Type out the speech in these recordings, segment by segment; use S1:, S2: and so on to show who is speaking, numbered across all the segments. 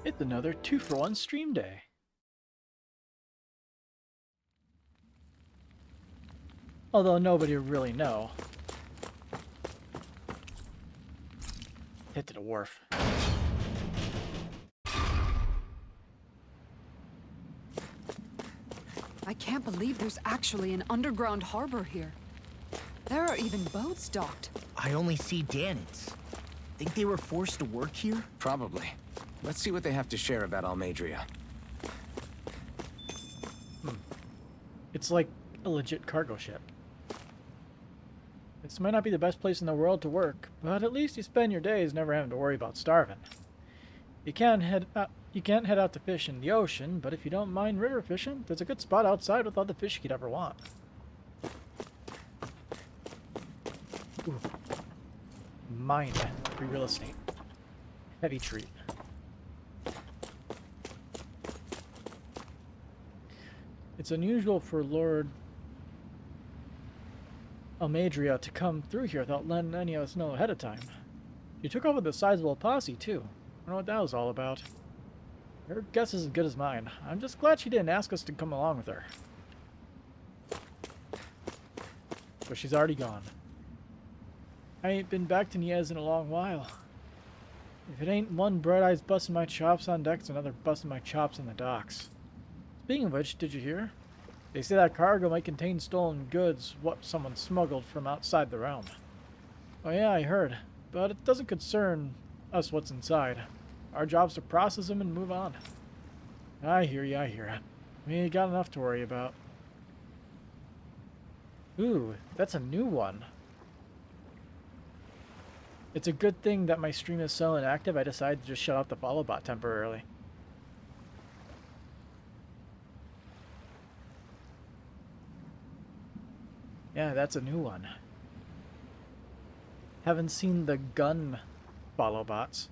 S1: It's another 2-for-1 stream day. Although nobody would really know. Hit to the wharf.
S2: I can't believe there's actually an underground harbor here. There are even boats docked.
S3: I only see Danans. Think they were forced to work here?
S4: Probably. Let's see what they have to share about Almadria.
S1: It's like a legit cargo ship. This might not be the best place in the world to work, but at least you spend your days never having to worry about starving. You can't head out to fish in the ocean, but if you don't mind river fishing, there's a good spot outside with all the fish you could ever want. Ooh. Mine. Free real estate. Heavy treat. It's unusual for Lord Almadria to come through here without letting any of us know ahead of time. She took over the sizable posse, too. I don't know what that was all about. Her guess is as good as mine. I'm just glad she didn't ask us to come along with her. But she's already gone. I ain't been back to Niez in a long while. If it ain't one bright eyes busting my chops on deck, it's another busting my chops on the docks. Speaking of which, did you hear? They say that cargo might contain stolen goods, what someone smuggled from outside the realm. Oh yeah, I heard. But it doesn't concern us what's inside. Our job's to process them and move on. I hear ya, I hear ya. We ain't got enough to worry about. Ooh, that's a new one. It's a good thing that my stream is so inactive, I decided to just shut off the follow bot temporarily. Yeah, that's a new one. Haven't seen the gun follow bots.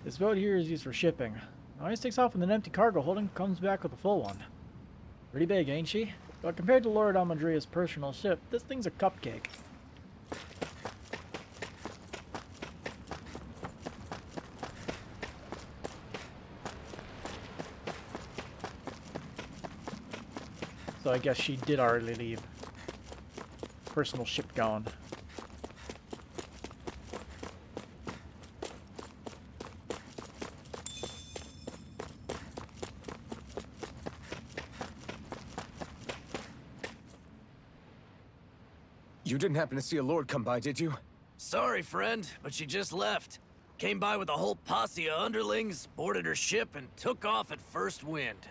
S1: This boat here is used for shipping. Always takes off with an empty cargo hold and comes back with a full one. Pretty big, ain't she? But compared to Lord Almadria's personal ship, this thing's a cupcake. So I guess she did already leave. Personal ship going.
S4: You didn't happen to see a lord come by, did you?
S5: Sorry, friend, but she just left. Came by with a whole posse of underlings, boarded her ship, and took off at first wind.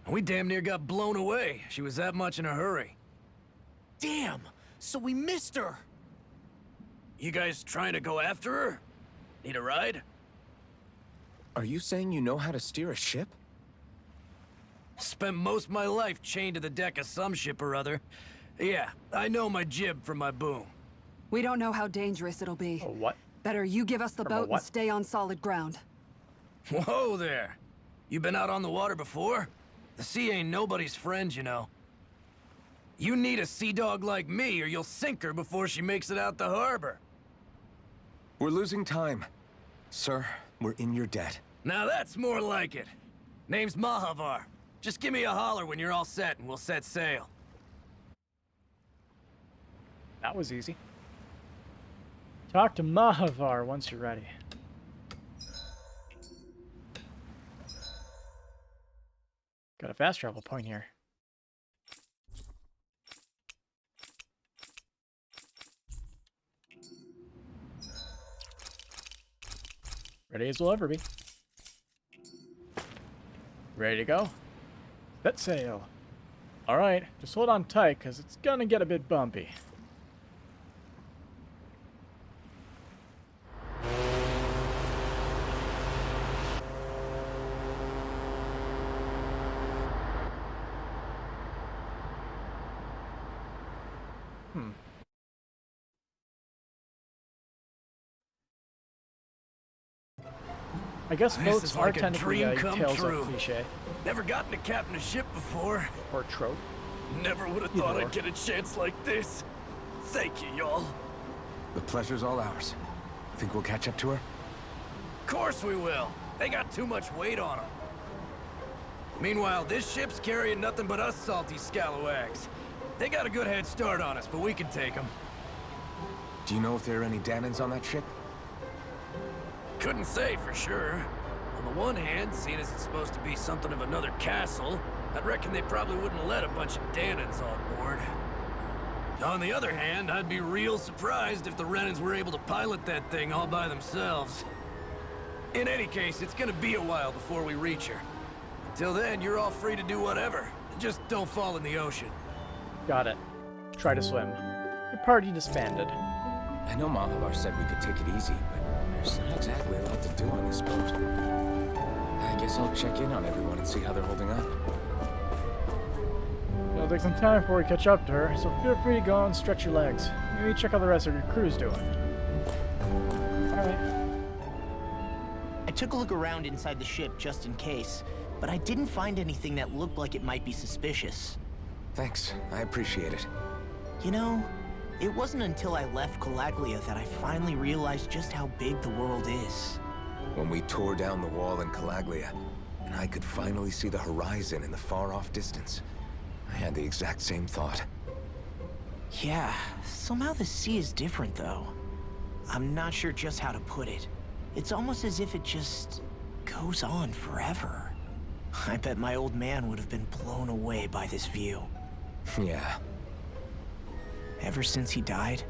S5: We damn near got blown away. She was that much in a hurry.
S3: Damn! So we missed her!
S5: You guys trying to go after her? Need a ride?
S4: Are you saying you know how to steer a ship?
S5: Spent most of my life chained to the deck of some ship or other. Yeah, I know my jib from my boom.
S2: We don't know how dangerous it'll be.
S1: Oh, what?
S2: Better you give us the
S1: From a
S2: boat and
S1: what?
S2: stay on solid ground.
S5: Whoa there! You been out on the water before? The sea ain't nobody's friend, you know. You need a sea dog like me, or you'll sink her before she makes it out the harbor.
S4: We're losing time. Sir, we're in your debt.
S5: Now that's more like it. Name's Mahavar. Just give me a holler when you're all set, and we'll set sail.
S1: That was easy. Talk to Mahavar once you're ready. Got a fast travel point here. Ready as we'll ever be. Ready to go? Set sail. Alright, just hold on tight, because it's gonna get a bit bumpy. I guess
S5: This
S1: boats
S5: is
S1: are
S5: like a
S1: technically
S5: dream
S1: a
S5: come
S1: tales
S5: true.
S1: of cliche
S5: Never gotten to captain a ship before.
S1: or trope.
S5: Never would have
S1: Either
S5: thought
S1: or.
S5: I'd get a chance like this. Thank you, y'all.
S4: The pleasure's all ours. Think we'll catch up to her?
S5: Of course we will. They got too much weight on them. Meanwhile, this ship's carrying nothing but us salty scalawags. They got a good head start on us, but we can take them.
S4: Do you know if there are any Danans on that ship?
S5: Couldn't say for sure. On the one hand, seeing as it's supposed to be something of another castle, I'd reckon they probably wouldn't let a bunch of Danans on board. On the other hand, I'd be real surprised if the Renans were able to pilot that thing all by themselves. In any case, it's gonna be a while before we reach her. Until then, you're all free to do whatever. Just don't fall in the ocean.
S1: Got it. Try to swim. The party disbanded.
S4: I know Mahalar said we could take it easy, but there's not exactly a lot to do on this boat. I guess I'll check in on everyone and see how they're holding up.
S1: It'll take some time before we catch up to her, so feel free to go and stretch your legs. Maybe check how the rest of your crew's doing. Alright.
S6: I took a look around inside the ship just in case, but I didn't find anything that looked like it might be suspicious.
S4: Thanks, I appreciate it.
S6: You know, it wasn't until I left Calaglia that I finally realized just how big the world is.
S4: When we tore down the wall in Calaglia, and I could finally see the horizon in the far-off distance, I had the exact same thought.
S6: Yeah, somehow the sea is different though. I'm not sure just how to put it. It's almost as if it just goes on forever. I bet my old man would have been blown away by this view.
S4: Yeah.
S6: Ever since he died,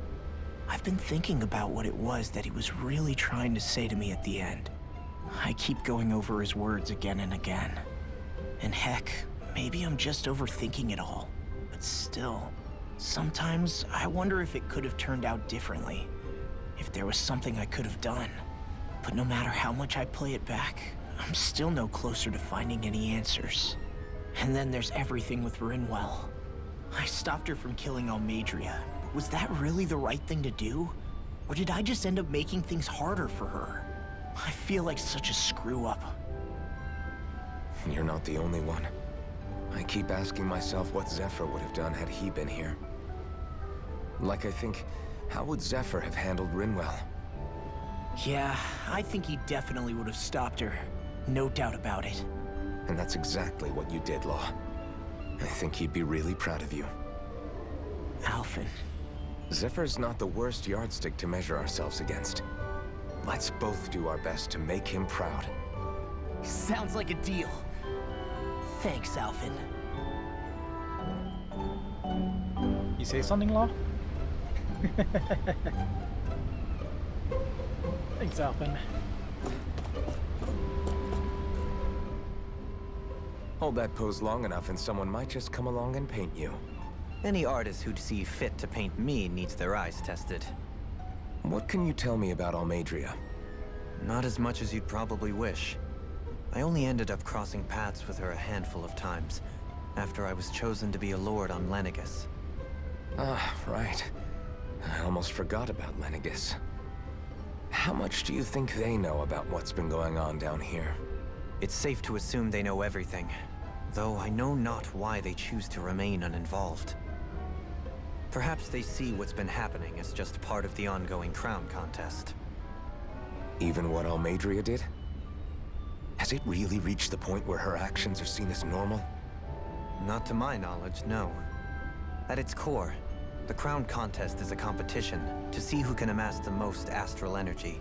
S6: I've been thinking about what it was that he was really trying to say to me at the end. I keep going over his words again and again. And heck, maybe I'm just overthinking it all. But still, sometimes I wonder if it could have turned out differently. If there was something I could have done. But no matter how much I play it back, I'm still no closer to finding any answers. And then there's everything with Rinwell. I stopped her from killing Almadria. Was that really the right thing to do? Or did I just end up making things harder for her? I feel like such a screw-up.
S4: You're not the only one. I keep asking myself what Zephyr would have done had he been here. Like I think, how would Zephyr have handled Rinwell?
S6: Yeah, I think he definitely would have stopped her. No doubt about it.
S4: And that's exactly what you did, Law. I think he'd be really proud of you.
S6: Alphen.
S4: Zephyr's not the worst yardstick to measure ourselves against. Let's both do our best to make him proud.
S6: Sounds like a deal. Thanks, Alphen.
S1: You say something, Law? Thanks, Alphen.
S4: Hold that pose long enough and someone might just come along and paint you.
S7: Any artist who'd see fit to paint me needs their eyes tested.
S4: What can you tell me about Almadria?
S7: Not as much as you'd probably wish. I only ended up crossing paths with her a handful of times, after I was chosen to be a lord on Lenegus.
S4: Ah, right. I almost forgot about Lenegus. How much do you think they know about what's been going on down here?
S7: It's safe to assume they know everything, though I know not why they choose to remain uninvolved. Perhaps they see what's been happening as just part of the ongoing crown contest.
S4: Even what Almadria did? Has it really reached the point where her actions are seen as normal?
S7: Not to my knowledge, no. At its core, the crown contest is a competition to see who can amass the most astral energy.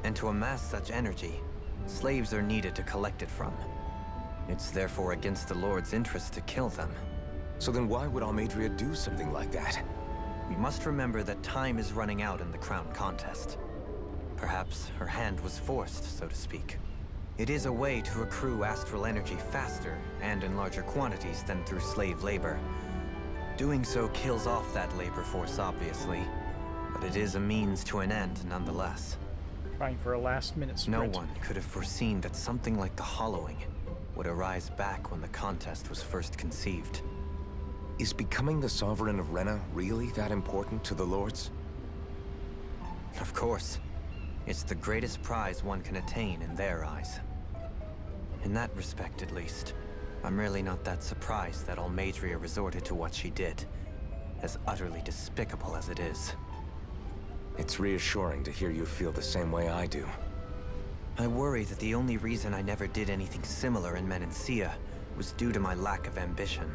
S7: And to amass such energy, slaves are needed to collect it from. It's therefore against the Lord's interest to kill them.
S4: So then why would Almadria do something like that?
S7: We must remember that time is running out in the crown contest. Perhaps her hand was forced, so to speak. It is a way to accrue astral energy faster and in larger quantities than through slave labor. Doing so kills off that labor force, obviously, but it is a means to an end nonetheless.
S1: Trying for a last-minute
S7: No
S1: sprint.
S7: one could have foreseen that something like the Hollowing would arise back when the contest was first conceived.
S4: Is becoming the Sovereign of Rena really that important to the Lords?
S7: Of course. It's the greatest prize one can attain in their eyes. In that respect, at least. I'm really not that surprised that Almadria resorted to what she did, as utterly despicable as it is.
S4: It's reassuring to hear you feel the same way I do.
S7: I worry that the only reason I never did anything similar in Menancia was due to my lack of ambition.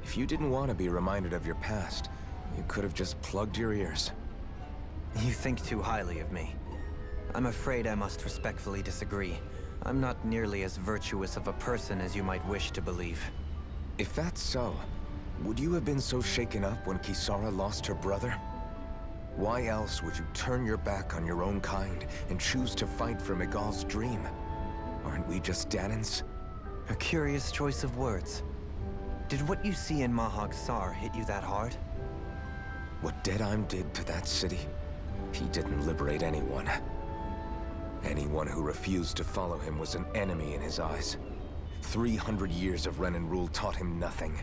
S4: If you didn't want to be reminded of your past, you could have just plugged your ears.
S7: You think too highly of me. I'm afraid I must respectfully disagree. I'm not nearly as virtuous of a person as you might wish to believe.
S4: If that's so, would you have been so shaken up when Kisara lost her brother? Why else would you turn your back on your own kind and choose to fight for Miguel's dream? Aren't we just Danans?
S7: A curious choice of words. Did what you see in Mahag Sar hit you that hard?
S4: What Deadheim did to that city, he didn't liberate anyone. Anyone who refused to follow him was an enemy in his eyes. 300 years of Renan rule taught him nothing.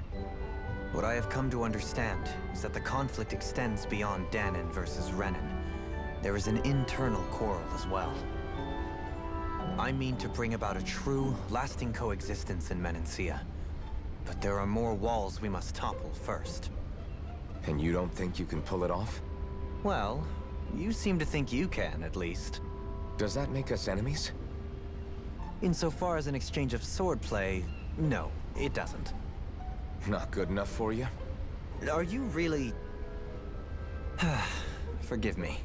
S7: What I have come to understand is that the conflict extends beyond Danan versus Renan. There is an internal quarrel as well. I mean to bring about a true, lasting coexistence in Menancia. But there are more walls we must topple first.
S4: And you don't think you can pull it off?
S7: Well, you seem to think you can, at least.
S4: Does that make us enemies?
S7: Insofar as an exchange of swordplay, no, it doesn't.
S4: Not good enough for you?
S7: Are you really... Forgive me.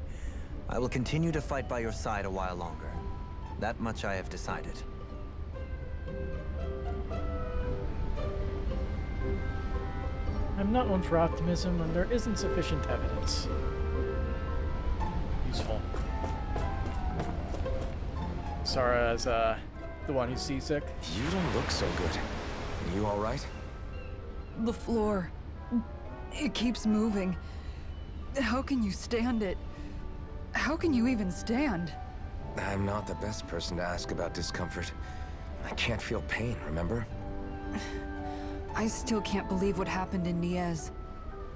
S7: I will continue to fight by your side a while longer. That much I have decided.
S1: I'm not one for optimism when there isn't sufficient evidence. Useful. Sara as the one who's seasick.
S4: You don't look so good. You all right?
S2: The floor. It keeps moving. How can you stand it? How can you even stand?
S4: I'm not the best person to ask about discomfort. I can't feel pain, remember?
S2: I still can't believe what happened in Niez.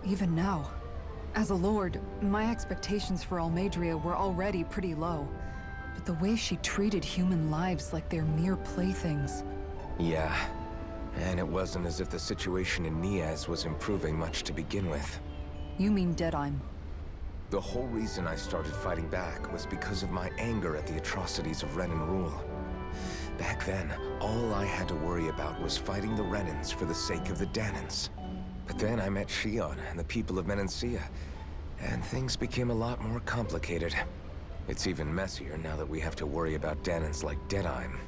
S2: Even now. As a lord, my expectations for Almadria were already pretty low. But the way she treated human lives like they're mere playthings.
S4: Yeah. And it wasn't as if the situation in Niez was improving much to begin with.
S2: You mean Deadheim?
S4: The whole reason I started fighting back was because of my anger at the atrocities of Renan rule. Back then, all I had to worry about was fighting the Renans for the sake of the Danans. But then I met Shion and the people of Menancia, and things became a lot more complicated. It's even messier now that we have to worry about Danans like Deadheim.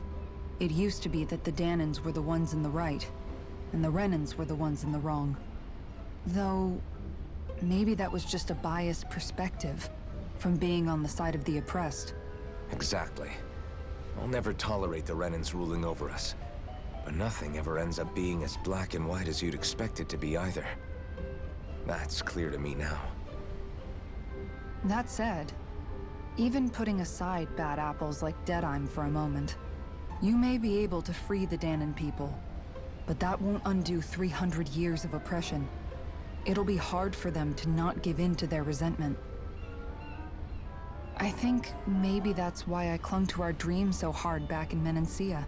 S2: It used to be that the Danans were the ones in the right, and the Renans were the ones in the wrong. Though, maybe that was just a biased perspective from being on the side of the oppressed.
S4: Exactly. I'll never tolerate the Renans ruling over us. But nothing ever ends up being as black and white as you'd expect it to be either. That's clear to me now.
S2: That said, even putting aside bad apples like Deadheim for a moment, you may be able to free the Danan people, but that won't undo 300 years of oppression. It'll be hard for them to not give in to their resentment. I think maybe that's why I clung to our dream so hard back in Menancia.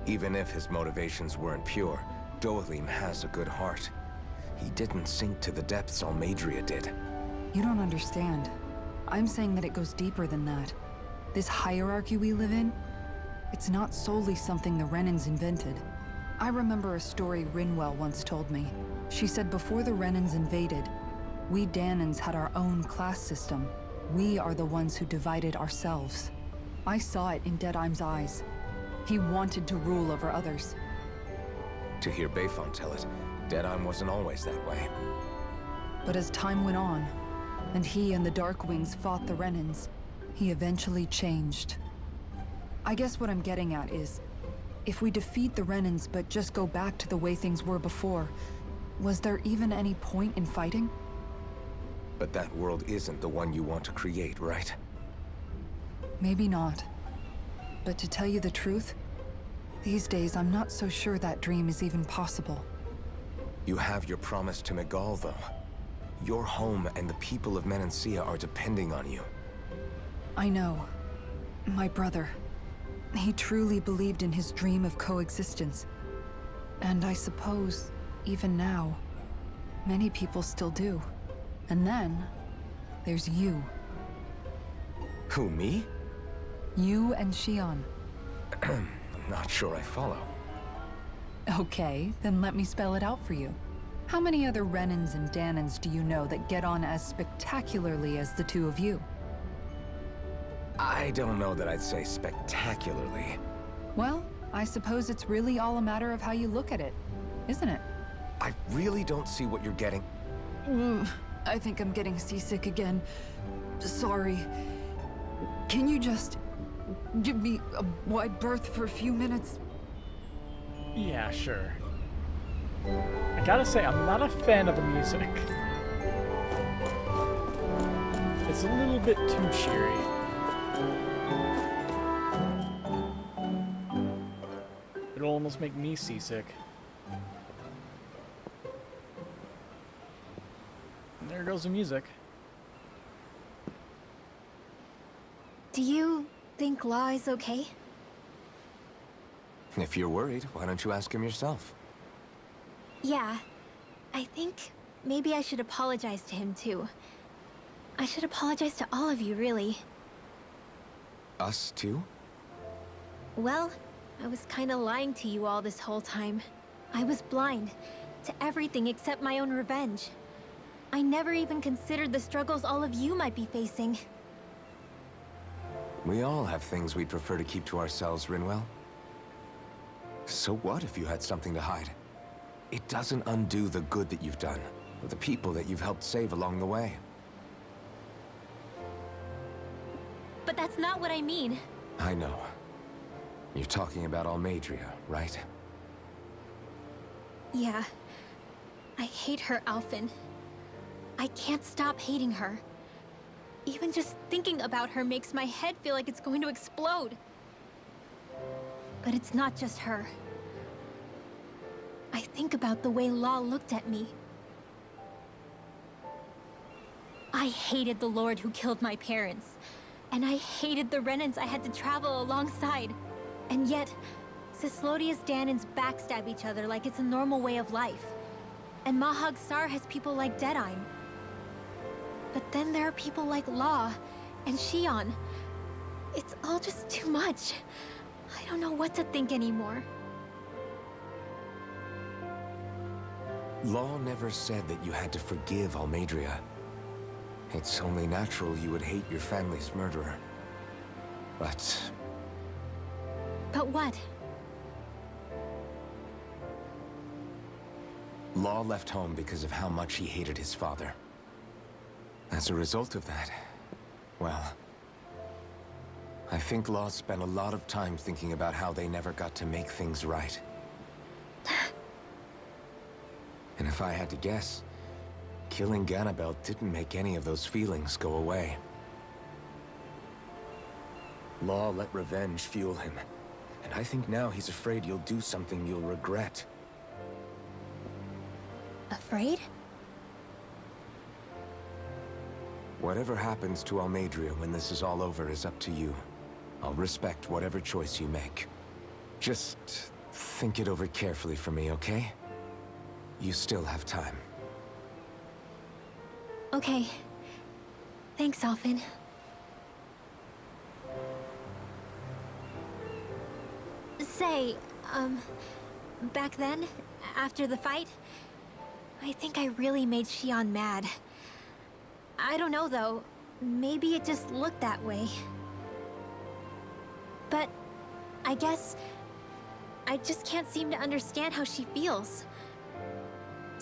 S4: Even if his motivations weren't pure, Dohalim has a good heart. He didn't sink to the depths Almadria did.
S2: You don't understand. I'm saying that it goes deeper than that. This hierarchy we live in, it's not solely something the Renans invented. I remember a story Rinwell once told me. She said before the Renans invaded, we Danans had our own class system. We are the ones who divided ourselves. I saw it in Deadheim's eyes. He wanted to rule over others.
S4: To hear Bayfon tell it, Deadheim wasn't always that way.
S2: But as time went on, and he and the Darkwings fought the Renans, he eventually changed. I guess what I'm getting at is, if we defeat the Renans but just go back to the way things were before, was there even any point in fighting?
S4: But that world isn't the one you want to create, right?
S2: Maybe not. But to tell you the truth, these days I'm not so sure that dream is even possible.
S4: You have your promise to Miguel, though. Your home and the people of Menancia are depending on you.
S2: I know. My brother. He truly believed in his dream of coexistence. And I suppose, even now, many people still do. And then, there's you.
S4: Who, me?
S2: You and Shion.
S4: I'm not sure I follow.
S2: Okay, then let me spell it out for you. How many other Renans and Danans do you know that get on as spectacularly as the two of you?
S4: I don't know that I'd say spectacularly.
S2: Well, I suppose it's really all a matter of how you look at it, isn't it?
S4: I really don't see what you're getting.
S2: I think I'm getting seasick again. Sorry. Can you just give me a wide berth for a few minutes?
S1: Yeah, sure. I gotta say, I'm not a fan of the music. It's a little bit too cheery. It'll almost make me seasick. And there goes the music.
S8: Do you think Law is okay?
S4: If you're worried, why don't you ask him yourself?
S8: Yeah. I think maybe I should apologize to him too. I should apologize to all of you, really.
S4: Us too?
S8: Well, I was kinda lying to you all this whole time. I was blind to everything except my own revenge. I never even considered the struggles all of you might be facing.
S4: We all have things we'd prefer to keep to ourselves, Rinwell. So what if you had something to hide? It doesn't undo the good that you've done, or the people that you've helped save along the way.
S8: But that's not what I mean.
S4: I know. You're talking about Almadria, right?
S8: Yeah. I hate her, Alphen. I can't stop hating her. Even just thinking about her makes my head feel like it's going to explode. But it's not just her. I think about the way Law looked at me. I hated the Lord who killed my parents. And I hated the Renans I had to travel alongside. And yet, Cislodia's Danans backstab each other like it's a normal way of life. And Mahag Sar has people like Deadeye. But then there are people like Law and Shion. It's all just too much. I don't know what to think anymore.
S4: Law never said that you had to forgive Almadria. It's only natural you would hate your family's murderer. But
S8: But what?
S4: Law left home because of how much he hated his father. As a result of that, well, I think Law spent a lot of time thinking about how they never got to make things right. And if I had to guess, killing Ganabel didn't make any of those feelings go away. Law let revenge fuel him, and I think now he's afraid you'll do something you'll regret.
S8: Afraid?
S4: Whatever happens to Almadria when this is all over is up to you. I'll respect whatever choice you make. Just think it over carefully for me, okay? You still have time.
S8: Okay. Thanks, Alphen. Say, back then, after the fight, I think I really made Shion mad. I don't know, though. Maybe it just looked that way. But I guess I just can't seem to understand how she feels.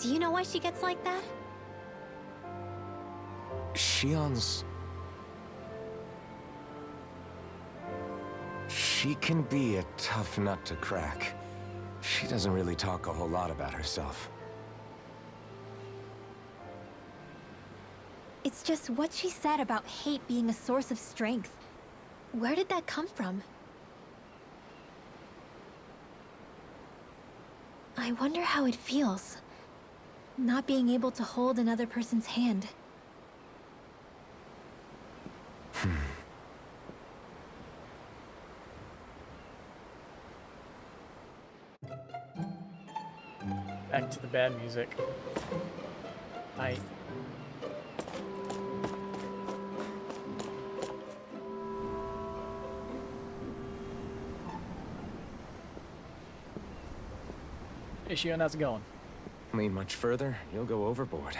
S8: Do you know why she gets like that?
S4: Shion's... She can be a tough nut to crack. She doesn't really talk a whole lot about herself.
S8: It's just what she said about hate being a source of strength. Where did that come from? I wonder how it feels, not being able to hold another person's hand.
S1: Back to the bad music. I... Hey, Shion, how's it going?
S4: Lean much further, you'll go overboard.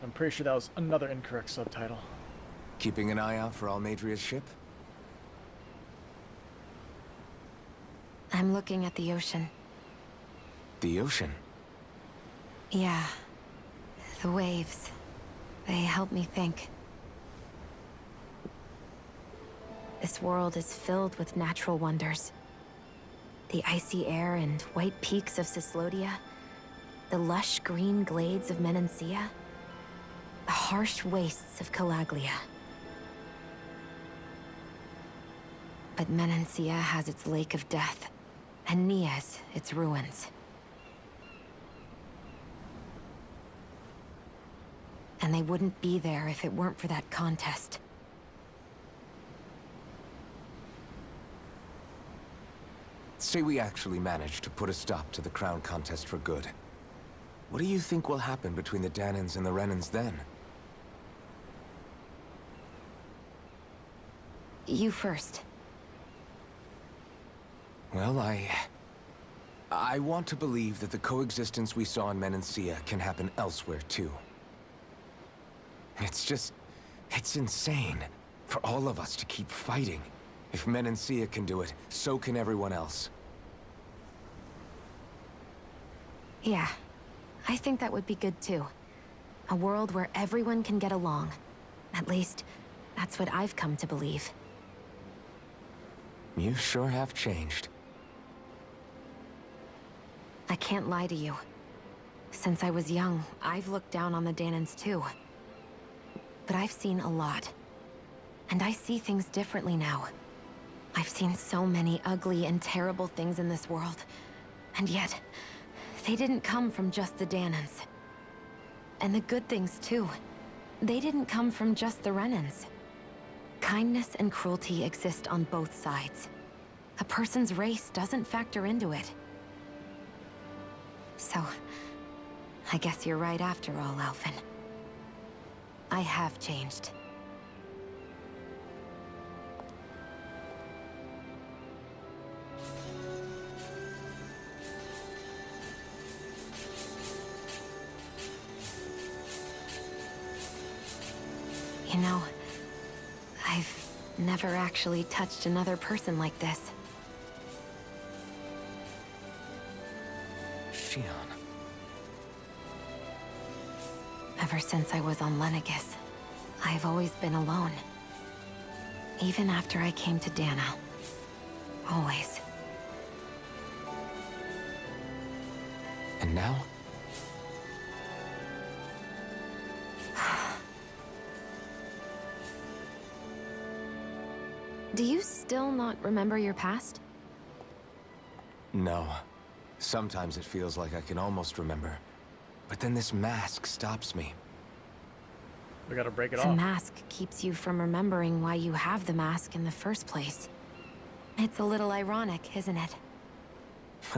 S1: I'm pretty sure that was another incorrect subtitle.
S4: Keeping an eye out for Almadria's ship?
S2: I'm looking at the ocean.
S4: The ocean?
S2: Yeah. The waves. They help me think. This world is filled with natural wonders. The icy air and white peaks of Cyslodia. The lush green glades of Menancia. The harsh wastes of Calaglia. But Menancia has its Lake of Death, and Nias its ruins. And they wouldn't be there if it weren't for that contest.
S4: Say we actually manage to put a stop to the crown contest for good. What do you think will happen between the Danans and the Renans then?
S2: You first.
S4: Well, I want to believe that the coexistence we saw in Menancia can happen elsewhere, too. It's insane for all of us to keep fighting. If Menancia can do it, so can everyone else.
S2: Yeah, I think that would be good too. A world where everyone can get along. At least, that's what I've come to believe.
S4: You sure have changed.
S2: I can't lie to you. Since I was young, I've looked down on the Danans too. But I've seen a lot. And I see things differently now. I've seen so many ugly and terrible things in this world. And yet, they didn't come from just the Danans. And the good things too. They didn't come from just the Renans. Kindness and cruelty exist on both sides. A person's race doesn't factor into it. So, I guess you're right after all, Alphen. I have changed. You know, I've never actually touched another person like this.
S4: Shion.
S2: Ever since I was on Lenegis, I've always been alone. Even after I came to Dana. Always.
S4: And now?
S2: Do you still not remember your past?
S4: No. Sometimes it feels like I can almost remember. But then this mask stops me.
S1: We gotta break it
S2: The
S1: off.
S2: mask keeps you from remembering why you have the mask in the first place. It's a little ironic, isn't it?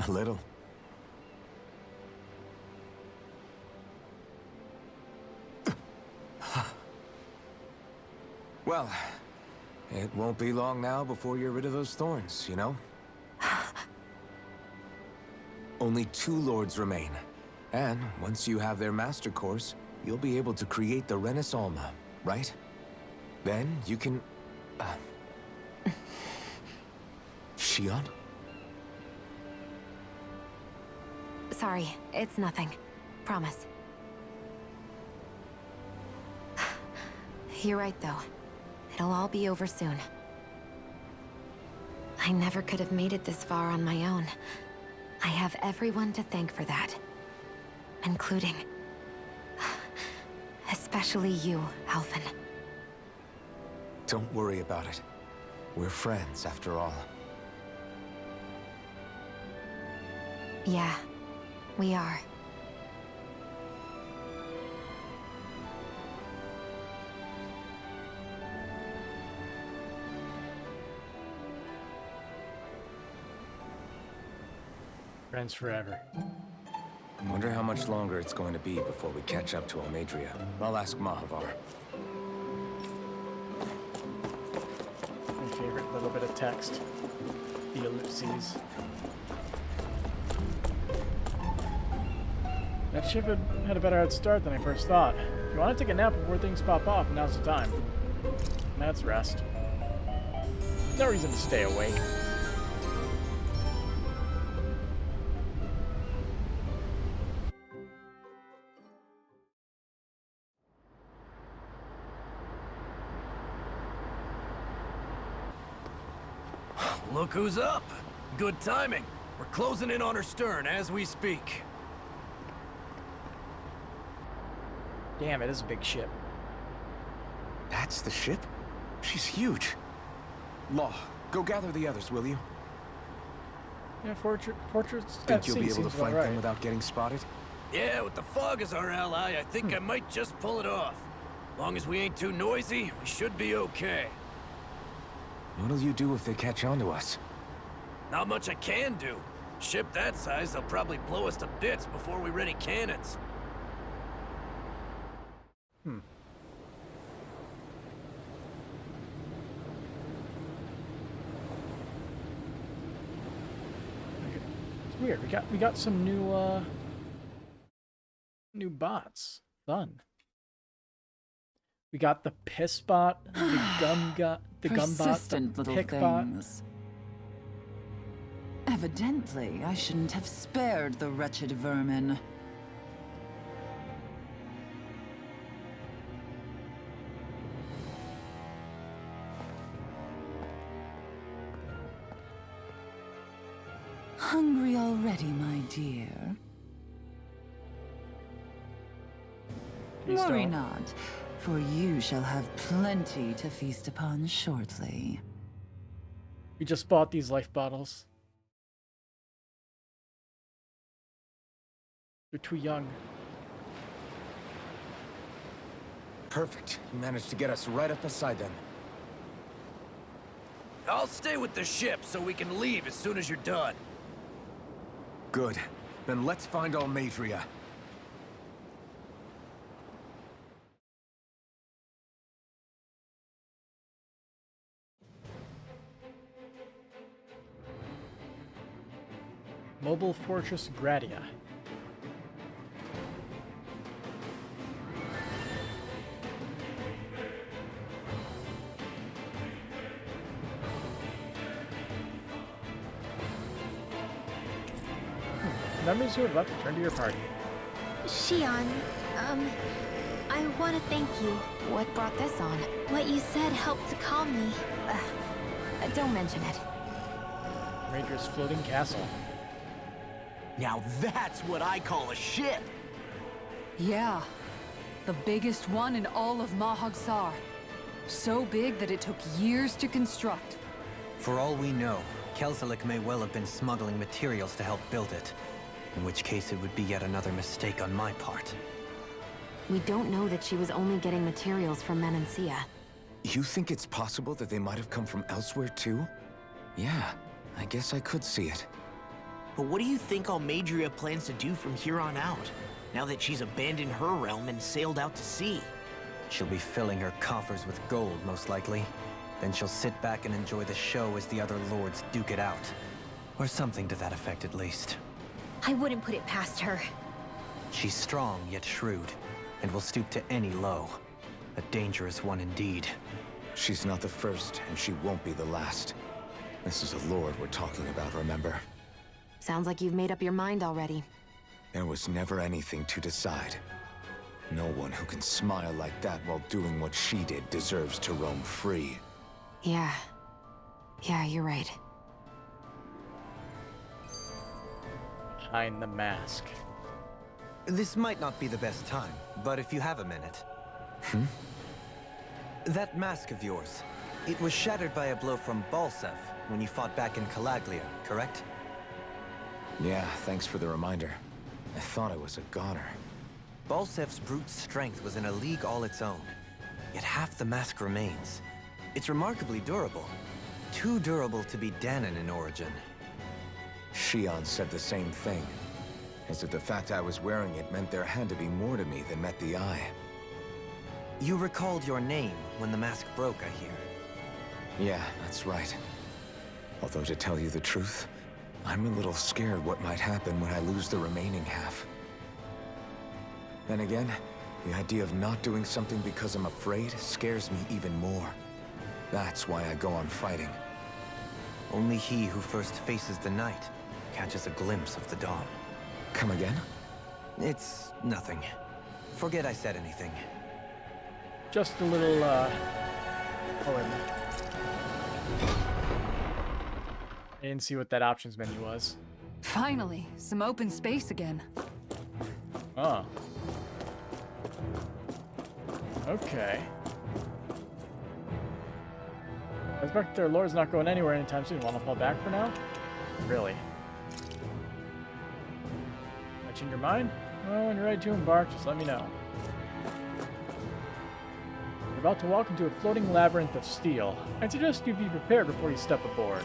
S4: A little. Well, it won't be long now before you're rid of those thorns, you know? Only 2 lords remain. And once you have their master course, you'll be able to create the Renis Alma, right? Then you can... Shion?
S2: Sorry, it's nothing. Promise. You're right, though. It'll all be over soon. I never could have made it this far on my own. I have everyone to thank for that. Including... especially you, Alphen.
S4: Don't worry about it. We're friends, after all.
S2: Yeah, we are.
S1: Friends forever.
S4: Wonder how much longer it's going to be before we catch up to Almadria. I'll ask Mahavar.
S1: My favorite little bit of text. The ellipses. That ship had a better head start than I first thought. If you want to take a nap before things pop off, now's the time. That's rest. No reason to stay awake.
S5: Look who's up. Good timing. We're closing in on her stern as we speak.
S1: Damn, it is a big ship.
S4: That's the ship? She's huge. Law, go gather the others, will you?
S1: Yeah, Fortress
S4: Think
S1: at
S4: you'll
S1: sea
S4: be able to
S1: seems about
S4: flank
S1: right.
S4: them without getting spotted?
S5: Yeah, with the fog as our ally, I think I might just pull it off. Long as we ain't too noisy, we should be okay.
S4: What'll you do if they catch on to us?
S5: Not much I can do. Ship that size, they'll probably blow us to bits before we ready cannons.
S1: It's weird. We got some new bots. Fun. We got the piss bot, the gun bot, the
S9: Persistent little
S1: pick bot.
S9: things. Evidently, I shouldn't have spared the wretched vermin. Hungry already, my dear?
S1: Please
S9: Worry
S1: don't.
S9: not, for you shall have plenty to feast upon shortly.
S1: We just bought these life bottles. They're too young.
S4: Perfect. You managed to get us right up beside them.
S5: I'll stay with the ship so we can leave as soon as you're done.
S4: Good. Then let's find Almadria.
S1: Mobile Fortress Gradia. Members who would like to return to your party.
S8: Xion, I want to thank you.
S10: What brought this on?
S8: What you said helped to calm me.
S10: Don't mention it.
S1: Ranger's floating castle.
S6: Now that's what I call a ship!
S2: Yeah. The biggest one in all of Mahag Sar. So big that it took years to construct.
S7: For all we know, Kelzelik may well have been smuggling materials to help build it. In which case it would be yet another mistake on my part.
S10: We don't know that she was only getting materials from Menancia.
S4: You think it's possible that they might have come from elsewhere too? Yeah, I guess I could see it.
S6: But what do you think Almadria plans to do from here on out, now that she's abandoned her realm and sailed out to sea?
S7: She'll be filling her coffers with gold, most likely. Then she'll sit back and enjoy the show as the other lords duke it out. Or something to that effect, at least.
S8: I wouldn't put it past her.
S7: She's strong, yet shrewd, and will stoop to any low. A dangerous one indeed.
S4: She's not the first, and she won't be the last. This is a lord we're talking about, remember?
S10: Sounds like you've made up your mind already.
S4: There was never anything to decide. No one who can smile like that while doing what she did deserves to roam free.
S10: Yeah. Yeah, you're right.
S1: Behind the mask.
S7: This might not be the best time, but if you have a minute. That mask of yours, it was shattered by a blow from Balsef when you fought back in Calaglia, correct?
S4: Yeah, thanks for the reminder. I thought I was a goner.
S7: Balsef's brute strength was in a league all its own, yet half the mask remains. It's remarkably durable. Too durable to be Danon in origin.
S4: Shion said the same thing. As if the fact I was wearing it meant there had to be more to me than met the eye.
S7: You recalled your name when the mask broke, I hear.
S4: Yeah, that's right. Although to tell you the truth, I'm a little scared what might happen when I lose the remaining half. Then again, the idea of not doing something because I'm afraid scares me even more. That's why I go on fighting.
S7: Only he who first faces the night catches a glimpse of the dawn.
S4: Come again?
S7: It's nothing. Forget I said anything.
S1: Just a little, oh, wait a minute. I didn't see what that options menu was.
S2: Finally, some open space again.
S1: Oh. Okay. I expect their lord's not going anywhere anytime soon. Want to fall back for now? Really? Change your mind? Well, when you're ready to embark, just let me know. You're about to walk into a floating labyrinth of steel. I'd suggest you be prepared before you step aboard.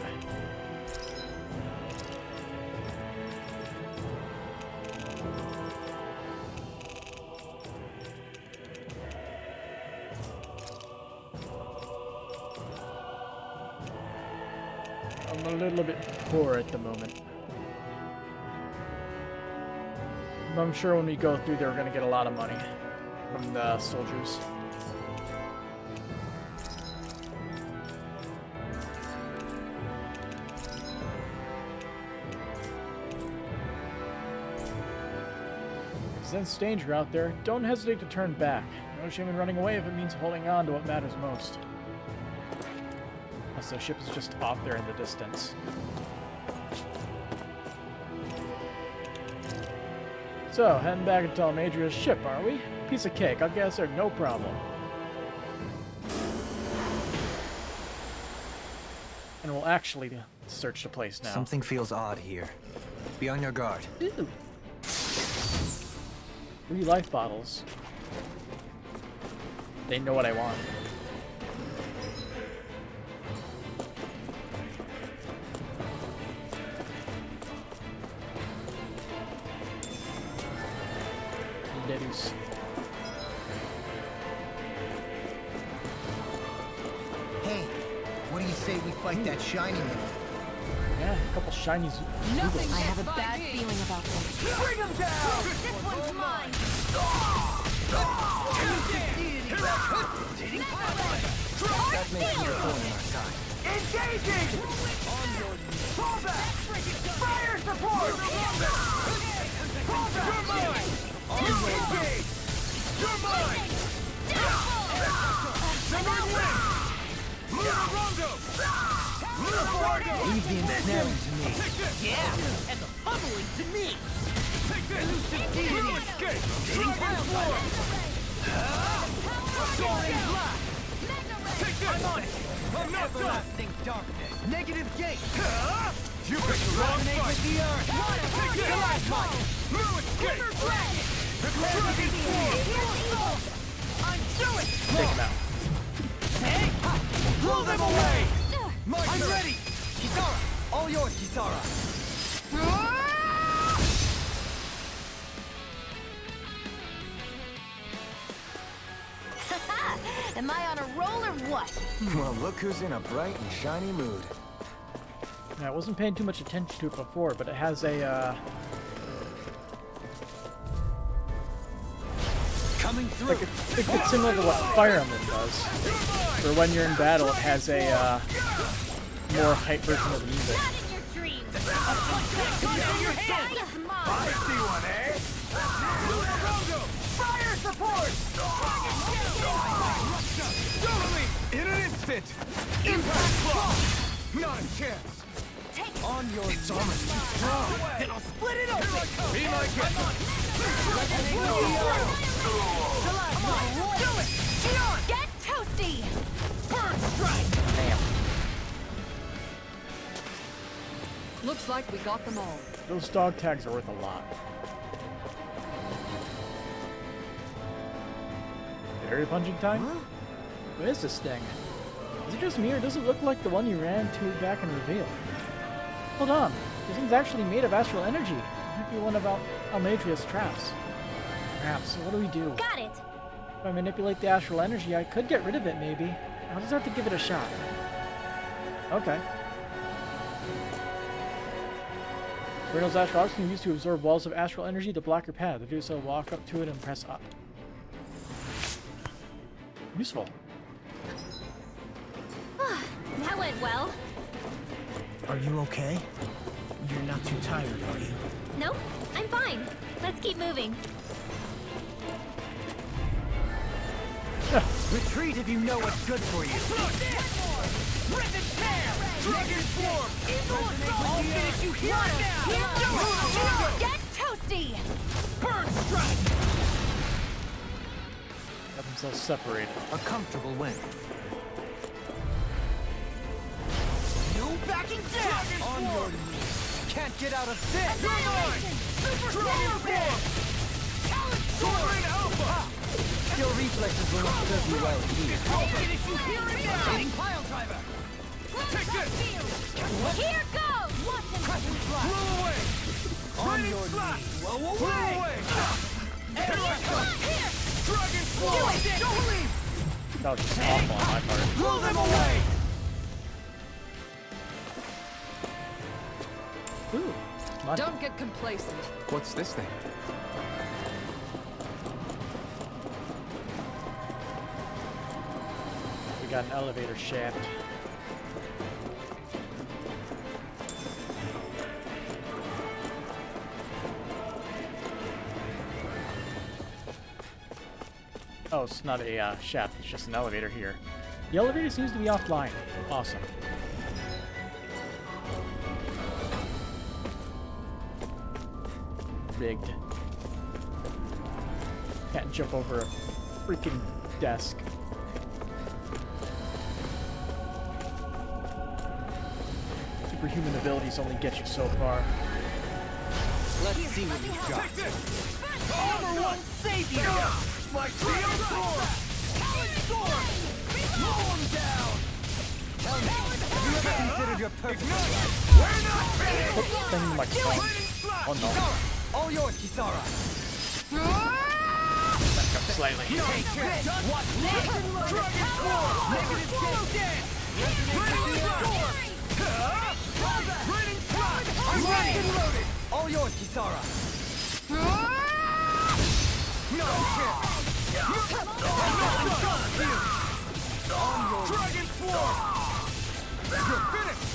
S1: I'm a little bit poor at the moment. I'm sure when we go through there, we're going to get a lot of money from the soldiers. Sense danger out there, don't hesitate to turn back. No shame in running away if it means holding on to what matters most. Unless the ship is just off there in the distance. So, heading back to Telmadria's ship, are we? Piece of cake, I'll guess there, no problem. And we'll actually search the place now.
S7: Something feels odd here. Be on your guard.
S1: Ooh. 3 life bottles. They know what I want. Deduce.
S3: Hey, what do you say we fight that shiny man?
S1: Yeah, a couple shinies.
S10: Nothing. I have a bad feeling about this.
S3: Bring him down!
S8: This one's mine!
S7: That makes me a thorn in our side.
S3: Engaging! Fall back! Fire support! Fall back! You're mine! Engage! You're mine!
S6: Leave the ensnaring to me.
S3: Yeah! And the pummeling to me! Take this! Little escape! Dragon floor! Soaring blast! Take this! I'm on it! I'm not done! Everlasting darkness! Negative gate! You picked the wrong fight! With the earth! Take this! Galactite! Little escape! Dragon floor! I'm doing!
S1: Take them out.
S3: Hey! Blow them away! I'm ready! Kisara! All yours, Kisara!
S8: Am I on a roll or what?
S4: Well, look who's in a bright and shiny mood.
S1: Yeah, I wasn't paying too much attention to it before, but it has a,
S3: Coming through!
S1: like it's similar to what Fire Emblem does. Where when you're in battle, it has a, more hype version of the music.
S8: Not in your dreams!
S3: I see one, eh? Fire support! Totally! In an instant! Impact block! Not a chance! On your It's almost too strong! Then I'll split it open! Be my guest! Do it! Shion!
S8: Get toasty!
S3: Bird strike!
S1: Damn.
S2: Looks like we got them all.
S1: Those dog tags are worth a lot. Area punching time? What is this thing? Is it just me, or does it look like the one you ran to back in Reveal? Hold on. This thing's actually made of astral energy. It might be one of Almadria's traps. Perhaps. So what do we do?
S8: Got it.
S1: If I manipulate the astral energy, I could get rid of it, maybe. I'll just have to give it a shot. Okay. Bruno's astral arcs can be used to absorb walls of astral energy to block your path. To do so, walk up to it and press up. Useful.
S8: That went well.
S6: Are you okay? You're not too tired, are you?
S8: Nope, I'm fine. Let's keep moving.
S3: Retreat if you know what's good for you. Rip and tear! Dragon form! I'll finish you here now!
S8: Get toasty!
S3: Burn strike!
S1: Got themselves separated.
S7: A comfortable win.
S3: No backing down! Onward! Can't get out of this! Dragon form! Soaring Alpha! Your reflexes will not serve you well here. I'll finish you here and now! Rotating pile driver! Take this!
S8: Here goes!
S3: Crescent flash! Blow away! On your knees! Blow away! Here I come!
S8: Here!
S3: Dragon form! Don't leave!
S1: That was just awful on my part.
S3: Blow them away!
S1: Ooh, money.
S2: Don't get complacent.
S4: What's this thing?
S1: We got an elevator shaft. Oh, it's not a shaft, it's just an elevator here. The elevator seems to be offline. Awesome. Rigged. Can't jump over a freaking desk. Superhuman abilities only get you so far.
S3: Let's see what you've got. Take this! Armor won't save you! My steel sword! Sword! Blow him down! Tell me, have you ever considered your purpose? We're not finished!
S1: Oops, spending my Oh no.
S3: All yours, Kisara!
S1: Back up slightly.
S3: Take this! Watch this! Dragon form! Negative dead! Raining storm! Raining flash! I'm ready and loaded! All yours, Kisara! No chance! Dragon form! You're finished!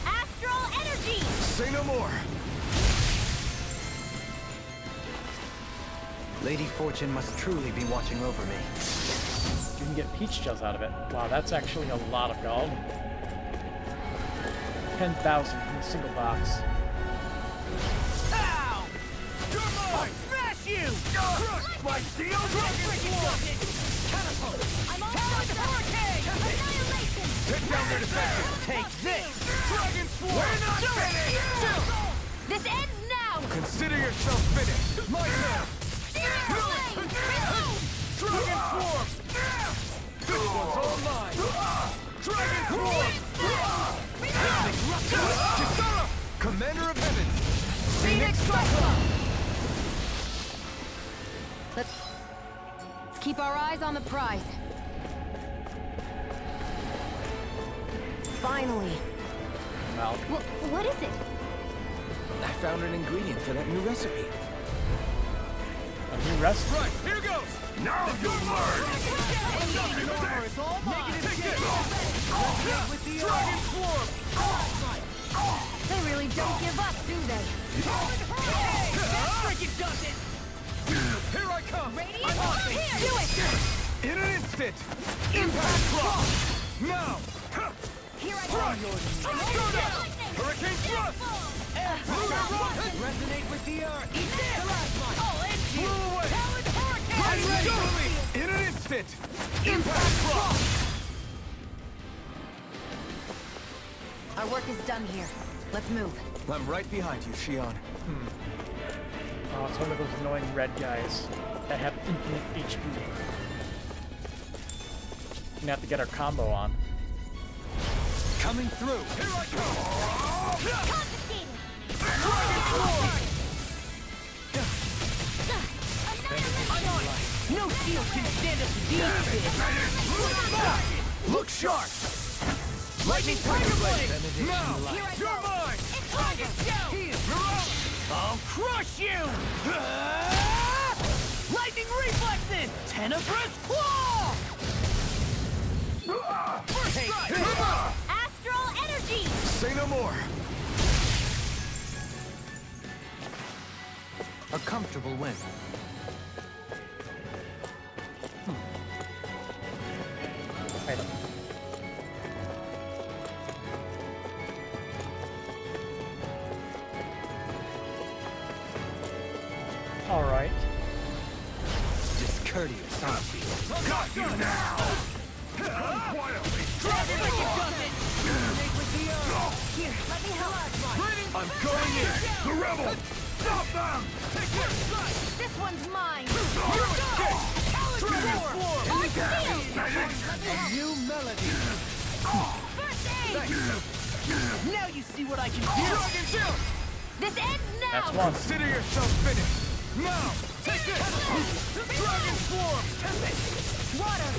S8: Astral energy!
S3: Say no more!
S7: Lady Fortune must truly be watching over me.
S1: You can get peach shells out of it. Wow, that's actually a lot of gold. 10,000 from a single box.
S3: Ow! You're mine! Smash you! Crush my steel dragon form! Catapult!
S8: I'm on
S3: Talon hurricane!
S8: Annihilation!
S3: Hit down their defenses! Take this! Dragon swarm! We're not finished!
S8: This ends now!
S3: Consider yourself finished! My turn! Dragon swarm! This one's all mine! Dragon swarm! Kisara! Commander of Heavens! Phoenix Cyclops!
S10: Let's keep our eyes on the prize. Finally.
S1: Mal.
S8: What is it?
S4: I found an ingredient for that new recipe.
S1: A new rest.
S3: Right, here goes! Now you'll learn! Negative hit! With the Dragon swarm!
S10: They really don't give up, do they?
S3: That freaking does it! Here I come! I'm on it!
S10: Do it!
S3: In an instant! Impact drop! Now!
S10: Here I
S3: Strike! Go down! Hurricane thrust! Lunar rocket! Resonate with the earth! Eat this! Blew away! I'm ready! In an instant! Impact drop!
S10: Our work is done here. Let's move.
S4: I'm right behind you, Shion.
S1: Oh, it's one of those annoying red guys that have infinite HP. We're gonna have to get our combo on.
S3: Coming through. Here I come.
S8: Confiscated!
S3: I'm on it. No shield can stand up to these kids. Look sharp. Lightning Tiger Blade. Now, you're mine.
S8: It's Dragon Show!
S3: You're out. I'll crush you. Lightning reflexes. Tenebrous claw. First strike.
S8: Astral energy!
S4: Say no more.
S7: A comfortable win.
S1: Item. All right.
S7: Discourteous, aren't you?
S3: Got you now. Quietly. Dragon does it. With the
S8: Here, let me help.
S3: I'm going in. The rebel. Stop them. Take this.
S8: This one's mine!
S3: Dragon form.
S8: Arch shield!
S3: A new melody.
S8: First aid!
S3: Now you see what I can do. Dragon shield.
S8: This ends now!
S1: That's one.
S3: Consider yourself finished. Now, take this. Dragon swarm.
S8: Water!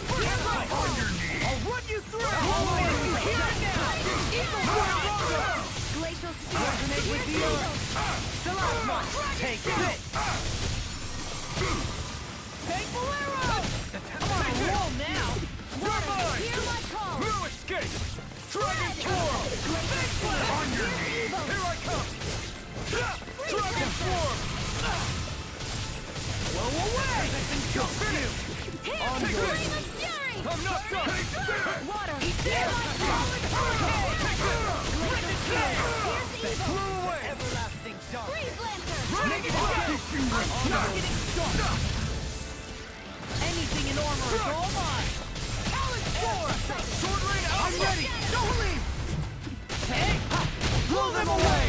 S3: On your knees. I'll run you through. Here and now. Eagle fire.
S8: Glacial steel!
S3: Resonate with the earth. Stalagmite. Take this.
S8: Thankful arrow!
S3: I'm on a roll now.
S8: Water! Hear my call!
S3: No escape. Dragon swarm. On your knees. Here I come. Dragon swarm. Blow away. You're finished.
S8: Here!
S3: On your
S8: Flame of fury!
S3: I'm not done.
S8: Water! Hear my call!
S3: Blew away. Everlasting dark.
S8: Freeze Lancer!
S3: Anything in armor is all mine. Talon sword. Sword rain out. I'm ready. Don't leave. Hey! Blow them away.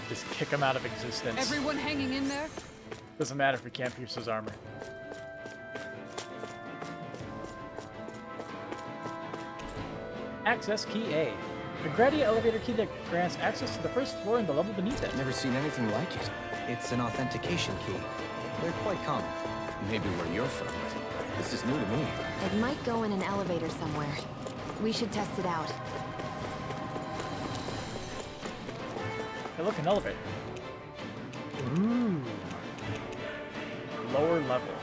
S1: Just kick him out of existence.
S2: Everyone hanging in there?
S1: Doesn't matter if we can't pierce his armor. Access key A. A gradient elevator key that grants access to the first floor and the level beneath it.
S4: Never seen anything like it.
S7: It's an authentication key. They're quite common.
S4: Maybe where you're from, but this is new to me.
S10: It might go in an elevator somewhere. We should test it out.
S1: Hey, look, an elevator. Ooh. Lower level.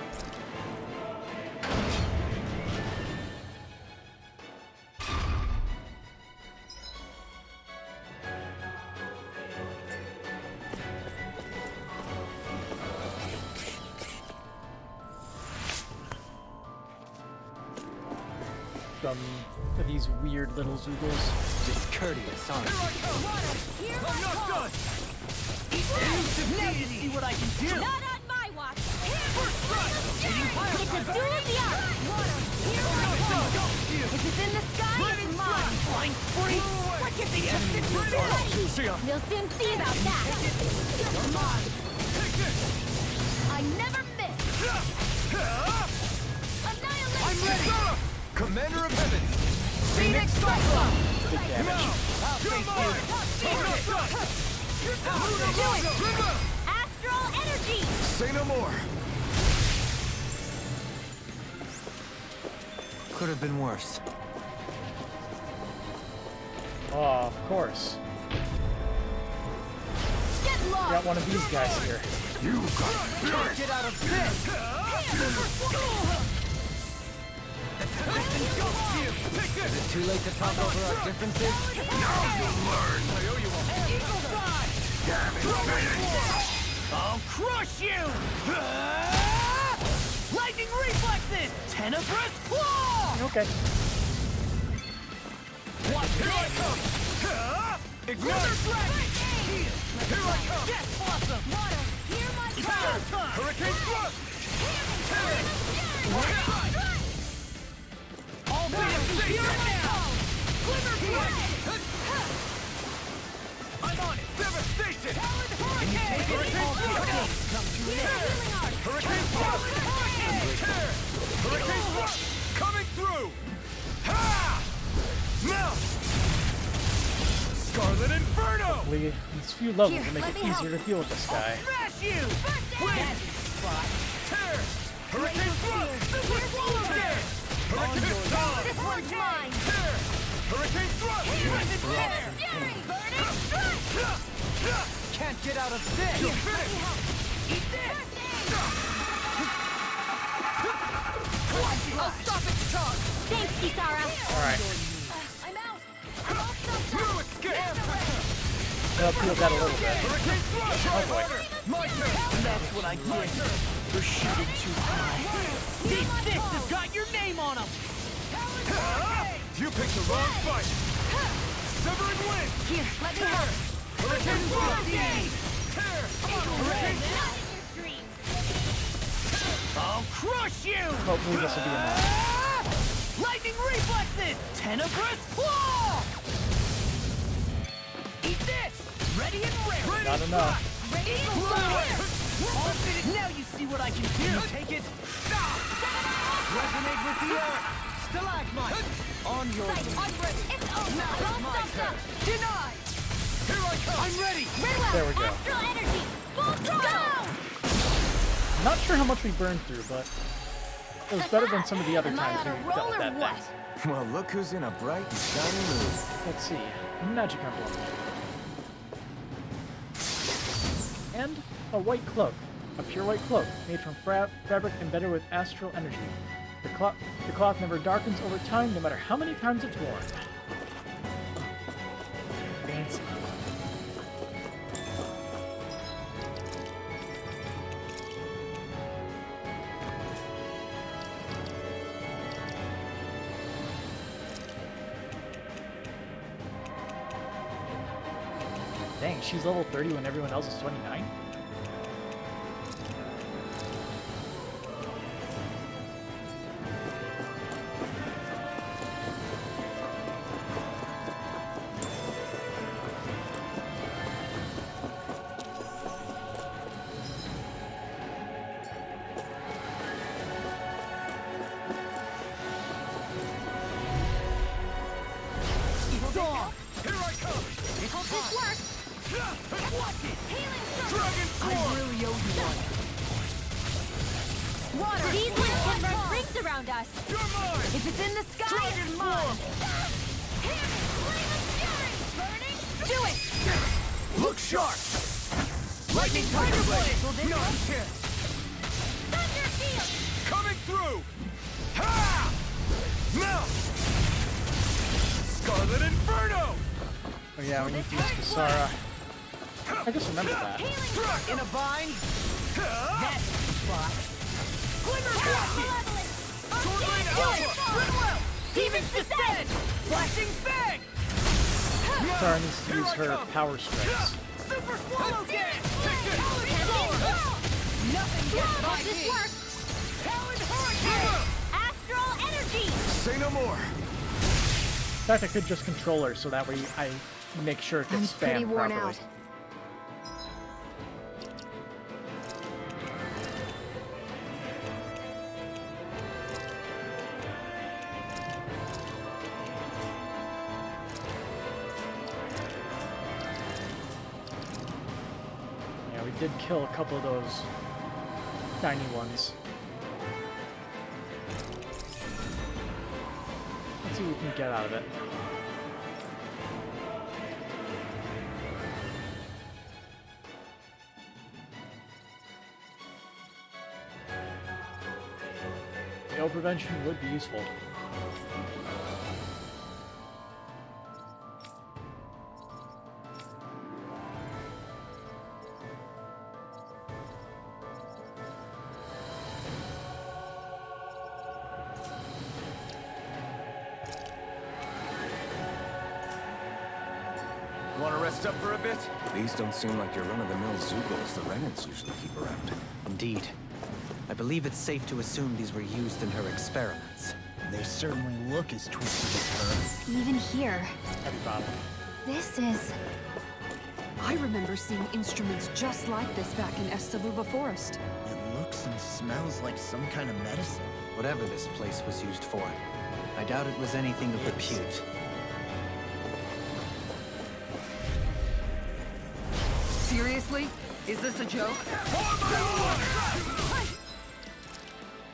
S1: Some of these weird little zoogles.
S7: Discourteous, aren't you?
S8: Hear my
S3: I'm not
S8: call!
S3: done. Now you see what I can do.
S8: Not on my watch!
S3: First strike.
S8: It's a duel Water! Hear my call! If it's in the sky, it's mine!
S3: Flying free.
S8: What if they just sit ready?
S3: See ya.
S8: You'll soon see about that! You're mine!
S3: Take this.
S8: I never miss! Annihilation!
S3: I'm ready. Commander of Heaven. Phoenix Cyclone.
S1: Big damage.
S3: Now, you're mine. I'm not done.
S8: Do it! Astral energy!
S4: Say no more.
S7: Could have been worse.
S1: Oh, of course.
S8: Get
S1: We
S8: lost!
S1: got one of these guys here.
S3: Can't get out of this. Is it too late to talk over our differences? Now you'll learn. I owe you one. Eagle Fly. I'll crush you. Lightning reflexes. Tenebrous claw.
S1: Okay.
S3: Watch here I come. Ignite. Here I come. Yes, awesome.
S8: Water! Hear my call!
S3: Hurricane thrust. All be here now.
S8: Glimmer Flash!
S3: I'm on it. Devastation.
S8: Can you take
S3: Hurricane thrust.
S8: healing art!
S3: Hurricane thrust. Tear. Hurricane thrust. Coming through. Ha! Scarlet Inferno!
S1: Hopefully, these few levels will make it easier to deal with this guy.
S3: Smash you! Win! Tear! Hurricane Thrust! Super Swallow Dance! Hurricane Thrust!
S8: This one's mine!
S3: Tear! Hurricane Thrust! Can't get out of this! You're finished! Eat this! I'll stop its charge!
S8: Thanks, Kisara!
S1: Alright.
S8: I'm out!
S3: No escape!
S1: I'll peel that a little bit.
S3: Hurricane Thrust!
S1: Oh boy.
S3: My turn!
S6: That's what I get for shooting too high.
S3: These fists have got your name on them! You picked the wrong fight! Severing Wind!
S8: Here, let me help!
S3: Hurricane Thrust! Tear! Hurricane I'll crush you!
S1: Hopefully this will be enough.
S3: Lightning reflexes! Tenebrous claw! Eat this! Ready and ready!
S1: Not enough.
S3: Ready and ready! Now you see what I can do! Take it! Resonate with the earth! Stalagmite! On your
S8: It's over! All
S3: my
S8: stuffed
S3: turn!
S8: up!
S3: Denied! Here I come! I'm ready!
S8: Very well!
S1: There we go.
S8: Astral energy! Full throttle!
S1: Not sure how much we burned through, but it was better than some of the other
S8: Am I
S1: times
S8: on a
S1: we
S8: roll
S1: dealt with
S8: or
S1: that
S8: what?
S1: thing.
S4: Well, look who's in a bright and shiny mood.
S1: Let's see. Magic emblem. And a white cloak. A pure white cloak, made from fabric embedded with astral energy. The cloth never darkens over time, no matter how many times it's worn. Fancy. Dang, she's level 30 when everyone else is 29?
S3: It's on! Here I come!
S8: Hope this works!
S3: Watch it!
S8: Healing circle!
S3: Dragon Form!
S6: really owe you one.
S8: Water! These winds can run rings around us!
S3: You're mine!
S8: If it's in the sky,
S3: Dragon
S8: it's
S3: Form!
S8: mine! Here! Flame of fury! Burning! Do it!
S3: Look sharp! Lightning Tiger Blade! No chance!
S8: Thunder field!
S3: Coming through! Ha! Melt! Scarlet Inferno!
S1: Oh yeah, we need to use Kisara. I just remembered that.
S3: Struck! In a bind! That's the spot! Glimmer Rocket! Swordblade Alpha! Rinwell! Demon's Descent! Flashing Fang!
S1: Kisara needs to use her power strikes.
S3: Super Swallow Dance! Take it! Nothing gets by
S8: This
S3: me!
S8: works!
S3: Talon Hurricane!
S8: Astral energy!
S4: Say no more.
S1: In fact, I could just control her so that way I make sure it
S10: I'm
S1: gets
S10: pretty
S1: spammed
S10: worn
S1: properly.
S10: out.
S1: Yeah, we did kill a couple of those tiny ones. Let's see what we can get out of it. Hail prevention would be useful.
S4: Want to rest up for a bit? These don't seem like your run-of-the-mill Zoogles the Renans usually keep around.
S7: Indeed. I believe it's safe to assume these were used in her experiments.
S6: They certainly look as twisted as her.
S10: Even here,
S1: Heavy bottle.
S10: this is...
S2: I remember seeing instruments just like this back in Estaluva Forest.
S6: It looks and smells like some kind of medicine.
S7: Whatever this place was used for, I doubt it was anything of repute.
S2: Seriously? Is this a joke?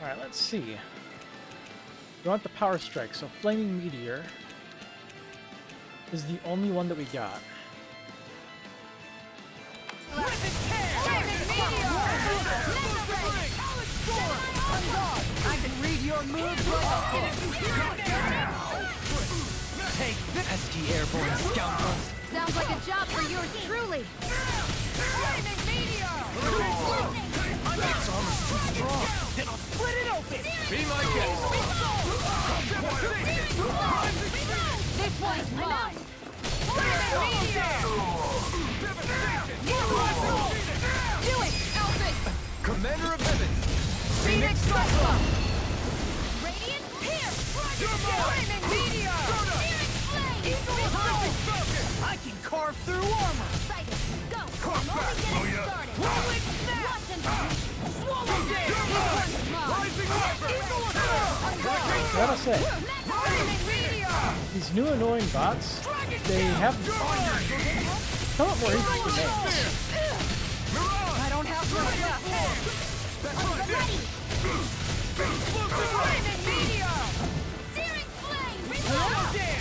S1: Alright, let's see. We want the power strike, so Flaming Meteor is the only one that we got.
S3: I can read your moves Take this, pesky airborne scoundrels.
S8: Sounds like a job for yours truly.
S3: Flaming meteor! Its armor's too strong. Then I'll split it open. Be my guest.
S8: This one's mine.
S3: Flaming meteor!
S2: Do it, Alpha!
S3: Commander of Heaven. Phoenix Cyclone.
S8: Radiant here.
S3: Flaming meteor! I can carve through armor.
S8: Fight it. Go. I'm only getting started.
S3: Rolling snap!
S8: Watch and
S3: Swallow down! Rising
S1: Gotta say,
S3: Flaming meteor!
S1: these new annoying bots, they have come up more interesting names.
S2: I don't have much left.
S3: Flaming meteor!
S8: Searing flame.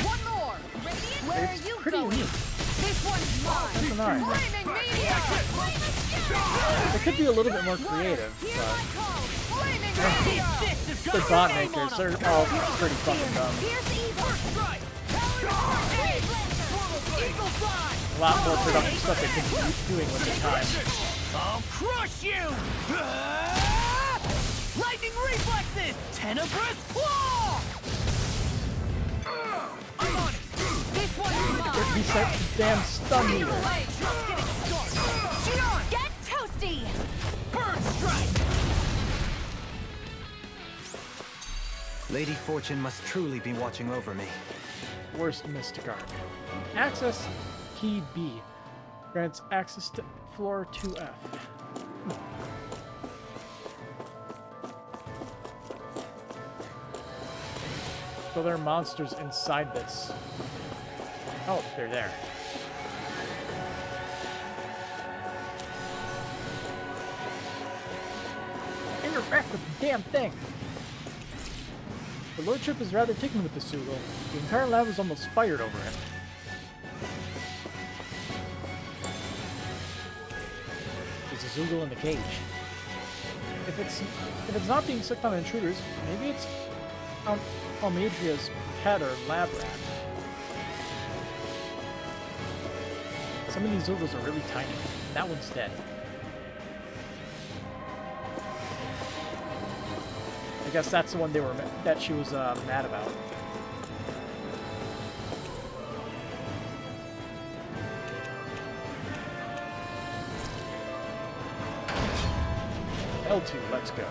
S2: One more!
S8: Radiant. Where are
S1: It's
S8: you
S1: pretty
S8: going?
S1: neat.
S2: This one's mine!
S1: That's an art.
S3: Flaming meteor!
S1: They could be a little bit more creative,
S8: Hear
S1: but
S8: my call.
S3: Flaming meteor!
S1: they're bot makers. They're all pretty fucking dumb.
S8: Here's the evil.
S3: Strike! Eagle fly!
S1: A lot more productive stuff they could be doing with their time.
S3: I'll crush you! Lightning reflexes! Tenebrous claw! I'm on it!
S8: This one's mine.
S1: He said damn stun meter.
S3: Just getting started! Gion!
S8: Get toasty.
S3: Bird strike!
S7: Lady Fortune must truly be watching over me.
S1: Worst Mystic Arc. Access key B. Grants access to floor 2F. So there are monsters inside this. Oh, they're there. Interact with the damn thing! The Lordship is rather taken with the Sugal. The entire lab is almost fired over him. There's a Zoogle in the cage. If it's not being sucked on intruders, maybe it's Almadria's pet or lab rat. Some of these Zoogles are really tiny. That one's dead. I guess that's the one that she was mad about. L2, let's go.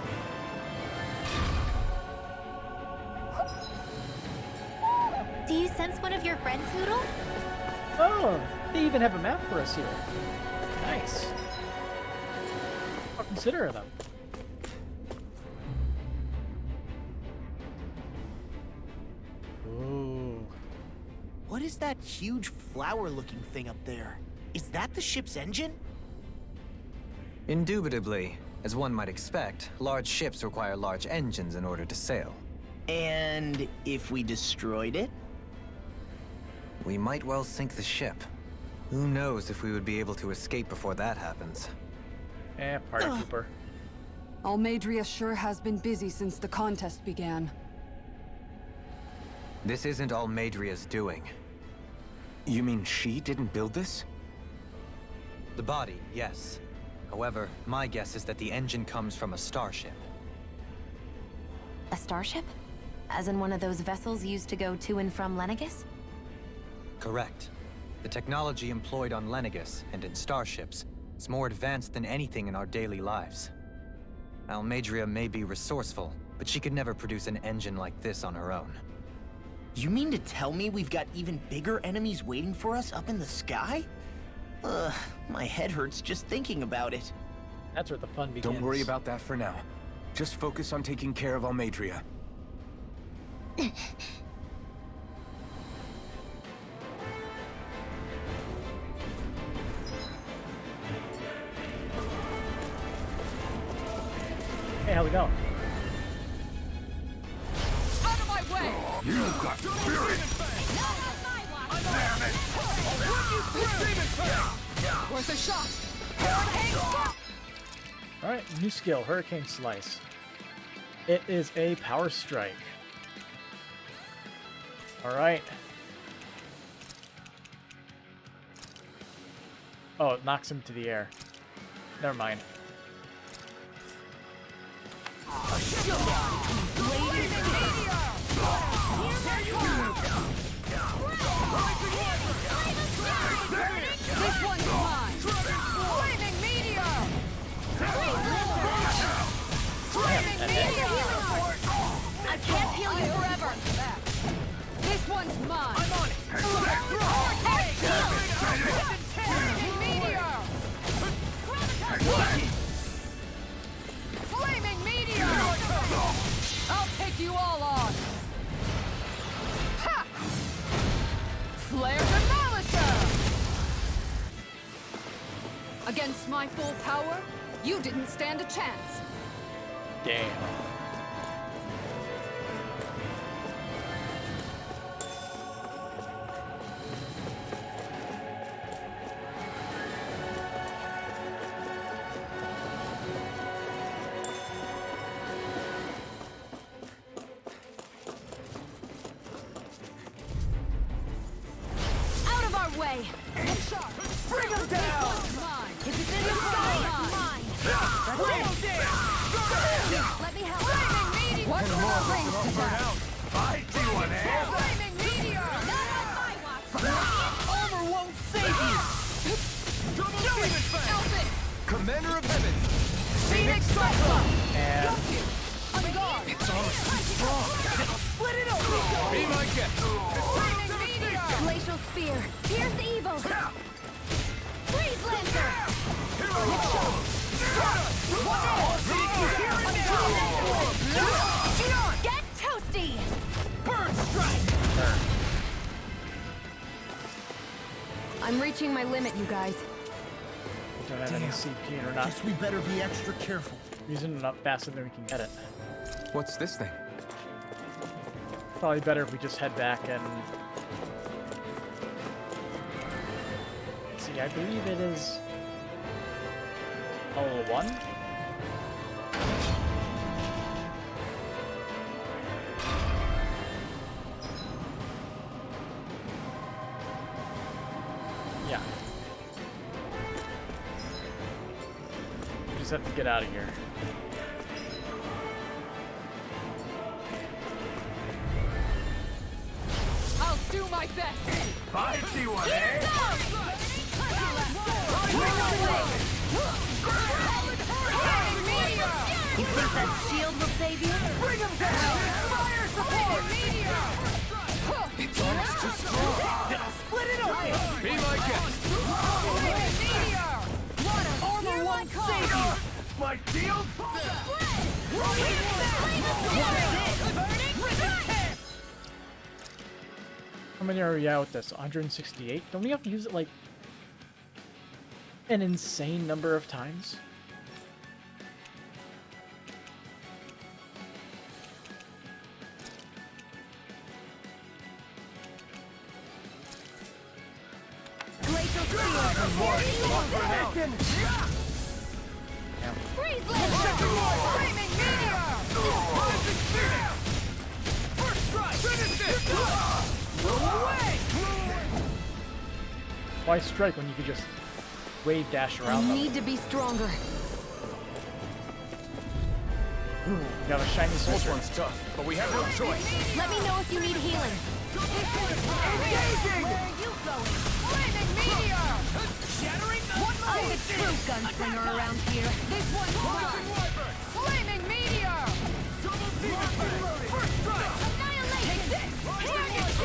S8: Do you sense one of your friends, Noodle?
S1: Oh, they even have a map for us here. Nice. I'll consider them. Ooh.
S6: What is that huge flower-looking thing up there? Is that the ship's engine?
S7: Indubitably, as one might expect, large ships require large engines in order to sail.
S6: And if we destroyed it?
S7: We might well sink the ship. Who knows if we would be able to escape before that happens.
S1: Party pooper.
S2: Almadria sure has been busy since the contest began.
S7: This isn't Almadria's doing.
S4: You mean she didn't build this?
S7: The body, yes. However, my guess is that the engine comes from a starship.
S10: A starship? As in one of those vessels used to go to and from Lenegus?
S7: Correct. The technology employed on Lenegus and in starships is more advanced than anything in our daily lives. Almadria may be resourceful, but she could never produce an engine like this on her own.
S6: You mean to tell me we've got even bigger enemies waiting for us up in the sky? Ugh, my head hurts just thinking about it.
S1: That's where the fun begins.
S4: Don't worry about that for now. Just focus on taking care of Almadria.
S1: Hey, how's it going?
S3: Out of my way!
S5: You've got spirit!
S3: Worth a shot!
S1: Alright, new skill, Hurricane Slice. It is a power strike. Alright. Oh, it knocks him to the air. Never mind.
S3: This one's mine! Flaming meteor! Flaming meteor!
S8: I can't heal you forever.
S3: This one's mine! I'm on it! Flaming meteor! Flaming meteor! I'll take you all on! Ha! Flare Demolisher! Against my full power, you didn't stand a chance.
S1: Damn.
S8: Out of our way.
S3: Bring him down!
S8: If it's in your sky, it's mine. Let me help.
S3: Flaming meteor! What more brings to that?
S5: I see one, eh?
S3: Flaming meteor!
S8: Not on my watch.
S3: Armor won't save you! Do it! Elfin!
S5: Commander of Heaven!
S3: Phoenix Cyclone!
S1: And
S3: On guard!
S5: It's almost too strong!
S3: Split it open!
S5: Be my guest!
S3: Flaming meteor!
S8: Glacial spear. Pierce evil. Freeze lancer. Get toasty.
S3: Bird strike!
S8: I'm reaching my limit, you guys.
S1: we don't have any CP and we're not
S11: Guess we better be extra careful.
S1: using it up faster than we can get it.
S4: What's this thing?
S1: Probably better if we just head back and... Let's see, I believe it is... level 1? Yeah. We just have to get out of here.
S3: I'll do my best!
S5: I see one, eh?
S3: Flaming meteor!
S8: You think that shield will save you?
S3: Bring him down! Fire support! Meteor!
S5: It's almost too strong!
S3: Split it open!
S5: Be my guest!
S3: Flaming meteor! Armor won't save you!
S5: My shield?
S1: How many are we at with this? 168? Don't we have to use it like an insane number of times?
S8: Glacial spear. Freeze lancer.
S3: Flaming meteor! First strike! Finish it! Move away!
S1: Why strike when you could just wave dash
S8: I
S1: around them?
S8: need to be stronger.
S1: You have a shiny
S5: This
S1: soldier.
S5: one's tough, but we have no choice.
S8: Let me know if you need healing.
S3: Engaging!
S8: Where are you going?
S3: Flaming meteor!
S8: I'm the true gunslinger around here.
S3: This one's mine! Flaming meteor! First strike!
S8: Annihilation!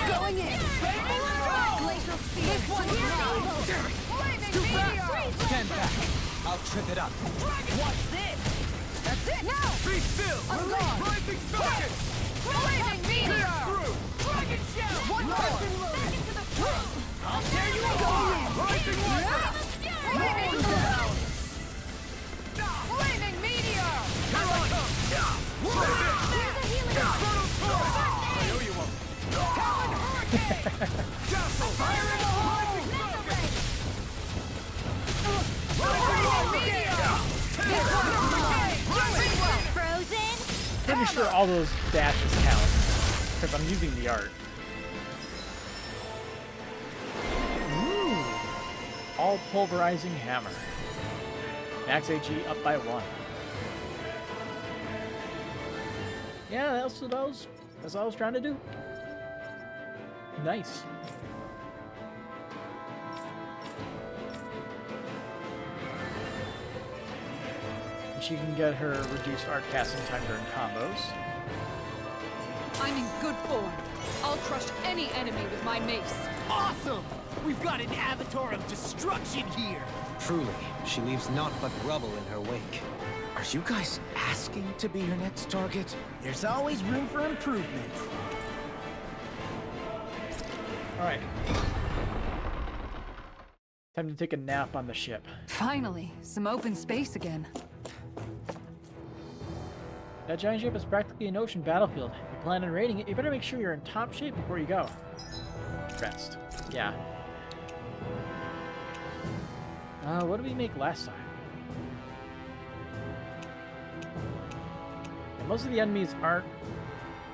S8: Going in. Glacial spear.
S3: This one's mine! Flaming meteor!
S5: Stand back. I'll trip it up.
S3: What's this? That's it! Now!
S5: Be still!
S3: On guard!
S5: Rising target!
S3: Flaming meteor!
S5: Dragon shell!
S3: One more!
S8: Back into the front.
S3: There you go!
S5: Rising weapon!
S3: Flaming down! Flaming meteor!
S1: pretty sure all those dashes count, because I'm using the art. Ooh. All pulverizing hammer. Max AG up by 1. Yeah, that's what I was trying to do. Nice. She can get her reduced art casting time during combos.
S11: I'm in good form. I'll crush any enemy with my mace.
S3: Awesome! We've got an avatar of destruction here!
S7: Truly, she leaves naught but rubble in her wake.
S4: Are you guys asking to be your next target?
S3: There's always room for improvement.
S1: Alright. Time to take a nap on the ship.
S2: Finally, some open space again.
S1: That giant ship is practically an ocean battlefield. If you plan on raiding it, you better make sure you're in top shape before you go. Rest. Yeah. What did we make last time? And most of the enemies aren't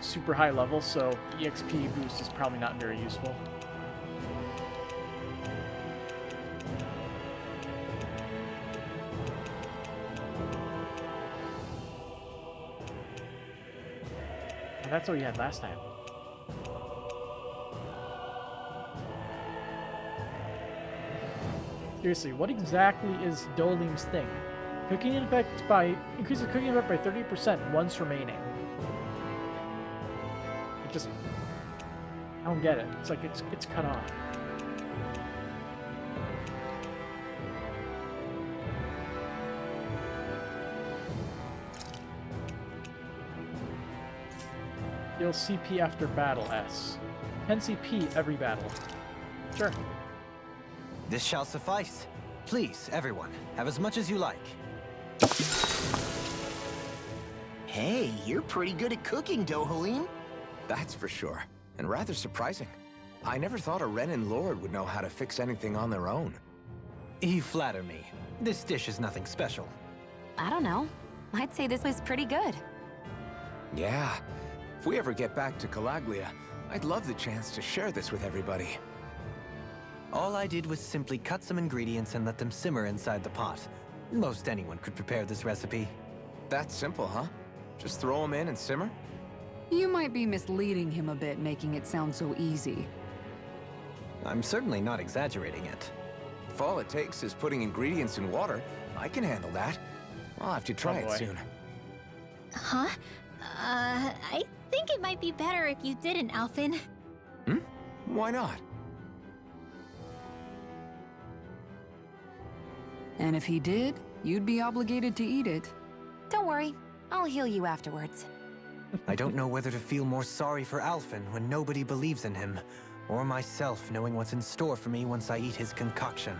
S1: super high level, so EXP boost is probably not very useful. And that's what we had last time. Seriously, what exactly is Dolim's thing? Cooking effect by increases cooking effect by 30% once remaining. It just I don't get it. It's like it's cut off. Deal CP after battle S. 10 CP every battle. Sure.
S7: This shall suffice. Please, everyone, have as much as you like.
S3: Hey, you're pretty good at cooking, Dohalim.
S4: That's for sure. And rather surprising. I never thought a Renin Lord would know how to fix anything on their own.
S7: You flatter me. This dish is nothing special.
S10: I don't know. I'd say this was pretty good.
S4: Yeah. If we ever get back to Calaglia, I'd love the chance to share this with everybody.
S7: All I did was simply cut some ingredients and let them simmer inside the pot. Most anyone could prepare this recipe.
S4: That's simple, huh? Just throw them in and simmer?
S2: You might be misleading him a bit, making it sound so easy.
S7: I'm certainly not exaggerating it.
S4: If all it takes is putting ingredients in water, I can handle that. I'll have to try it soon.
S8: Huh? I think it might be better if you didn't, Alphen.
S4: Hmm? Why not?
S2: And if he did, you'd be obligated to eat it.
S10: Don't worry, I'll heal you afterwards.
S7: I don't know whether to feel more sorry for Alphen when nobody believes in him, or myself knowing what's in store for me once I eat his concoction.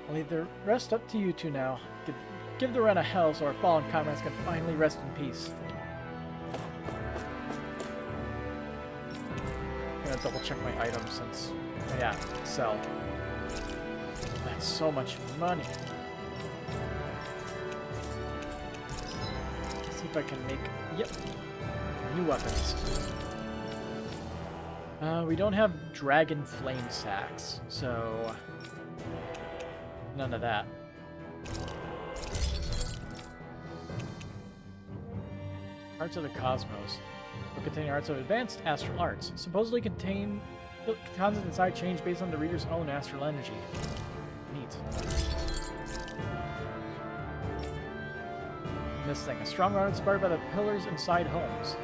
S1: I'll leave the rest up to you two now. Give the Ren a hell so our fallen comrades can finally rest in peace. I'm gonna double check my items since, yeah, sell. That's so much money. Let's see if I can make, yep, new weapons. We don't have dragon flame sacks, so none of that. Arts of the Cosmos. Book containing arts of advanced astral arts. Supposedly contain content inside change based on the reader's own astral energy. Neat. And this thing. A strong art inspired by the pillars inside homes.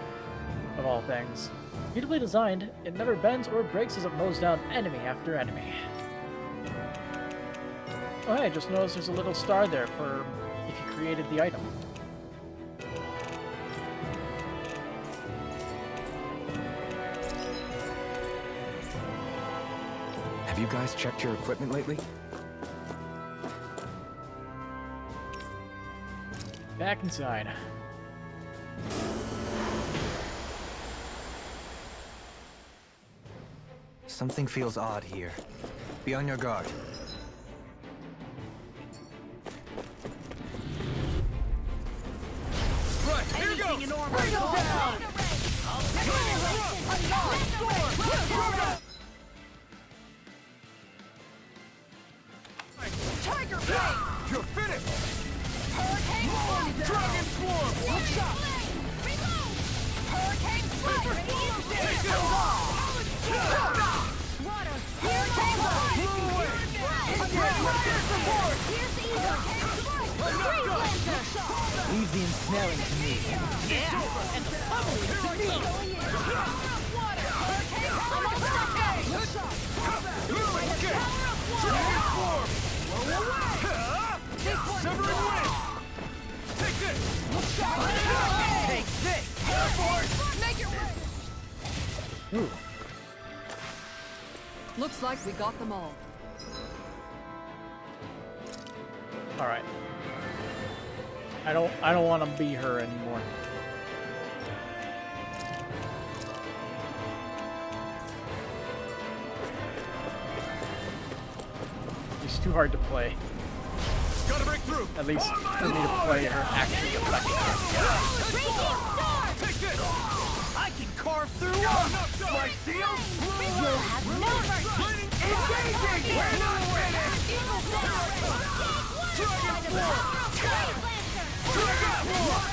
S1: Of all things. Beautifully designed, it never bends or breaks as it mows down enemy after enemy. Oh hey, just noticed there's a little star there for if you created the item.
S4: Have you guys checked your equipment lately?
S1: Back inside.
S7: Something feels odd here. Be on your guard.
S3: Right, here you go! Bring them down! Tiger Blade! You're finished! Hurricane Swarm! Dragon Swarm! One shot! Reload! Hurricane Strike! Take it off! Water! Hurricane Strike! Move away! Fire support! Here's Eagle! Free Blazer!
S7: Leave the ensnaring to me.
S3: Yeah! And the pummel is to me! Water! Hurricane! I'm on second! Dragon Swarm! Severing Wind! Take this! Take this! Air Force! Make it rain!
S1: Ooh.
S11: Looks like we got them all.
S1: All right. I don't want to be her anymore. She's too hard to play.
S3: Gotta break through!
S1: At least for me to play her actually effectively.
S3: Take this! I can carve through one! My steel!
S8: You'll have no mercy!
S3: Engaging! We're not finished! Dragon Swarm! Dragon Swarm!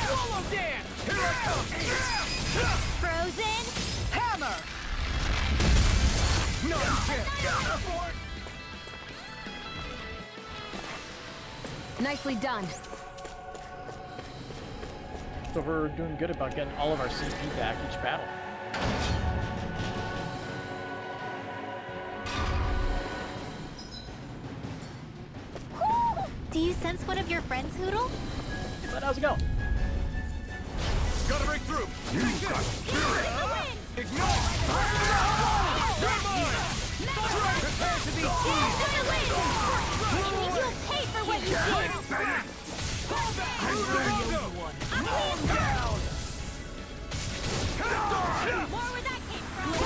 S3: Swallow dance! Here I come!
S8: Frozen!
S3: Hammer! No chance!
S10: Nicely done.
S1: So we're doing good about getting all of our CP back each battle.
S8: Do you sense one of your friends, Hoodle?
S1: But how's it going?
S3: Gotta break through! You got spirit! Ignite! Prepare to be seized!
S8: You'll pay for what you did! More where that came from!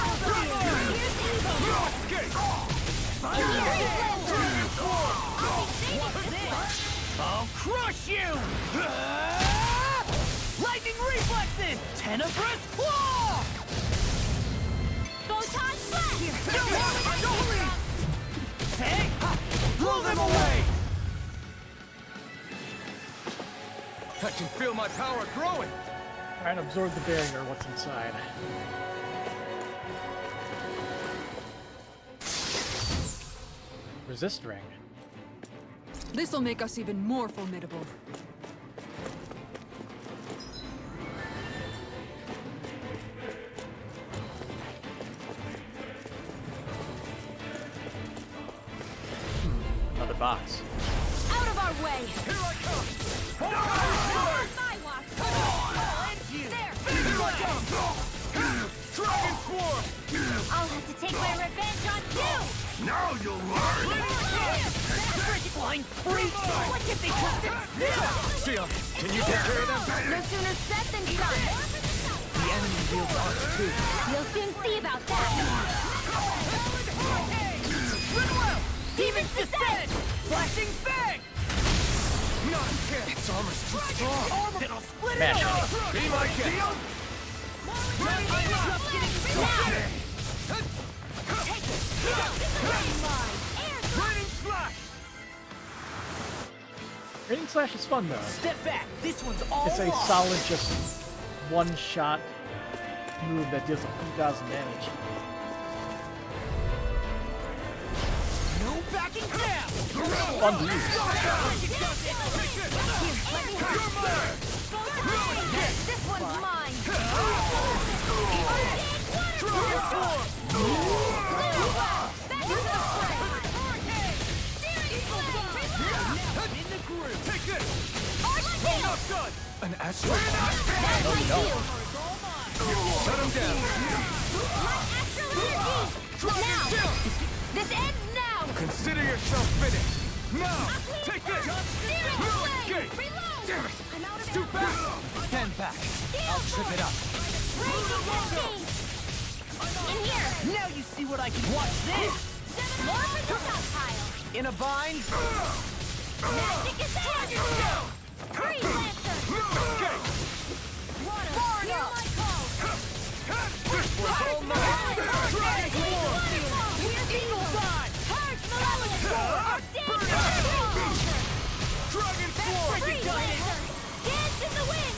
S3: I'll crush you! Lightning reflexes! Tenebrous claw!
S8: Photon flash!
S3: Don't leave! Take! Blow them away! I can feel my power growing!
S1: Try and absorb the barrier, what's inside. Resist ring.
S11: This'll make us even more formidable.
S1: Another box.
S8: Out of our way!
S3: Here I come!
S8: On my watch! There!
S3: Here I come! Dragon Swarm!
S8: I'll have to take my revenge on you!
S3: Now you'll learn!
S8: Flying freak! What if they just sit still?
S3: Steel, can you take care of them?
S8: No sooner said than done!
S3: The enemy wields arms too.
S8: You'll soon see about that!
S3: Demons descend! Flashing fang! Not a chance! Its armor's too strong! It'll split
S1: Smash
S3: it
S1: it.
S3: off! Be my guest! I'm just getting started! Raining slash!
S1: Raining slash is fun though.
S3: Step back! This one's all
S1: It's a
S3: lost.
S1: solid just one-shot move that deals a few thousand damage.
S3: No backing down!
S1: Fun to use.
S8: This one's mine!
S3: Take this! Not done! An astral?
S8: That's my shield!
S3: Shut him down!
S8: Astral energy! Now! This ends now!
S3: Consider yourself finished! Now! Take this! Escape! Damn it!
S8: I'm out of
S3: Too fast! Stand back! I'll trip it up!
S8: Raging In here!
S3: Now you see what I can watch this!
S8: More for the stockpile!
S3: In a bind!
S8: Magic is there! Freeze Lancer! Water! Hear my call! Purge Malevolent!
S3: Dragon Sword!
S8: Freeze Lancer! Dance in the wind!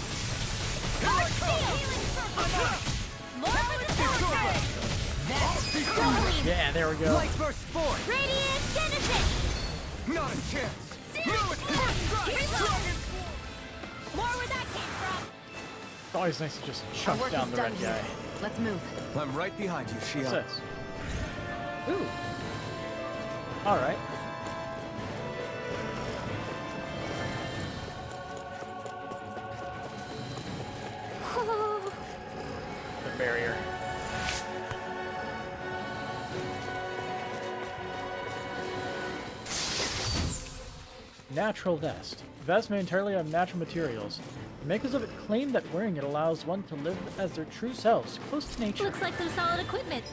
S8: Dark Steel! Healing Circle! More for the stockpile! That's
S1: Yeah, there we go.
S3: Light Burst Force!
S8: Radiant Genesis!
S3: Not a chance!
S8: More where that came from!
S1: It's always nice to just
S10: Our
S1: chunk
S10: work
S1: down
S10: is
S1: the
S10: done
S1: red
S10: here.
S1: guy.
S10: Let's move.
S3: I'm right behind you,
S1: What's
S3: Shion.
S1: this? Ooh. Alright. The barrier. Natural vest. Vest made entirely out of natural materials. The makers of it claim that wearing it allows one to live as their true selves, close to nature.
S8: Looks like some solid equipment.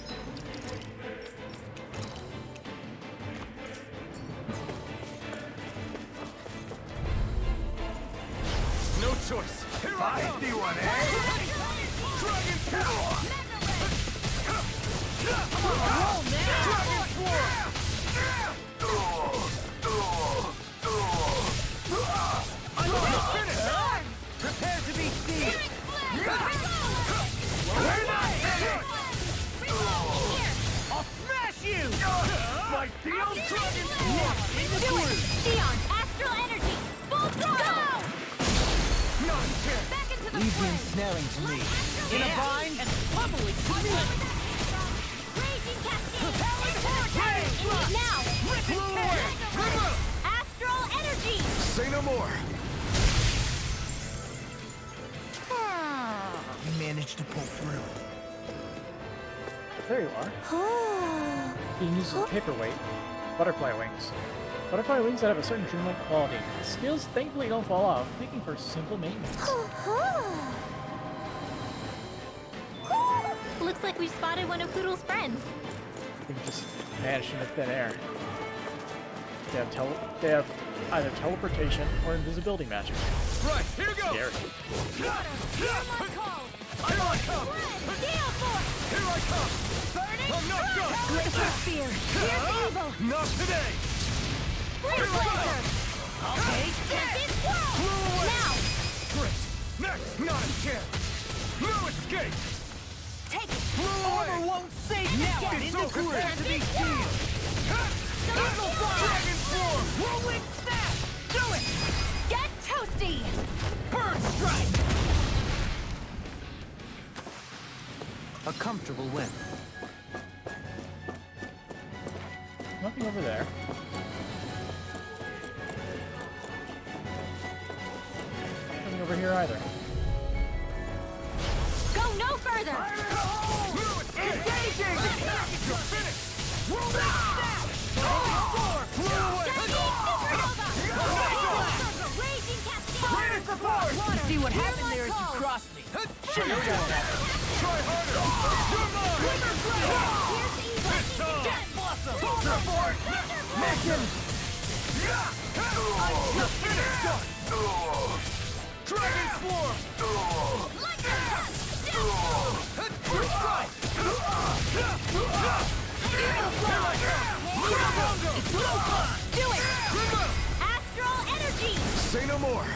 S3: No choice. Here I see one, eh? Dragon Power! Roll now! Dragon Sword! I'm almost finished! Prepare to be sealed! We're not finished! I'll smash you! My steel dragon sword!
S8: Do it! Sion, Astral Energy! Full throttle!
S3: Not a chance!
S8: Back into the
S3: Leave the
S8: fray!
S3: ensnaring to me.
S8: Astral
S3: In a
S8: Energy!
S3: bind and pummeling to me!
S8: Raging Cascade!
S3: Rage!
S8: Now!
S3: Rip it away!
S8: Astral Energy!
S4: Say no more.
S6: You managed to pull through.
S1: There you are. You can use as a paperweight. Butterfly wings. Butterfly wings that have a certain dreamlike quality. The skills thankfully don't fall off, making for simple maintenance.
S8: Looks like we spotted one of Poodle's friends.
S1: You can just vanish into thin air. They have either teleportation or invisibility magic.
S3: Right, here goes!
S1: Scary.
S8: Hear my call!
S3: Here I come!
S8: Gale Force!
S3: Here I come! I'm not done!
S8: Glacier Spear! Here's evil!
S3: Not today!
S8: Freeze Lancer!
S3: Okay.
S8: Champion Swirl!
S3: Blew away!
S8: Now!
S3: Great! Next, not a chance! No escape!
S8: Take it!
S3: Blew away! Armor won't save you! Now
S8: Get
S3: it's
S8: into
S3: so prepared to be sealed! Eagle Dragon Form! Rolling Snap! Do it!
S8: Get toasty!
S3: Bird Strike! A comfortable win.
S1: Nothing over there. Nothing over here either.
S8: Go no further!
S3: Engaging! You're finished! Rolling Snap! Sword! Blew away!
S8: Raging Cascade!
S3: You see what happened there as you crossed me. Try harder! You're mine!
S8: Here's evil!
S3: Death Blossom! Support! Mission! I'm just finished! Dragon Swarm!
S8: Like that!
S3: First strike! It's no fun!
S8: Do it! Astral Energy!
S4: Say no more.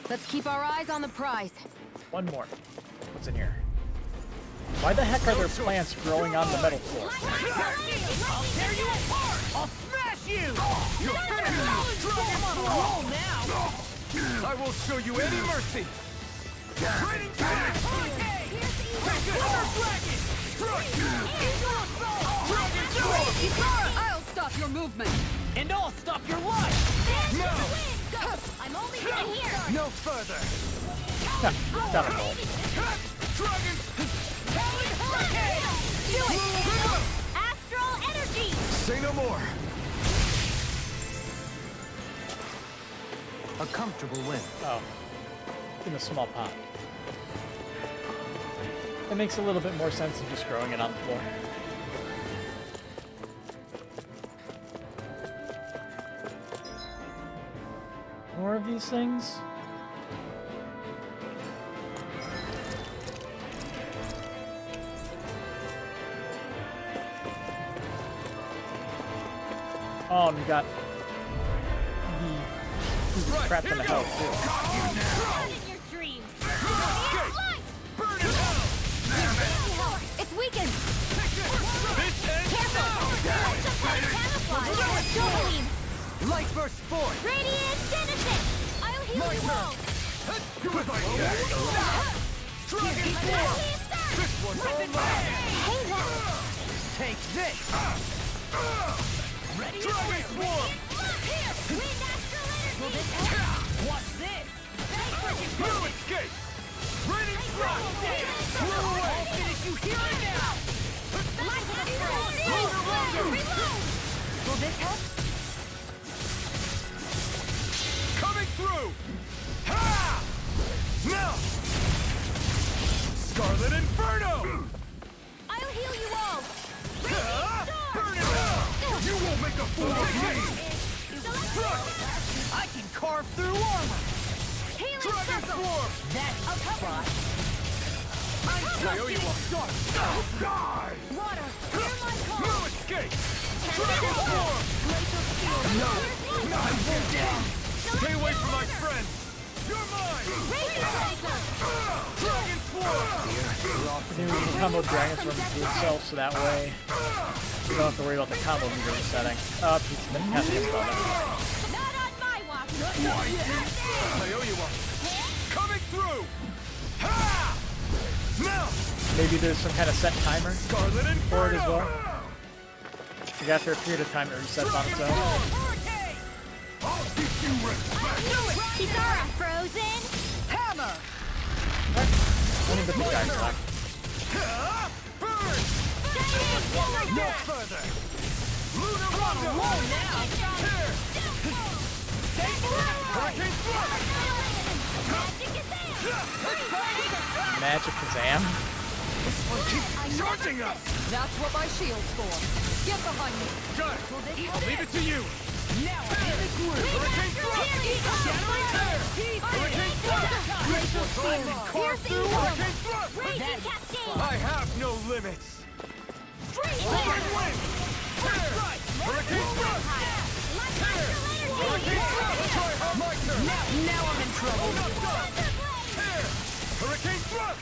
S10: Let's keep our eyes on the prize.
S1: One more. What's in here? Why the heck are there plants growing on the metal floor?
S3: I'll tear you apart! I'll smash you! You're finished! Dragon on a roll now! I will show you any mercy! Training time! Take it! Dragon! Strike! Dragon Sword!
S11: I'll stop your movement.
S3: And I'll stop your life! No!
S8: I'm only gonna hear!
S3: No further!
S1: Got a roll.
S3: Dragon!
S8: Do it! Astral Energy!
S4: Say no more.
S7: A comfortable win.
S1: Oh. In a small pot. It makes a little bit more sense than just growing it on the floor. More of these things? Oh, and we got the crap in the house too.
S8: Run in your dreams. Burn it out. It's weakened. Careful. Camouflage. Jolene.
S3: Light burst forth!
S8: Radiant Genesis. I'll heal you all.
S3: This one's all mine!
S8: Hey now.
S3: Take this! Ready? Dragon Swarm!
S8: Here. Wind astral energy.
S3: What's this? Blue escape! Raining strike! Blow away! I'll finish you here and now!
S8: Reload. Will this help?
S3: Coming through! Ha! Now! Scarlet Inferno!
S8: I'll heal you all.
S3: Burn it out! You won't make a fool of me! I can carve through armor!
S8: Healing
S3: Dragon
S8: circle.
S3: Swarm!
S8: That's a cover.
S3: I owe you a start! Die!
S8: Water. Hear my call.
S3: No escape! Dragon Swarm! No! I won't down! Stay away from my friends! You're mine! Dragon Swarm!
S1: Maybe we can combo Dragon Swarm to itself so that way you don't have to worry about the combo meter resetting. Oh, he's been casting his bonus.
S8: Not on my watch.
S3: I owe you one! Coming through! Ha! Now!
S1: Maybe there's some kind of set timer
S3: Scarlet
S1: for it as
S3: Inferno!
S1: well. Like after a period of time it resets on its own.
S3: I'll teach you respect!
S8: Kisara, frozen.
S3: Hammer!
S1: Only the big guys left.
S3: Burn! No further! Lunar Rondo!
S8: Now.
S3: Here! Hurricane Thrust!
S1: Magic Kazam.
S3: Keep charging us!
S11: That's what my shield's for. Get behind me.
S3: Got it! I'll leave it to you!
S11: Now I'm in the groove.
S3: Hurricane Thrust! Hurricane Thrust! Carve through Hurricane Thrust!
S8: Raging Cascade.
S3: I have no limits! Hurricane Wind! Here! Hurricane Thrust! Hurricane Thrust! Try hard my turn!
S11: Now I'm in trouble.
S3: Here! Hurricane Thrust!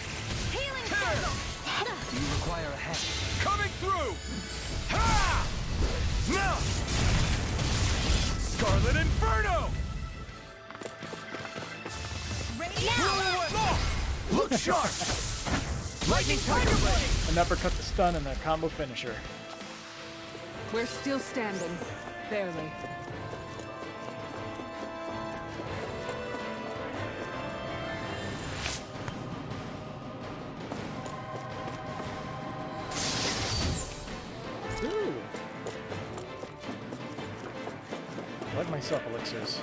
S8: Healing
S3: Here!
S8: circle.
S3: Do you require a hand? Coming through! Ha! Now! Scarlet Inferno! Look sharp! Lightning Tiger Blade!
S1: An uppercut to stun and a combo finisher.
S11: We're still standing. Barely.
S1: Ooh. I like myself elixirs.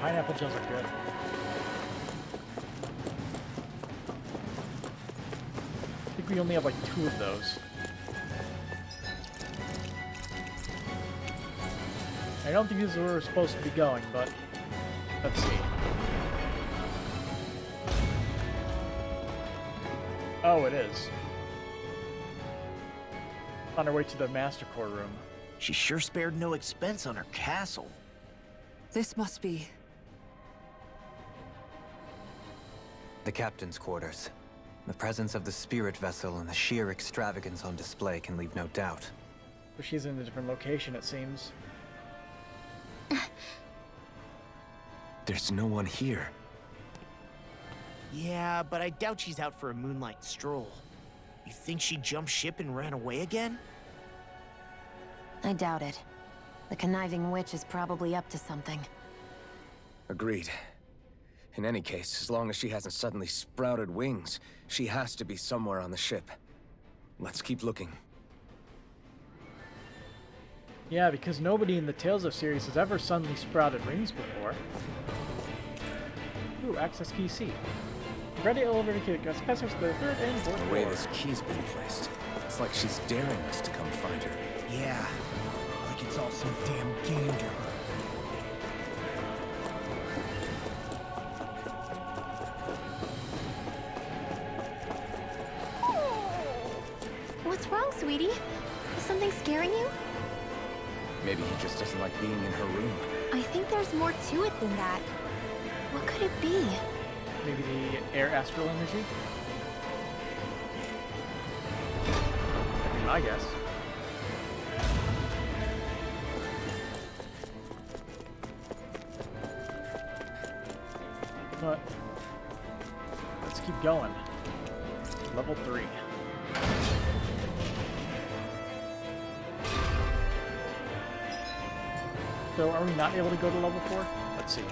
S1: Pineapple gels are good. I think we only have like 2 of those. I don't think this is where we're supposed to be going, but let's see. Oh, it is. On our way to the Master Core room.
S6: She sure spared no expense on her castle.
S2: This must be...
S7: The captain's quarters. The presence of the spirit vessel and the sheer extravagance on display can leave no doubt.
S1: But she's in a different location, it seems.
S4: There's no one here.
S6: Yeah, but I doubt she's out for a moonlight stroll. You think she jumped ship and ran away again?
S10: I doubt it. The conniving witch is probably up to something.
S4: Agreed. In any case, as long as she hasn't suddenly sprouted wings, she has to be somewhere on the ship. Let's keep looking.
S1: Yeah, because nobody in the Tales of series has ever suddenly sprouted wings before. Ooh, access key C. Ready elevator key that gets passengers to the third and fourth
S4: The way
S1: floor.
S4: this key's been placed, it's like she's daring us to come find her.
S6: Yeah, like it's all some damn game to her.
S8: What's wrong, sweetie? Is something scaring you?
S4: Maybe he just doesn't like being in her room.
S8: I think there's more to it than that. What could it be?
S1: Maybe the air astral energy? That'd be my guess. But let's keep going. Level 3. So are we not able to go to level 4? Let's see.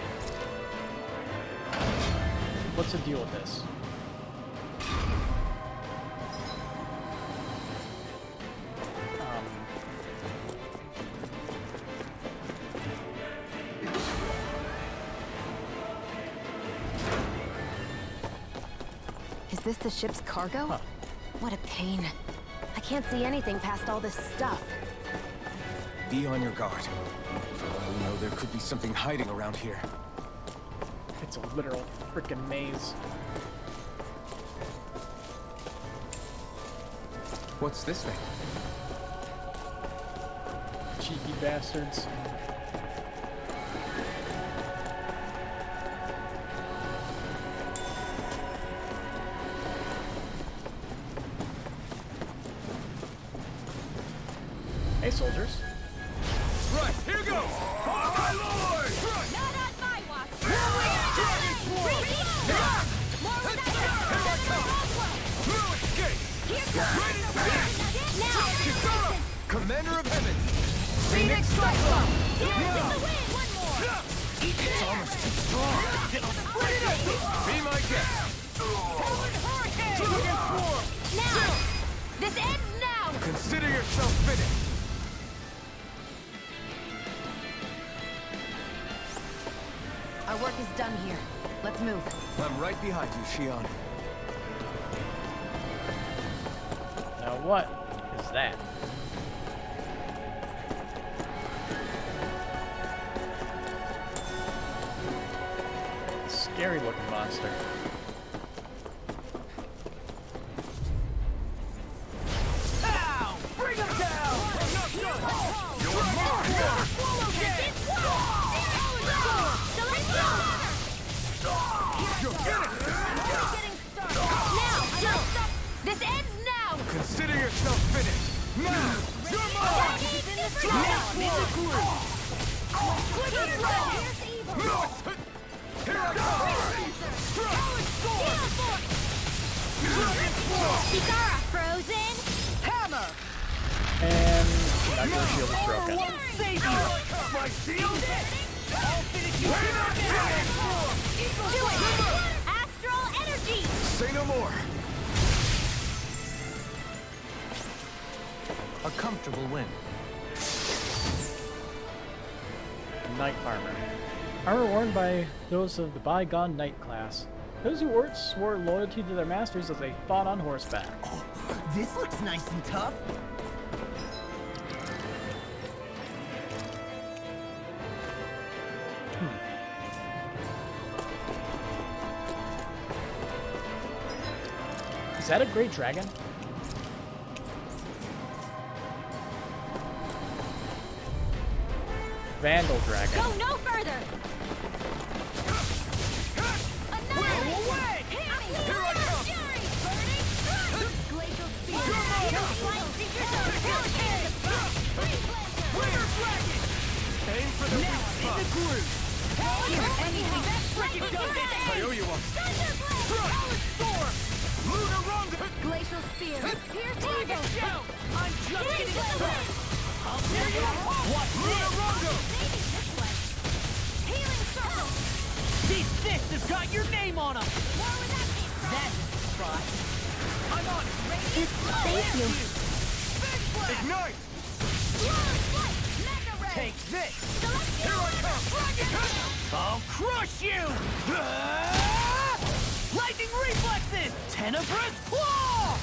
S1: What's the deal with this?
S10: Is this the ship's cargo?
S1: Huh.
S10: What a pain. I can't see anything past all this stuff.
S4: Be on your guard. For all we know, there could be something hiding around here.
S1: It's a literal freaking maze.
S4: What's this thing?
S1: Cheeky bastards. Hey, soldiers.
S3: Right, here goes! Oh, my lord!
S11: Not on my watch!
S3: Dragon Swarm! No escape! Kisara! Commander of Heaven!
S11: Phoenix Strike Bomb!
S3: It's almost too strong! Be my guest! Dragon Swarm!
S8: Now! This ends now!
S3: Consider yourself finished!
S10: Our work is done here. Let's move.
S4: I'm right behind you, Shion.
S1: Now what is that? Scary looking monster.
S3: Ow! Bring him down! I'm not done! You're mine! You're finished!
S8: This ends now!
S3: Consider yourself finished! Now! You're mine! No, it's... Here I come! Strike!
S8: Kisara, frozen!
S3: Hammer!
S1: And Nagura shield is broken.
S3: My shield! I'll finish you!
S8: Do it! Astral energy!
S3: Say no more!
S7: A comfortable win.
S1: Knight armor. Armor worn by those of the bygone knight class. Those who swore loyalty to their masters as they fought on horseback.
S6: This looks nice and tough.
S1: Is that a great dragon? Vandal dragon.
S8: Go no further!
S3: Away! Here I come!
S8: Glacial speed!
S3: Winter Dragon! Aim for the weak spot! I owe you one.
S8: Glacial spear. Pierce evil.
S3: I'm just getting started.
S8: I'll tear you apart.
S3: Watch Lunarongo!
S8: Maybe this way. Healing circle.
S3: These fists have got your name on them.
S8: More with that came from.
S3: That's a surprise. I'm on.
S8: Thank you.
S3: Ignite!
S8: Long flight. Mega ray.
S3: Take this.
S8: Celestial
S3: Here I come.
S8: Dragon.
S3: I'll crush you! Lightning reflexes! Tenebra's claw!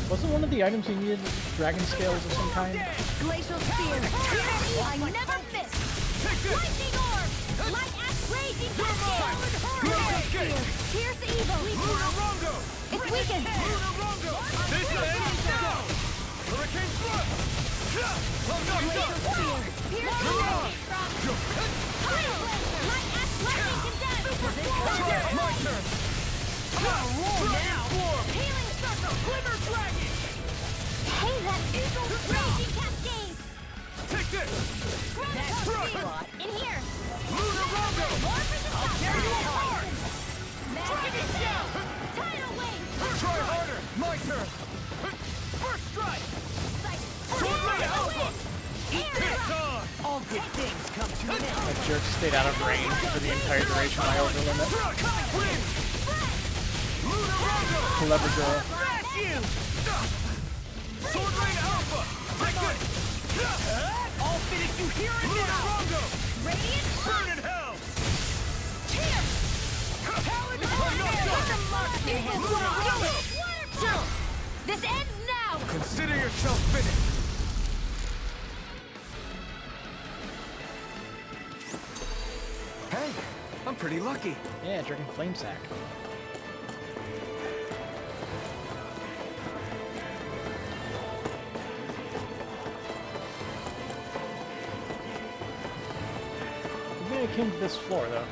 S1: Wasn't one of the items you needed dragon scales of some kind?
S8: Glacial spear. I never miss. Lightning orb. Light axe raging cascade. Glacial spear. Pierce evil.
S3: Lunarongo!
S8: It's weakened.
S3: Lunarongo! This ends now! Hurricane thrust! I'm not
S8: Glacial
S3: done!
S8: spear. Pierce evil. Tidal blaster. Light axe lightning condensed.
S3: Try my turn!
S8: Healing circle.
S3: Glimmer dragon!
S8: Hey, that evil raging cascade.
S3: Take this!
S8: That's
S3: right.
S8: in here.
S3: Lunarongo!
S8: More for the
S3: I'll tear you apart!
S8: Dragon shell. Tidal wave.
S3: Try harder! My turn! First strike! Sword Ray Alpha! Eat this! All good things come to an end!
S1: That jerk stayed out of range for the entire duration of my over limit.
S3: Win! Lunarongo!
S1: Clever girl.
S3: Smash you! Sword Ray Alpha! Take this! I'll finish you here and now! Lunarongo!
S8: Radiant
S3: Burn in hell!
S8: Here.
S3: I'm not done! Lunarongo!
S8: Waterfall. This ends now.
S3: Consider yourself finished! Hey, I'm pretty lucky.
S1: Yeah, drinking flame sack. Maybe I came to this floor though.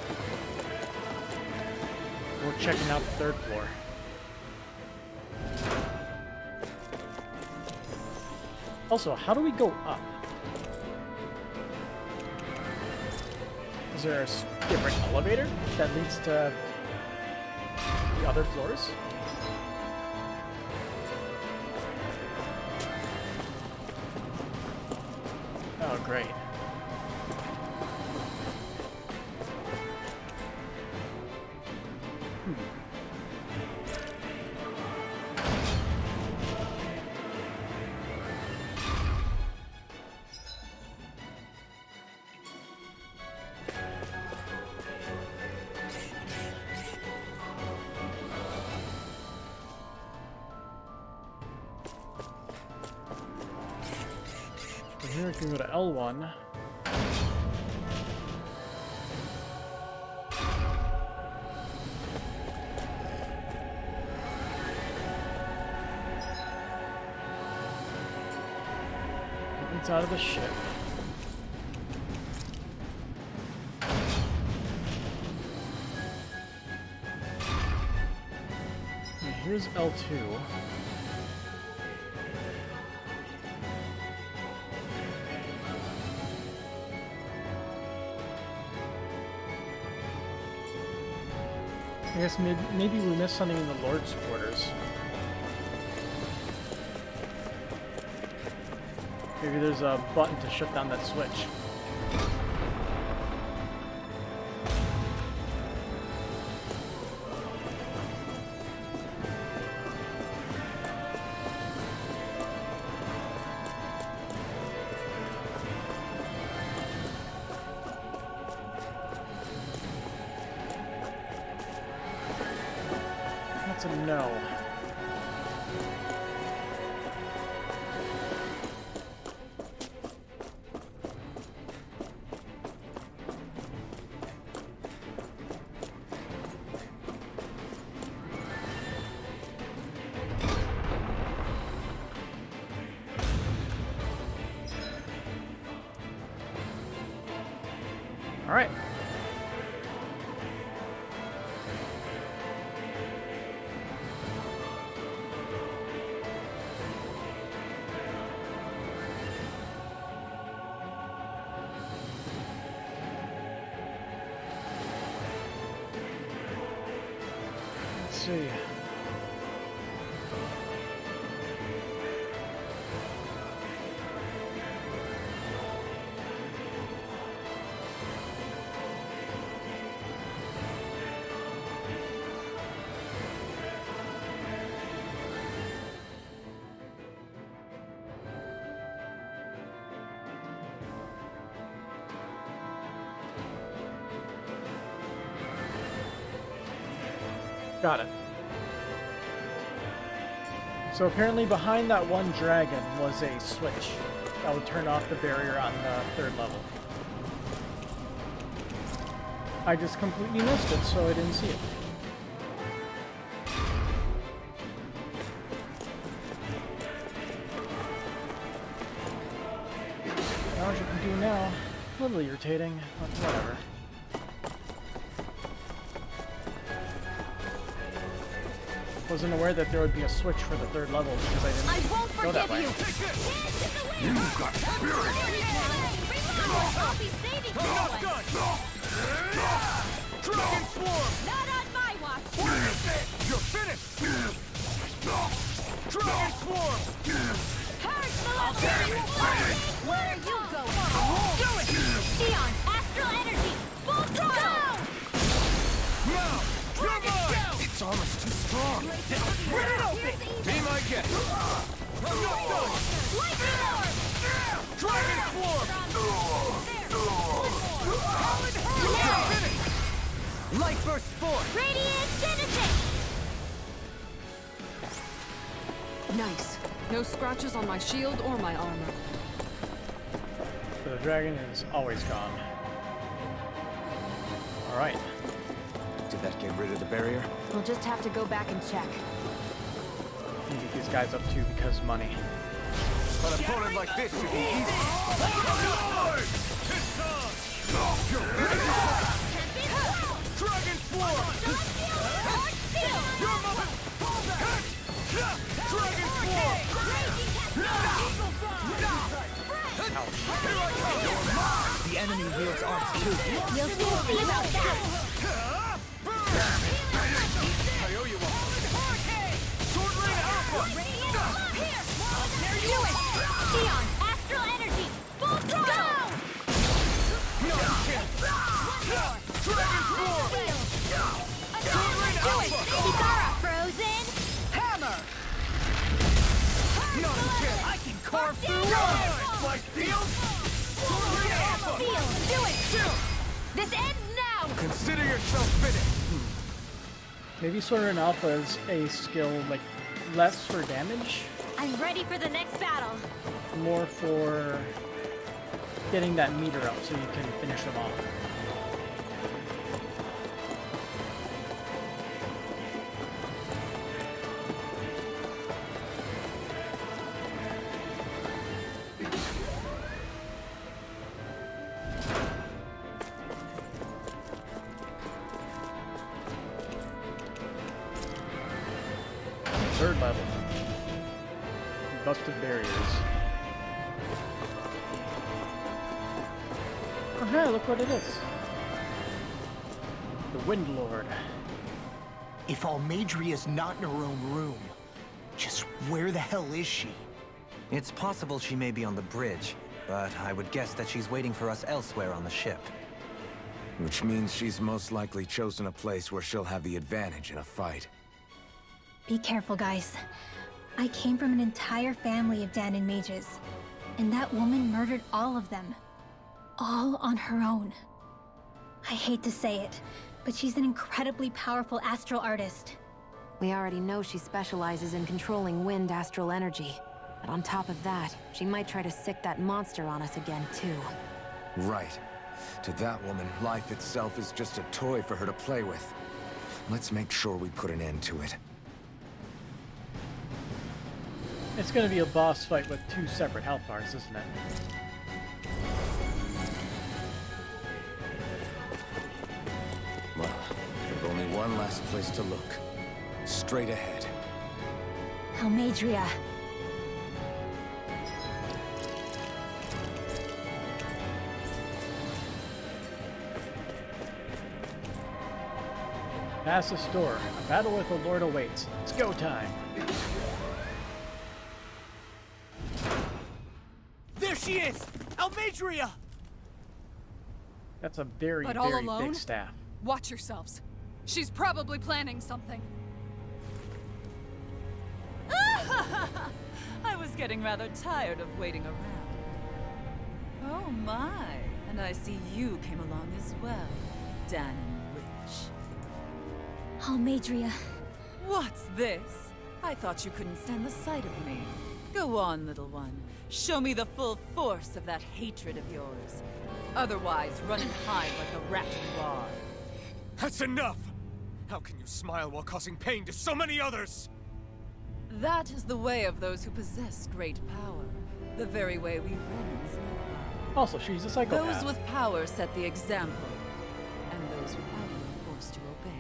S1: We're checking out the third floor. Also, how do we go up? Is there a different elevator that leads to the other floors? Oh, great. Here I can go to L1. It's out of the ship. And here's L2. I guess maybe we missed something in the Lord's quarters. Maybe there's a button to shut down that switch. That's a no. All right. see. Got it. So apparently behind that one dragon was a switch that would turn off the barrier on the 3rd level. I just completely missed it, so I didn't see it. Now what you can do now, a little irritating, but whatever. Wasn't aware that there would be a switch for the 3rd level because I didn't go that way.
S3: You got spirit!
S8: I'll be saving you.
S3: Dragon Swarm!
S8: Not on my watch.
S3: What is it? You're finished! Dragon Swarm!
S8: Purge the level. Where are you going?
S3: Do it!
S8: Neon, astral energy, full throttle.
S3: Now! You're mine!
S4: Its armor's too strong.
S3: Rip it open! Be my guest! I'm not done!
S8: Lightning orb.
S3: Dragon Swarm! You're finished! Light Burst 4!
S8: Radiant Genesis.
S11: Nice. No scratches on my shield or my armor.
S1: So the dragon is always gone. Alright.
S4: Did that get rid of the barrier?
S10: We'll just have to go back and check.
S1: You get these guys up too because money.
S3: An opponent like this should be easy. Dragon Swarm! Your mother! Dragon Swarm!
S6: The enemy wields arms too.
S8: You'll soon see about that.
S3: I owe you one. Sword Lane Alpha!
S8: Do it! Neon, astral energy, full throttle.
S3: No chance! Dragon Swarm! Sword Lane Alpha!
S8: Kikara, frozen.
S3: Hammer! No chance! I can carve through walls! Like steel? Sword Lane Alpha!
S8: Do it! This ends now.
S3: Consider yourself finished!
S1: Maybe Sword and Alpha is a skill like less for damage,
S8: I'm ready for the next battle.
S1: more for getting that meter up so you can finish them off. Third level. Busted barriers. Oh hey, look what it is. The Wind Lord.
S6: If Almadria's not in her own room, just where the hell is she?
S7: It's possible she may be on the bridge, but I would guess that she's waiting for us elsewhere on the ship.
S4: Which means she's most likely chosen a place where she'll have the advantage in a fight.
S8: Be careful, guys. I came from an entire family of Danon mages, and that woman murdered all of them. All on her own. I hate to say it, but she's an incredibly powerful astral artist.
S10: We already know she specializes in controlling wind astral energy. But on top of that, she might try to sick that monster on us again, too.
S4: Right. To that woman, life itself is just a toy for her to play with. Let's make sure we put an end to it.
S1: It's gonna be a boss fight with 2 separate health bars, isn't it?
S4: Well, there's only one last place to look. Straight ahead.
S8: Almadria.
S1: Past the store. A battle with the Lord awaits. It's go time.
S3: There she is! Almadria!
S1: That's a very,
S11: But all
S1: very
S11: alone?
S1: big staff.
S11: Watch yourselves. She's probably planning something.
S9: I was getting rather tired of waiting around. Oh my, and I see you came along as well, Dan and Witch.
S8: Almadria.
S9: What's this? I thought you couldn't stand the sight of me. Go on, little one. Show me the full force of that hatred of yours. Otherwise, run and hide like the rat you are.
S3: That's enough! How can you smile while causing pain to so many others?
S9: That is the way of those who possess great power. The very way we Renans live by.
S1: Also, she's a psychopath.
S9: Those with power set the example, and those without are forced to obey.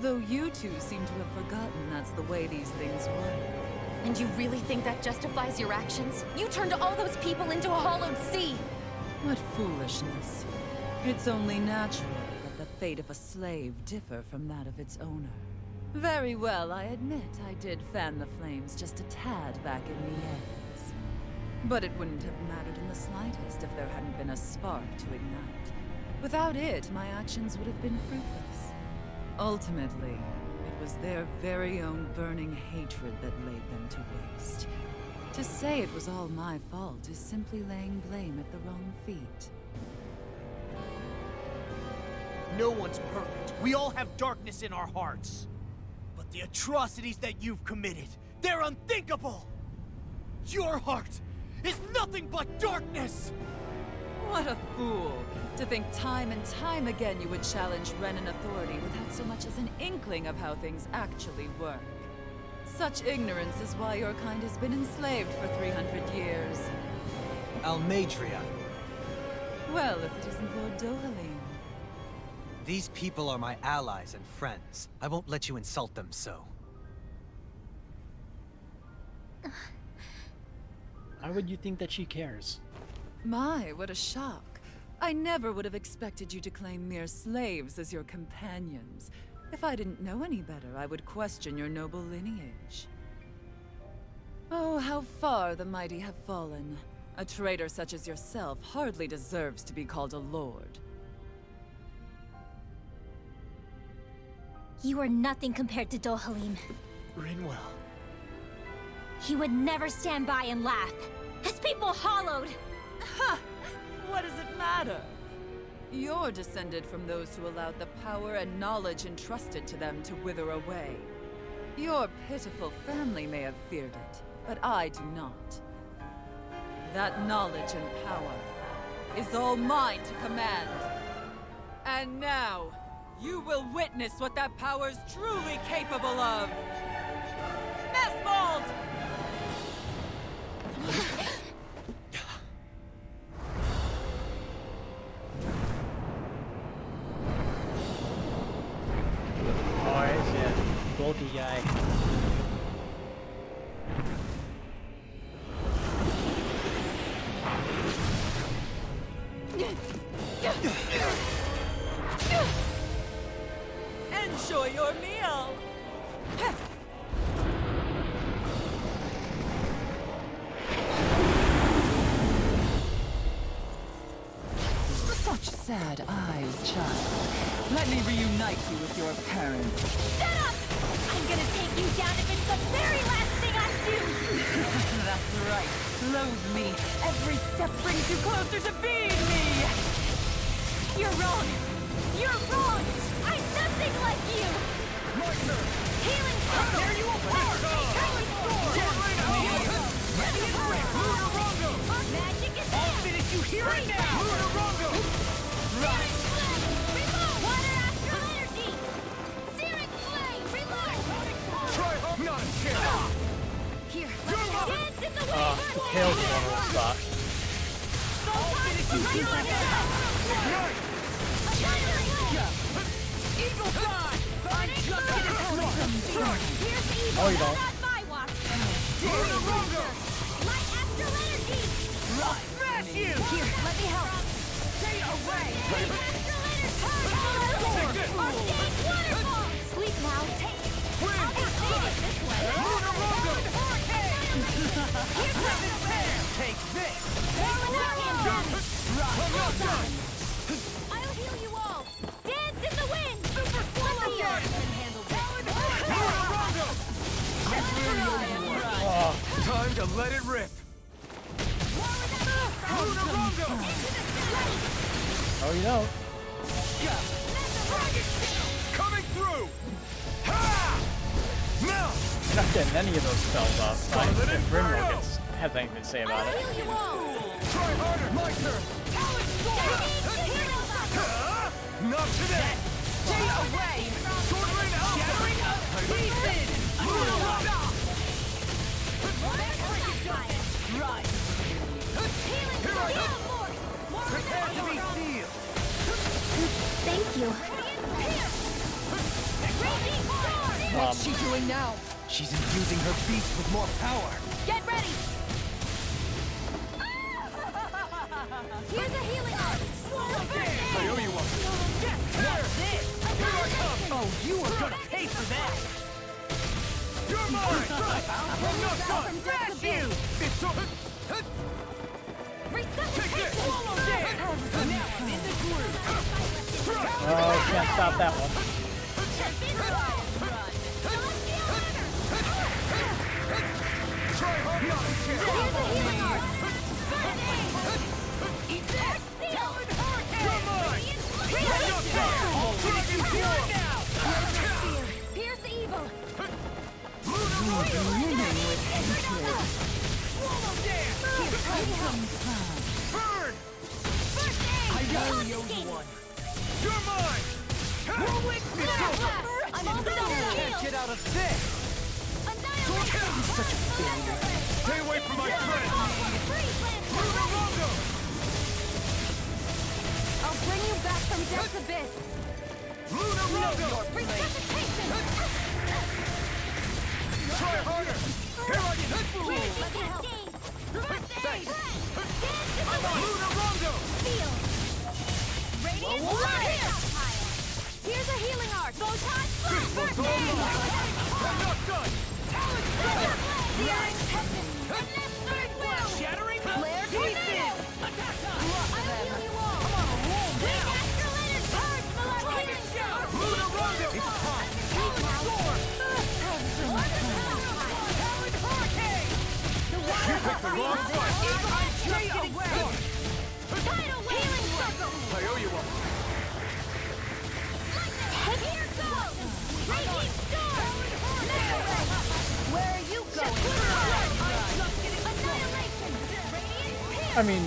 S9: Though you two seem to have forgotten that's the way these things work.
S8: And you really think that justifies your actions? You turned all those people into a hollowed sea!
S9: What foolishness. It's only natural that the fate of a slave differ from that of its owner. Very well, I admit I did fan the flames just a tad back in Niez. But it wouldn't have mattered in the slightest if there hadn't been a spark to ignite. Without it, my actions would have been fruitless. Ultimately, it was their very own burning hatred that laid them to waste. To say it was all my fault is simply laying blame at the wrong feet.
S3: No one's perfect. We all have darkness in our hearts. But the atrocities that you've committed, they're unthinkable! Your heart is nothing but darkness!
S9: What a fool! To think time and time again you would challenge Renan authority without so much as an inkling of how things actually work. Such ignorance is why your kind has been enslaved for 300 years.
S7: Almadria.
S9: Well, if it isn't Lord Dohalim.
S7: These people are my allies and friends. I won't let you insult them so.
S1: Why would you think that she cares?
S9: My, what a shock. I never would have expected you to claim mere slaves as your companions. If I didn't know any better, I would question your noble lineage. Oh, how far the mighty have fallen. A traitor such as yourself hardly deserves to be called a lord.
S8: You are nothing compared to Dohalim.
S3: Rinwell.
S8: He would never stand by and laugh. His people hollowed!
S9: Ha! What does it matter? You're descended from those who allowed the power and knowledge entrusted to them to wither away. Your pitiful family may have feared it, but I do not. That knowledge and power is all mine to command. And now, you will witness what that power's truly capable of! Mesmold!
S1: Oh, it's a bulky guy.
S9: Enjoy your meal!
S2: Such sad eyes, child. Let me reunite you with your parents.
S8: Shut up! I'm gonna take you down if it's the very last thing I do!
S2: That's right. Loathe me. Every step brings you closer to being me.
S8: You're wrong! You're wrong! I'm nothing like you!
S3: Marker!
S8: Healing
S3: Tear you apart!
S8: Healing sword!
S3: Ready and quick! Lunarongo!
S8: Magic is
S3: I'll
S8: there!
S3: finish you here and now! Lunarongo!
S8: Searing flame! Reload! Water astral energy! Searing flame! Reload!
S3: Try not a chance!
S8: Here, let me dance in the way!
S1: The tail's the one with spot.
S3: Ignite! Eagle fly! I'm just getting started!
S8: Here's the evil
S1: Oh, you don't.
S8: on my watch!
S3: Lunarongo!
S8: Light astral energy!
S3: Smash you!
S8: Here, let me help!
S3: Stay away!
S8: Light astral energy! Sleep now.
S3: Take this!
S8: I'll heal you all. Dance in the wind. Super swallow.
S3: Time to let it rip!
S1: Oh, you know.
S3: Coming through! Ha! Now!
S1: You're not getting any of those spells off. Not even if Grimwell gets has anything to say about it.
S3: Try harder! My turn! Not today!
S11: Stay away!
S3: Sword Rain Alpha!
S11: Pieces!
S3: Right! Here I come! Prepare to be sealed!
S8: Thank you.
S11: What's she doing now?
S3: She's infusing her beast with more power!
S8: Get ready. Here's a healing arm.
S3: I owe you one! What's this? Here I come! Oh, you are gonna pay for that! You're mine! I'm not done! Smash you! It's over! Take this! Swallow dance! Now I'm in the groove!
S1: Oh, can't stop that one.
S3: Try hard not to kill!
S8: Here's a healing arm.
S3: Eat that! Talon Hurricane! You're mine! I'm not done! I'll drag you through now!
S8: Pierce evil.
S3: Swallow dance! Burn!
S8: I
S3: owe you one! You're mine! Whirlwind missile!
S8: I'm all done.
S3: Can't get out of this! Such a failure! Stay away from my friend! Lunarongo!
S8: I'll bring you back from death's abyss.
S3: Lunarongo!
S8: Resuscitation.
S3: Try harder! Here I come! Lunarongo!
S8: Radiant fire. Here's a healing arc. Photon
S3: This one's all mine! I'm not done! Shattering
S8: Flare
S3: pieces!
S8: Attack time! I'll heal you all! Come on, roll down! Astral energy! Purge Malarkey!
S3: Lunarongo! It's time! Talon Hurricane! You picked the wrong fight! I'm just getting started!
S8: Tidal healing circle!
S3: I owe you one!
S8: Here goes! Raging storm! Where are you going? Annihilation! Radiant
S1: I mean,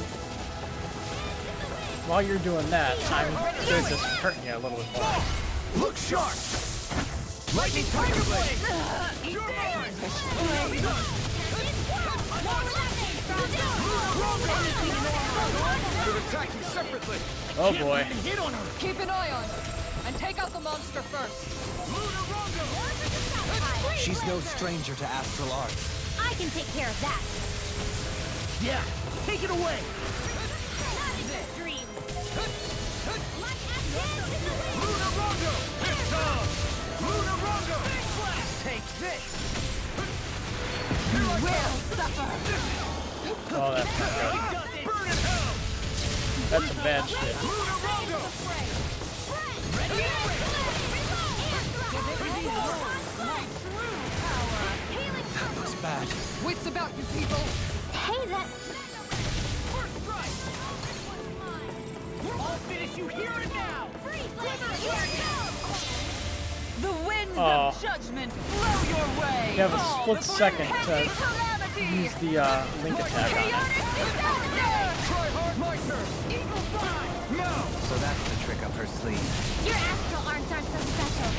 S1: while you're doing that, I'm good just hurting you a little bit more.
S3: Look sharp! Lightning Tiger Blade! You're mine! We're attacking separately!
S1: Oh boy.
S3: Hit on her!
S11: Keep an eye on her. And take out the monster first.
S7: She's no stranger to astral arts.
S8: I can take care of that.
S3: Yeah! Take it away!
S8: Not in your dreams.
S3: Lunarongo! It's on! Lunarongo! Take this!
S11: You will suffer.
S1: Oh, that's not good.
S3: Burn in hell!
S1: That's some bad shit.
S3: Lunarongo!
S7: That looks bad.
S11: Wits about you people.
S8: Hey, that...
S3: I'll finish you here and now!
S11: The winds
S1: Oh.
S11: of judgment blow your way.
S1: You have a
S11: Fall
S1: split
S11: before
S1: second
S11: your
S1: to
S11: heavy calamity.
S1: use the link attack on it.
S3: Try hard, my turn! Eagle fly! Now!
S7: So that's the trick up her sleeve.
S8: Your astral arms aren't so special.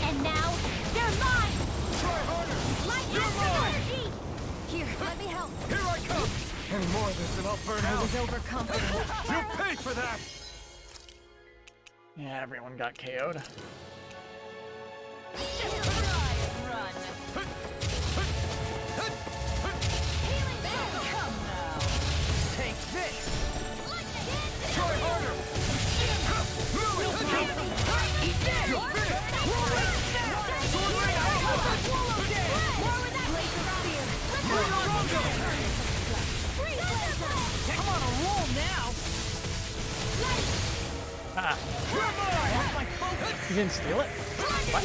S8: And now, they're mine!
S3: Try harder!
S8: Light
S3: You're
S8: astral
S3: mine!
S8: energy! Here, let me help.
S3: Here I come! Any more of this and I'll burn
S8: I
S3: out!
S8: was overconfident.
S3: You pay for that!
S1: Yeah, everyone got KO'd.
S3: Take this! Try harder! Eat this!
S1: Ah. You didn't steal it? What?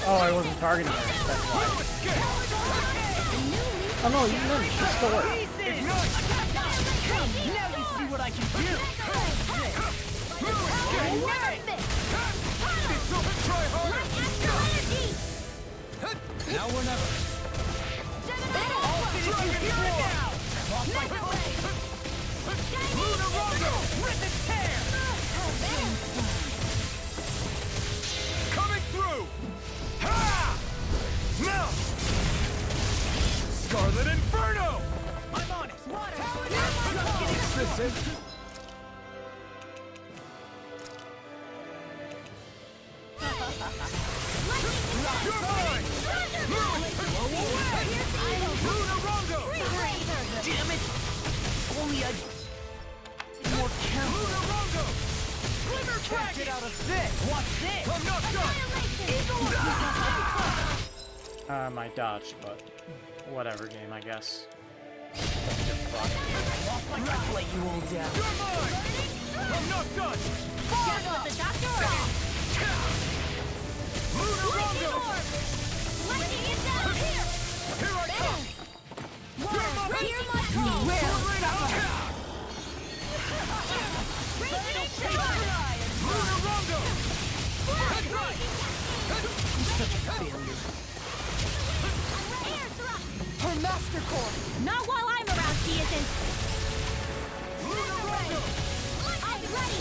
S1: Oh, I wasn't targeting her. That's why. Oh no, you meant it. She stole it.
S3: Now you see what I can do! Now or never. I'll finish you here and now! Lost my focus! Luna Rondo! Rip and tear! Coming through! Ha! Now! Scarlet Inferno! I'm on it! This is... You're mine! Luna Rondo! Damn it! Only I... More count. Luna Rondo! Can't get out of this! Watch this! I'm not done!
S1: My dodge, but whatever game, I guess.
S3: Lost my guts, let you all down. You're mine! I'm not done!
S8: Careful with the doctor order.
S3: Luna Rondo!
S8: Lightning is down here.
S3: Here I come! You're my...
S8: Here my call.
S3: Luna Rondo! Such a failure. Her Master Core!
S8: Not while I'm around, she isn't.
S3: Luna Rondo!
S8: I'm ready.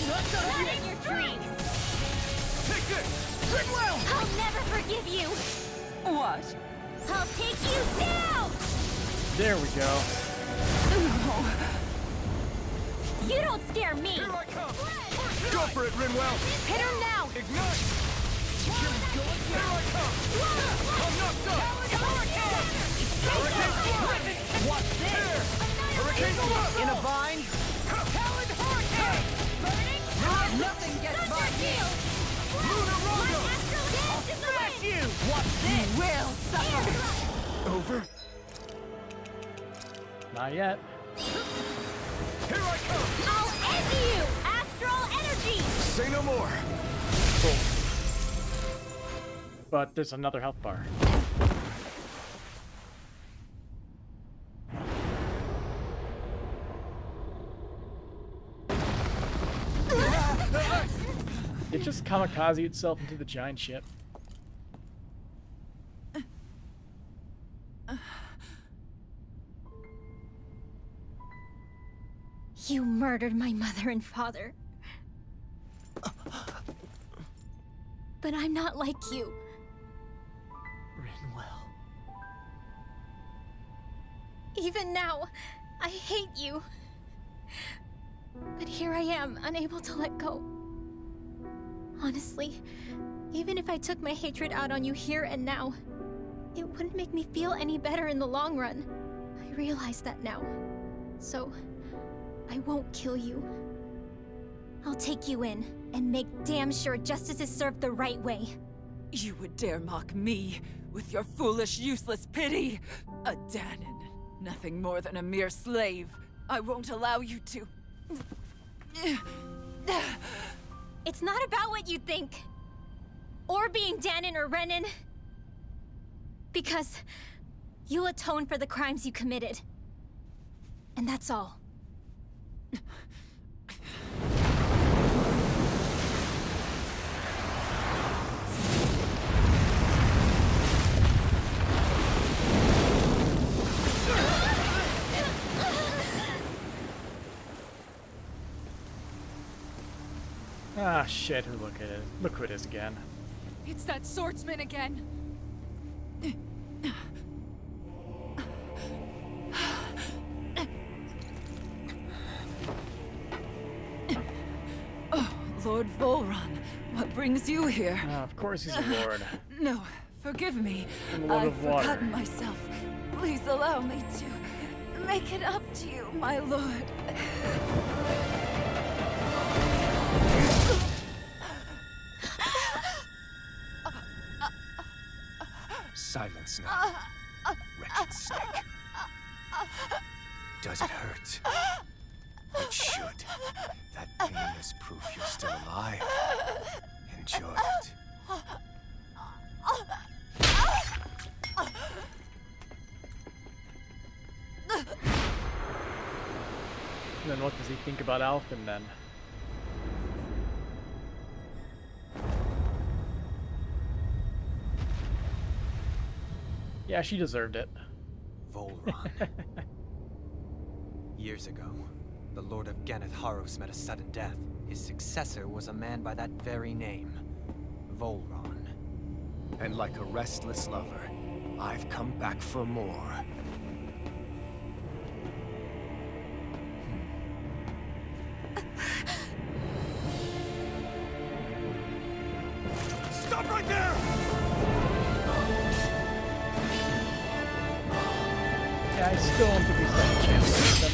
S8: Not in your dreams.
S3: Take this! Ringwell!
S8: I'll never forgive you.
S9: What?
S8: I'll take you down.
S1: There we go.
S8: You don't scare me.
S3: Here I come! Go for it, Rinwell!
S8: Hit her now.
S3: Ignite! Here we go again! Here I come! I'm not done! Hurricane Flood! Watch this! Hurricane Flood! In a vine! Talon Hurricane! Nothing gets by me! Luna Rondo! I'll smash you! Watch this! You will suffer! Over?
S1: Not yet.
S3: Here I come!
S8: I'll end you. Astral energy.
S3: Say no more!
S1: Cool. But there's another health bar. It just kamikaze itself into the giant ship.
S8: You murdered my mother and father. But I'm not like you.
S3: Rinwell.
S8: Even now, I hate you. But here I am, unable to let go. Honestly, even if I took my hatred out on you here and now, it wouldn't make me feel any better in the long run. I realize that now. So, I won't kill you. I'll take you in and make damn sure justice is served the right way.
S9: You would dare mock me with your foolish, useless pity? A Danon, nothing more than a mere slave. I won't allow you to...
S8: It's not about what you think. Or being Danon or Renan. Because you'll atone for the crimes you committed. And that's all.
S1: Ah, shit, look at it. Look who it is again.
S11: It's that swordsman again.
S9: Oh, Lord Volron, what brings you here?
S1: Ah, of course he's a lord.
S9: No, forgive me.
S1: And Lord
S9: I've
S1: of Water.
S9: forgotten myself. Please allow me to make it up to you, my lord.
S4: Silence now, wretched snake. Does it hurt? It should. That pain is proof you're still alive. Enjoy it.
S1: And then what does he think about Alphen then? Yeah, she deserved it.
S7: Volron. Years ago, the Lord of Ganneth Haros met a sudden death. His successor was a man by that very name, Volron.
S4: And like a restless lover, I've come back for more.
S3: Stop right there!
S1: Yeah, I still don't think we stand a chance against them.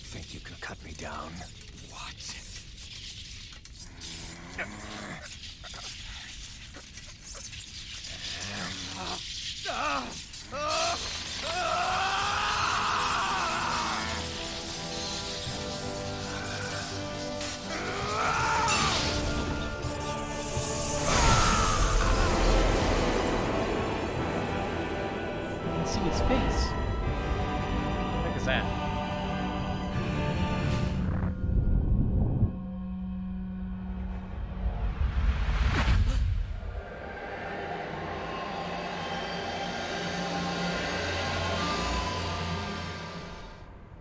S4: Think you can cut me down? What?
S1: You can see his face. What the heck is that?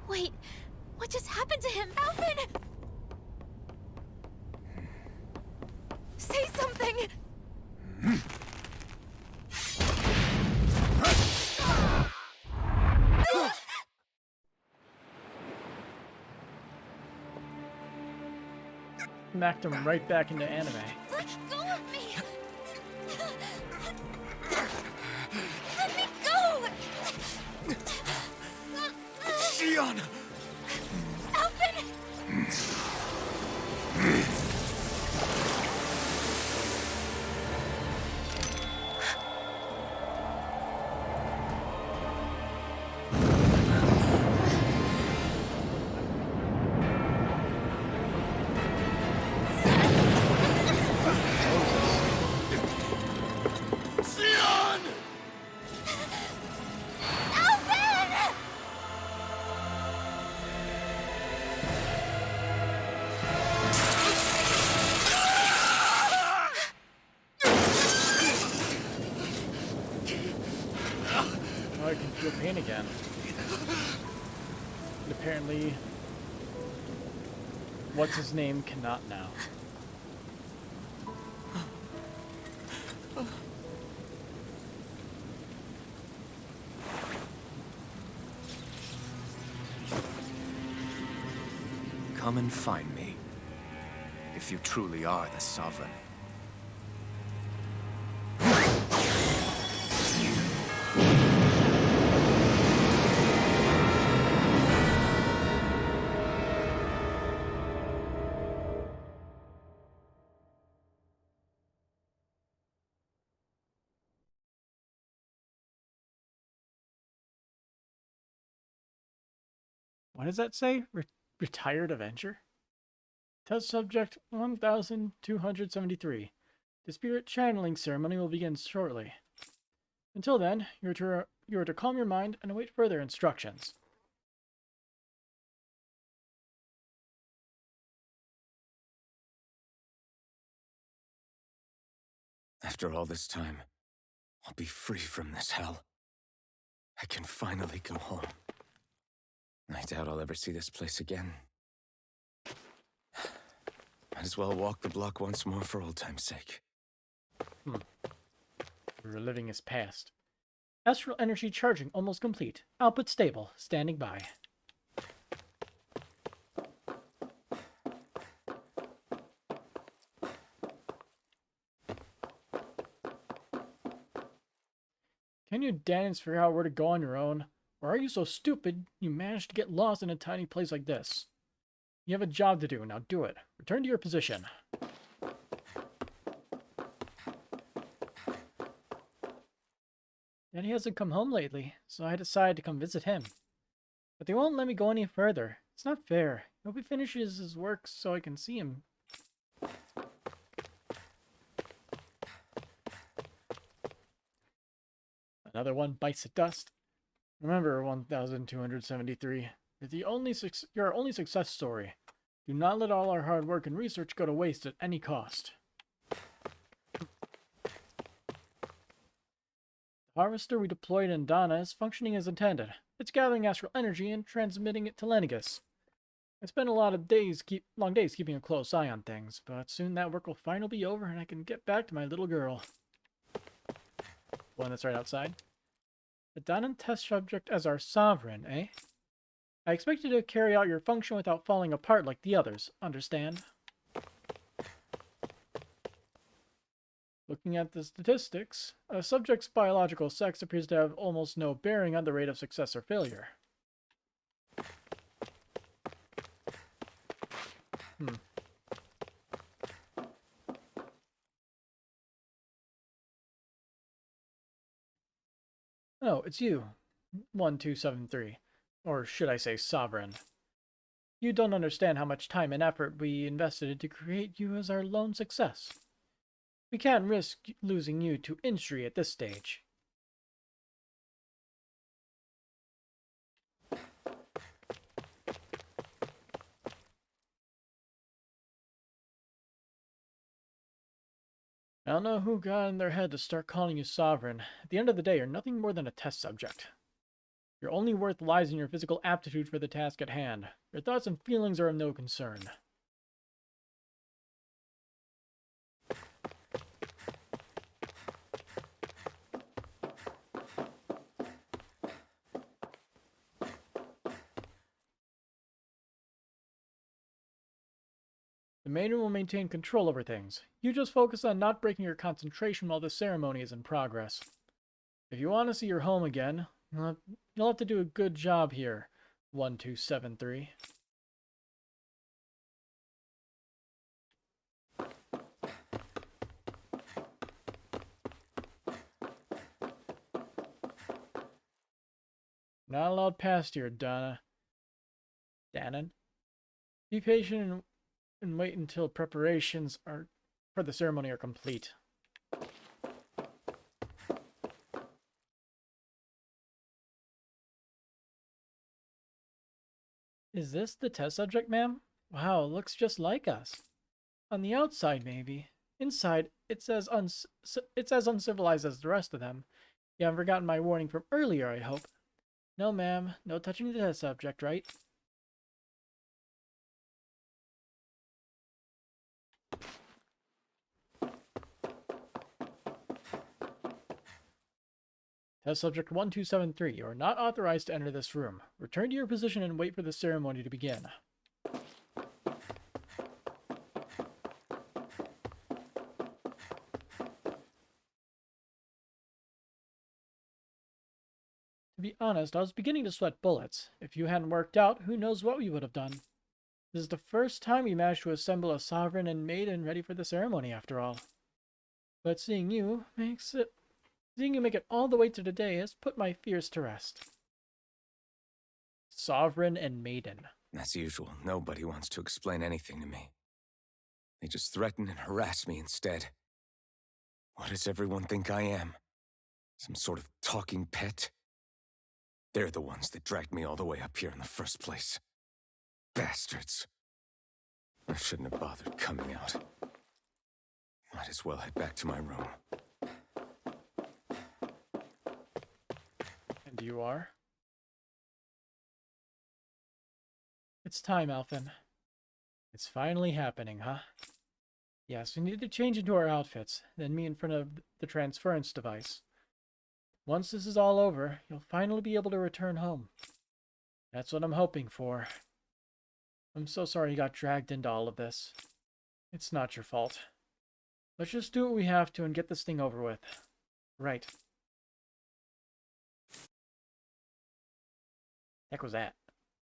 S8: Wait, what just happened to him? Alvin! Say something!
S1: Smacked him right back into anime.
S8: Let go of me! Let me go!
S3: Xion!
S8: Alvin!
S3: Xion!
S8: Alvin!
S1: Oh, I can feel pain again. And apparently, what's his name cannot now.
S4: Come and find me. If you truly are the Sovereign.
S1: What does that say? Retired Avenger? Test subject 1273. The spirit channeling ceremony will begin shortly. Until then, you are to calm your mind and await further instructions.
S4: After all this time, I'll be free from this hell. I can finally go home. I doubt I'll ever see this place again. Might as well walk the block once more for old time's sake.
S1: Reliving his past. Astral energy charging almost complete. Output stable. Standing by. Can you Danans figure out where to go on your own? Or are you so stupid you managed to get lost in a tiny place like this? You have a job to do, now do it. Return to your position. Daddy hasn't come home lately, so I decided to come visit him. But they won't let me go any further. It's not fair. I hope he finishes his work so I can see him. Another one bites the dust. Remember, 1273. You're our only success story. Do not let all our hard work and research go to waste at any cost. The harvester we deployed in Dana is functioning as intended. It's gathering astral energy and transmitting it to Lenegus. I spent a lot of long days keeping a close eye on things, but soon that work will finally be over and I can get back to my little girl. One that's right outside. The Danan test subject as our sovereign, eh? I expect you to carry out your function without falling apart like the others, understand? Looking at the statistics, a subject's biological sex appears to have almost no bearing on the rate of success or failure. Oh, it's you. 1273. Or should I say Sovereign. You don't understand how much time and effort we invested to create you as our lone success. We can't risk losing you to injury at this stage. I don't know who got in their head to start calling you Sovereign. At the end of the day, you're nothing more than a test subject. Your only worth lies in your physical aptitude for the task at hand. Your thoughts and feelings are of no concern. The maiden will maintain control over things. You just focus on not breaking your concentration while the ceremony is in progress. If you want to see your home again, you'll have to do a good job here, 1273. Not allowed past here, Danan. Be patient and wait until preparations for the ceremony are complete. Is this the test subject, ma'am? Wow, it looks just like us. On the outside, maybe. Inside, it's as uncivilized as the rest of them. You haven't forgotten my warning from earlier, I hope. No, ma'am. No touching the test subject, right? Test subject 1273, you are not authorized to enter this room. Return to your position and wait for the ceremony to begin. To be honest, I was beginning to sweat bullets. If you hadn't worked out, who knows what we would have done. This is the first time we managed to assemble a sovereign and maiden ready for the ceremony, after all. But seeing you make it all the way to today has put my fears to rest. Sovereign and maiden.
S4: As usual, nobody wants to explain anything to me. They just threaten and harass me instead. What does everyone think I am? Some sort of talking pet? They're the ones that dragged me all the way up here in the first place. Bastards. I shouldn't have bothered coming out. Might as well head back to my room.
S1: And you are? It's time, Alphen. It's finally happening, huh? Yes, we need to change into our outfits, then meet in front of the transference device. Once this is all over, you'll finally be able to return home. That's what I'm hoping for. I'm so sorry you got dragged into all of this. It's not your fault. Let's just do what we have to and get this thing over with. Right. Heck was that?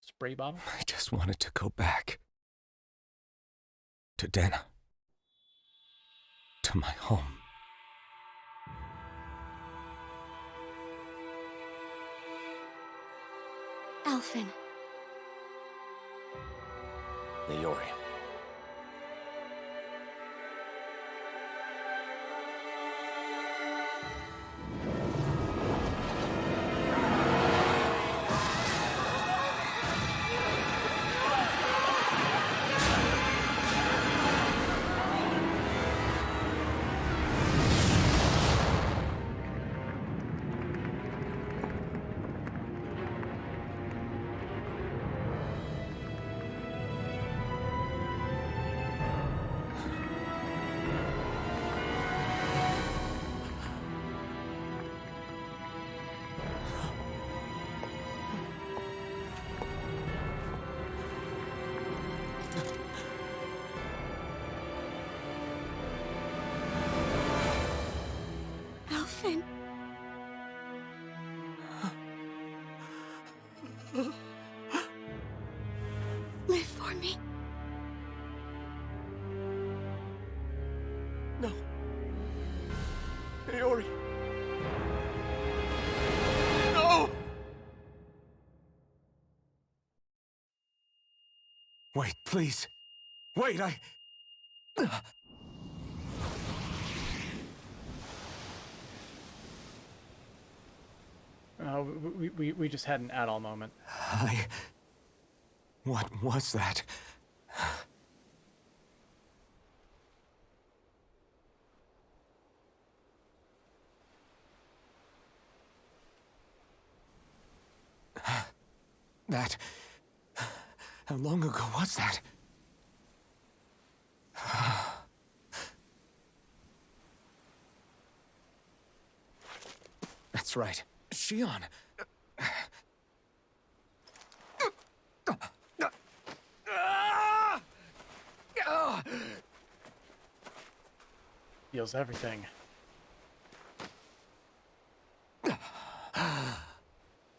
S1: Spray bottle?
S4: I just wanted to go back. To Dana. To my home.
S8: Alphen.
S4: Leori.
S8: Alphen. Live for me.
S4: No. Leori. No! Wait, please. Wait,
S1: We just had an Adol moment.
S4: What was that? That... How long ago was that? That's right. Shion.
S1: Feels everything.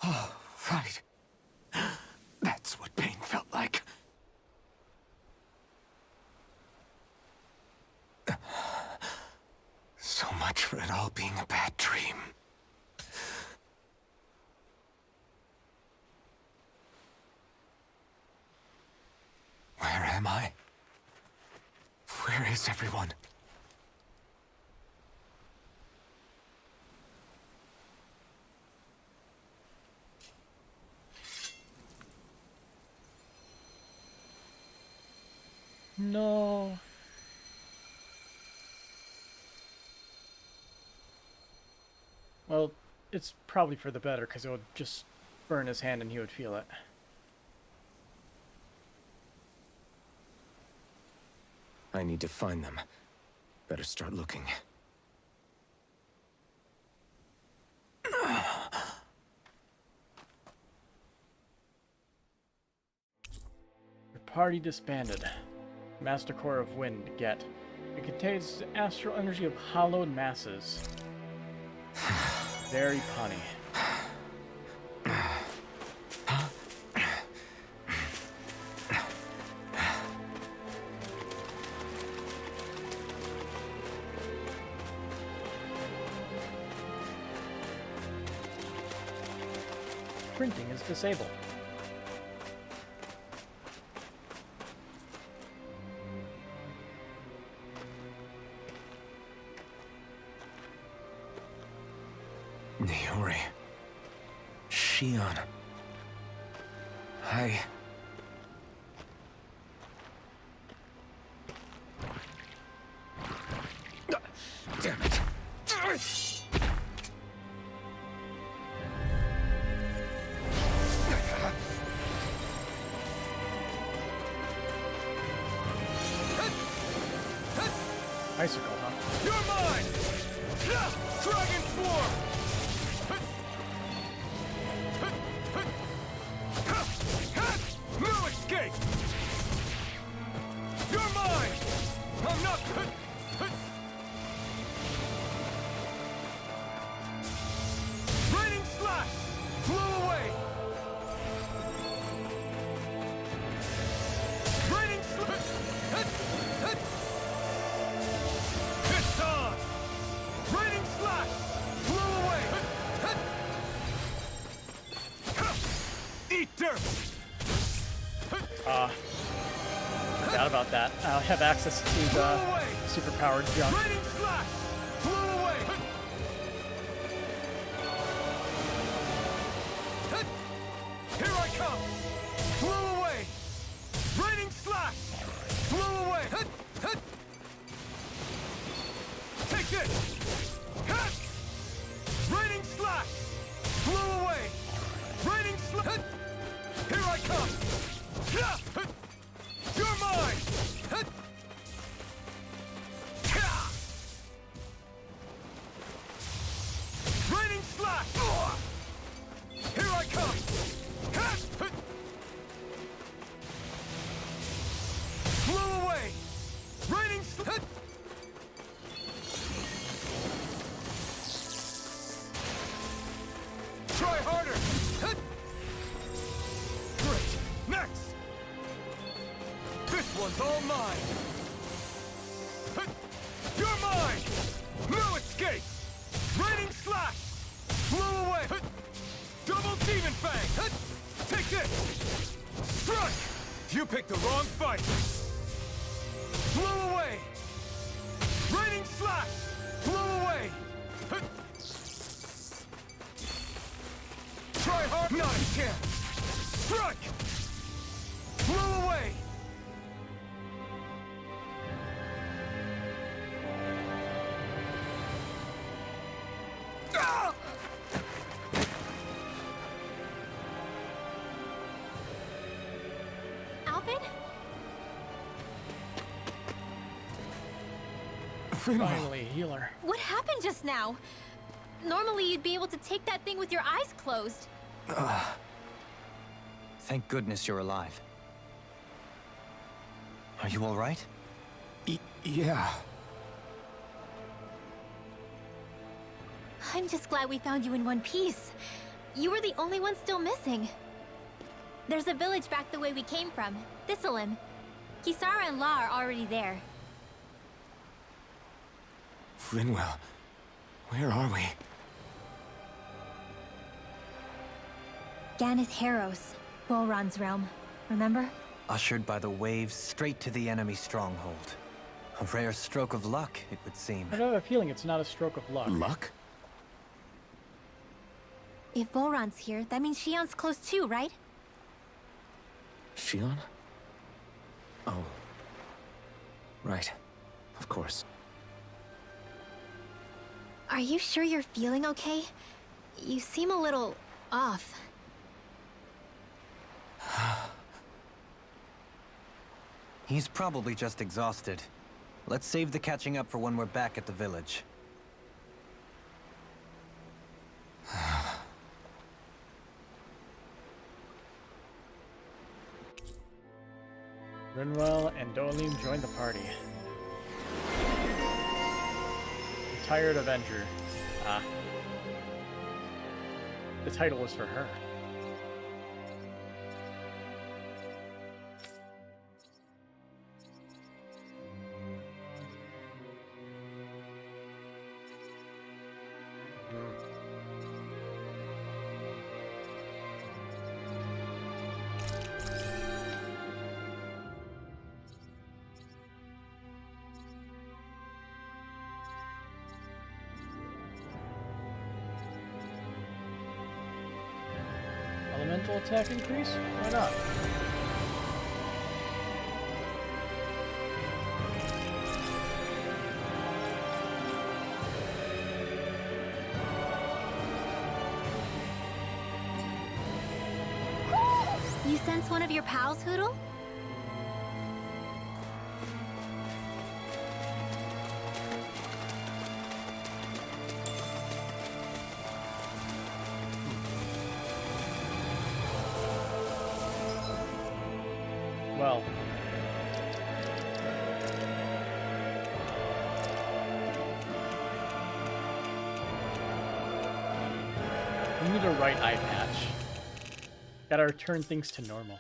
S4: Oh, right. That's what pain felt like. So much for it all being a bad dream. Where am I? Where is everyone?
S1: No. Well, it's probably for the better, because it would just burn his hand and he would feel it.
S4: I need to find them. Better start looking.
S1: Your party disbanded. Master Core of Wind, get. It contains the astral energy of hallowed masses. Very punny. Printing is disabled.
S4: Leori. Shion. Damn it.
S1: Icicle, huh?
S3: You're mine! Dragon form! No escape! You're mine! I'm not... Raining slash! Flew away! Raining slash! It's on! Raining slash! Flew away!
S1: Forgot about that. I'll have access to the superpowered junk.
S3: Raining slash! Flew away! Here I come! Flew away! Raining slash! Flew away! Take this! Raining slash! Flew away! Raining slash! Here I come! You're mine! Raining slash! Here I come! Flew away! Raining slash! Try harder! Great! Next! This one's all mine! You're mine! No escape! Raining slash! Flew away! Double demon fang! Take this! Strike! You picked the wrong fight! Flew away! Raining slash! Flew away! Try hard! Not a chance! Strike! Flew away!
S8: Alvin?
S1: Finally, a healer.
S8: What happened just now? Normally you'd be able to take that thing with your eyes closed.
S7: Thank goodness you're alive. Are you all right?
S4: Yeah.
S8: I'm just glad we found you in one piece. You were the only one still missing. There's a village back the way we came from, Thistleim. Kisara and La are already there.
S4: Rinwell, where are we?
S8: Ganeth Harrows, Volron's realm. Remember?
S7: Ushered by the waves straight to the enemy stronghold. A rare stroke of luck, it would seem.
S1: I have a feeling it's not a stroke of luck.
S4: Luck?
S8: If Volron's here, that means Shion's close too, right?
S4: Shion? Oh. Right. Of course.
S8: Are you sure you're feeling okay? You seem a little off.
S7: He's probably just exhausted. Let's save the catching up for when we're back at the village.
S1: Rinwell and Dolim join the party. Retired Avenger. Ah. The title was for her. Elemental attack increase? Why not?
S8: You sense one of your pals, Hoodle?
S1: Well. We need a right eye patch. Gotta return things to normal.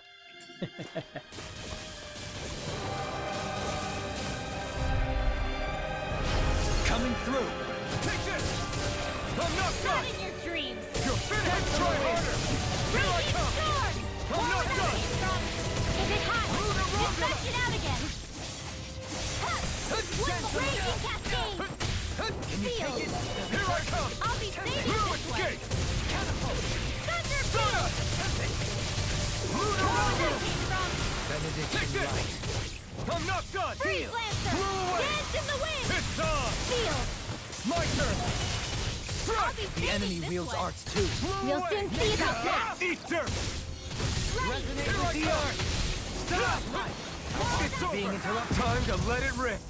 S3: Coming through! Take this! I'm not
S8: Not
S3: done!
S8: in your dreams!
S3: You're finished! Try harder! Here I come! I'm not done!
S8: Is it hot?
S3: Benediction light. I'm not done!
S8: Freeze Lancer!
S3: Blow away!
S8: Dance in the wind!
S3: It's on!
S8: Feel!
S3: My turn!
S8: I'll be
S3: The
S8: saving
S3: enemy
S8: this
S3: wields
S8: one.
S3: arts too.
S8: We'll soon see about that!
S3: Eat dirt! Resonate with the earth! Stop! It's over! Being interrupted. Time to let it rip!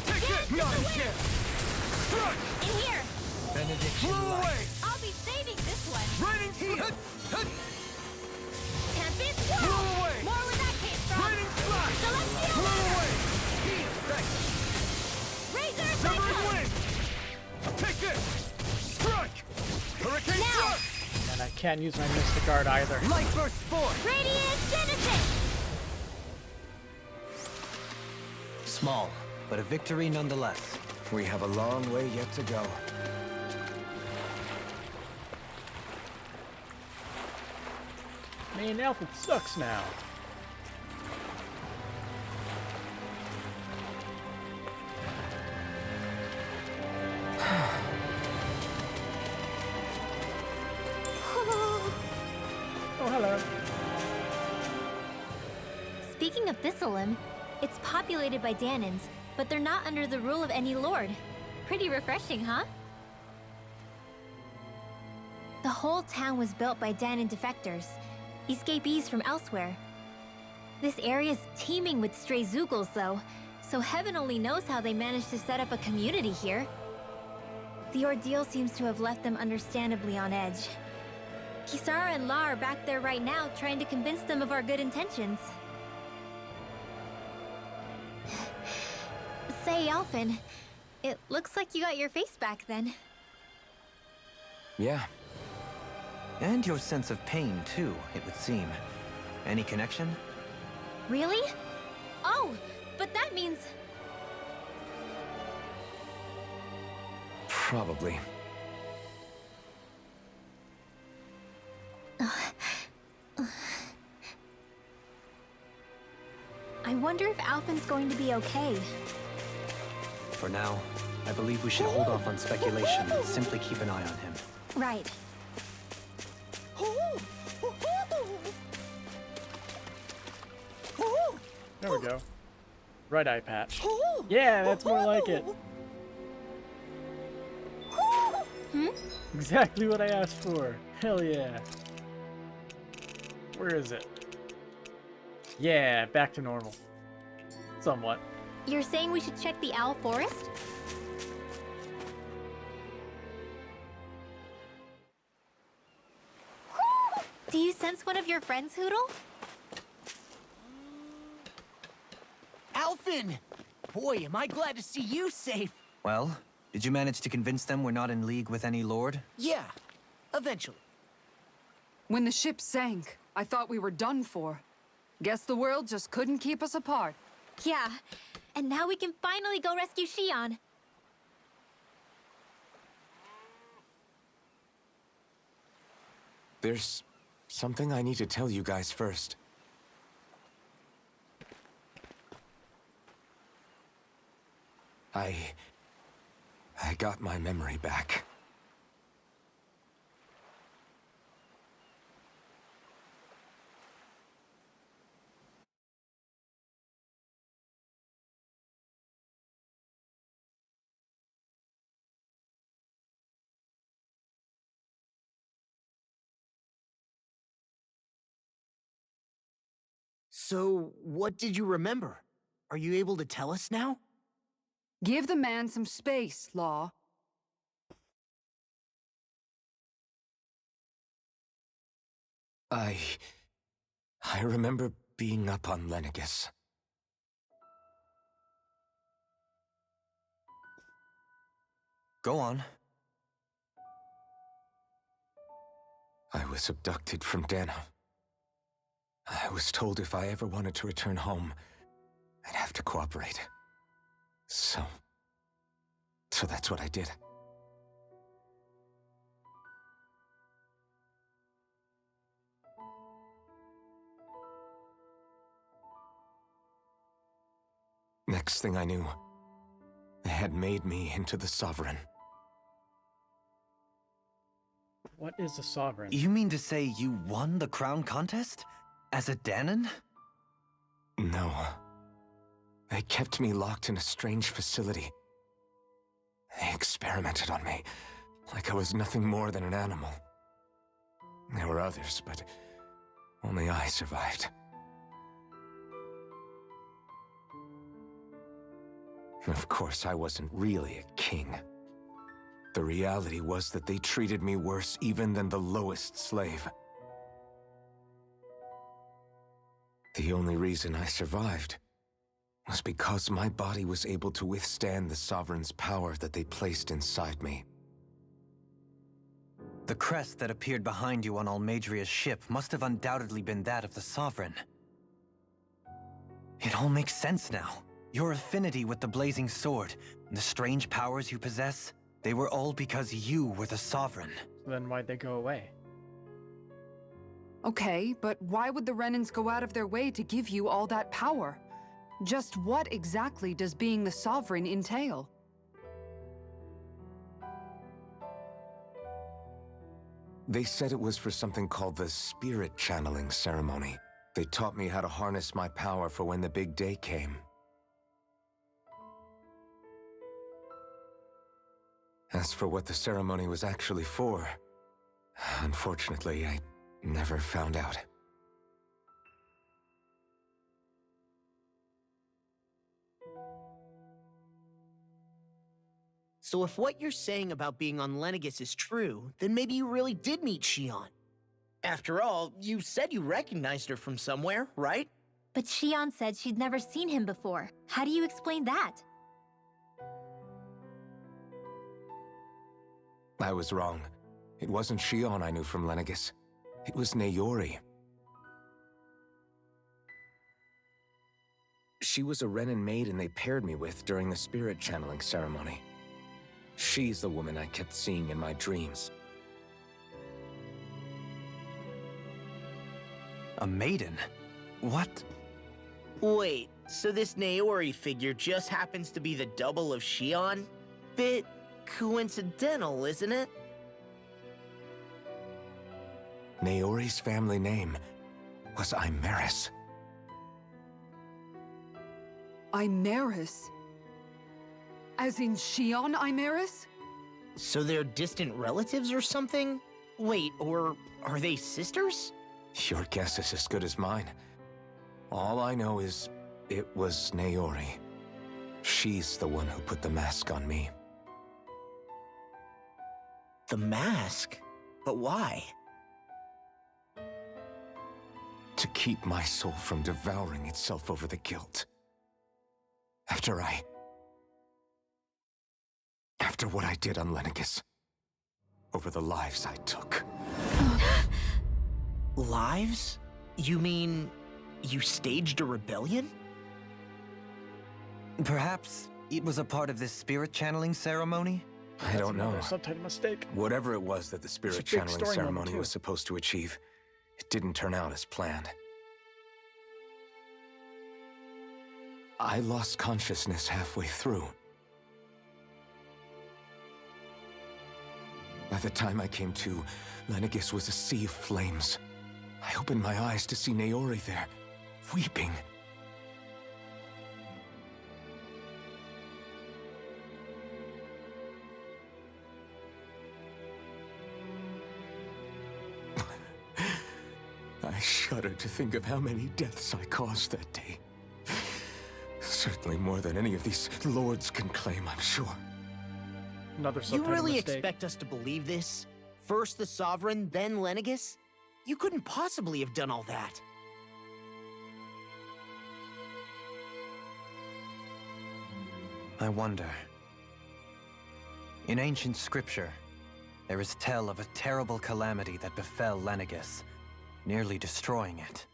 S3: Take it! Not a chance! Strike!
S8: In here!
S3: Benediction light.
S8: I'll be saving this one!
S3: Raining heat!
S8: Tempest!
S3: Blow
S8: Whoa!
S3: away!
S8: More where that came from!
S3: Raining flash!
S8: Celestial
S3: Blow
S8: Ladder!
S3: away! Heat! Thanks!
S8: Razor
S3: Severing
S8: Cyclone!
S3: wind! Take this! Strike! Hurricane
S8: Now!
S3: thrust!
S1: And I can't use my Mystic Art either.
S3: Light burst forth!
S8: Radiant Genesis!
S7: Small, but a victory nonetheless.
S4: We have a long way yet to go.
S1: Man, Alfred sucks now. Oh, hello.
S8: Speaking of Thistleum, it's populated by Danans, but they're not under the rule of any lord. Pretty refreshing, huh? The whole town was built by Danan defectors, escapees from elsewhere. This area's teeming with stray Zeugles, though, so heaven only knows how they managed to set up a community here. The ordeal seems to have left them understandably on edge. Kisara and La are back there right now, trying to convince them of our good intentions. Say, Alphen, it looks like you got your face back then.
S4: Yeah,
S7: And your sense of pain, too, it would seem. Any connection?
S8: Really? Oh, but that means...
S4: probably.
S8: I wonder if Alphen's going to be okay.
S7: For now, I believe we should hold off on speculation and simply keep an eye on him.
S8: Right.
S1: There we go. Red eye patch. Yeah, that's more like it. Exactly what I asked for. Hell yeah. Where is it? Yeah, back to normal. Somewhat.
S8: You're saying we should check the Owl Forest? Do you sense one of your friends, Hoodle?
S3: Alphen! Boy, am I glad to see you safe.
S7: Well, did you manage to convince them we're not in league with any lord?
S3: Yeah, eventually.
S2: When the ship sank, I thought we were done for. Guess the world just couldn't keep us apart.
S8: Yeah, and now we can finally go rescue Shion.
S4: There's something I need to tell you guys first. I got my memory back.
S3: So, what did you remember? Are you able to tell us now?
S2: Give the man some space, Law.
S4: I remember being up on Lenegus.
S7: Go on.
S4: I was abducted from Dana. I was told if I ever wanted to return home, I'd have to cooperate. So that's what I did. Next thing I knew, they had made me into the Sovereign.
S1: What is a sovereign?
S7: You mean to say you won the crown contest? As a Danon?
S4: No. They kept me locked in a strange facility. They experimented on me, like I was nothing more than an animal. There were others, but only I survived. Of course, I wasn't really a king. The reality was that they treated me worse even than the lowest slave. The only reason I survived was because my body was able to withstand the Sovereign's power that they placed inside me.
S7: The crest that appeared behind you on Almadria's ship must have undoubtedly been that of the Sovereign. It all makes sense now. Your affinity with the Blazing Sword, and the strange powers you possess, they were all because you were the Sovereign.
S1: Then why'd they go away?
S2: Okay, but why would the Renans go out of their way to give you all that power? Just what exactly does being the Sovereign entail?
S4: They said it was for something called the Spirit Channeling Ceremony. They taught me how to harness my power for when the big day came. As for what the ceremony was actually for, unfortunately, I never found out.
S12: So if what you're saying about being on Lenegis is true, then maybe you really did meet Shion. After all, you said you recognized her from somewhere, right?
S8: But Shion said she'd never seen him before. How do you explain that?
S4: I was wrong. It wasn't Shion I knew from Lenegis. It was Naori. She was a Renan maiden they paired me with during the spirit channeling ceremony. She's the woman I kept seeing in my dreams.
S7: A maiden? What?
S12: Wait, so this Naori figure just happens to be the double of Shion? Bit coincidental, isn't it?
S4: Naori's family name was Imeris.
S2: Imeris? As in Shion Imeris?
S12: So they're distant relatives or something? Wait, or are they sisters?
S4: Your guess is as good as mine. All I know is it was Naori. She's the one who put the mask on me.
S12: The mask? But why?
S4: To keep my soul from devouring itself over the guilt. After what I did on Lenegis. Over the lives I took.
S12: Lives? You mean you staged a rebellion?
S7: Perhaps it was a part of this spirit channeling ceremony?
S4: I don't know.
S1: Subtitle mistake.
S4: Whatever it was that the spirit
S1: It's a big
S4: channeling
S1: story moment,
S4: ceremony
S1: too.
S4: was supposed to achieve, it didn't turn out as planned. I lost consciousness halfway through. By the time I came to, Lenegis was a sea of flames. I opened my eyes to see Naori there, weeping. I shudder to think of how many deaths I caused that day. Certainly more than any of these lords can claim, I'm sure.
S1: Another
S12: You
S1: subtitle
S12: really
S1: mistake.
S12: expect us to believe this? First the Sovereign, then Lenegis? You couldn't possibly have done all that.
S7: I wonder. In ancient scripture, there is tell of a terrible calamity that befell Lenegis, nearly destroying it.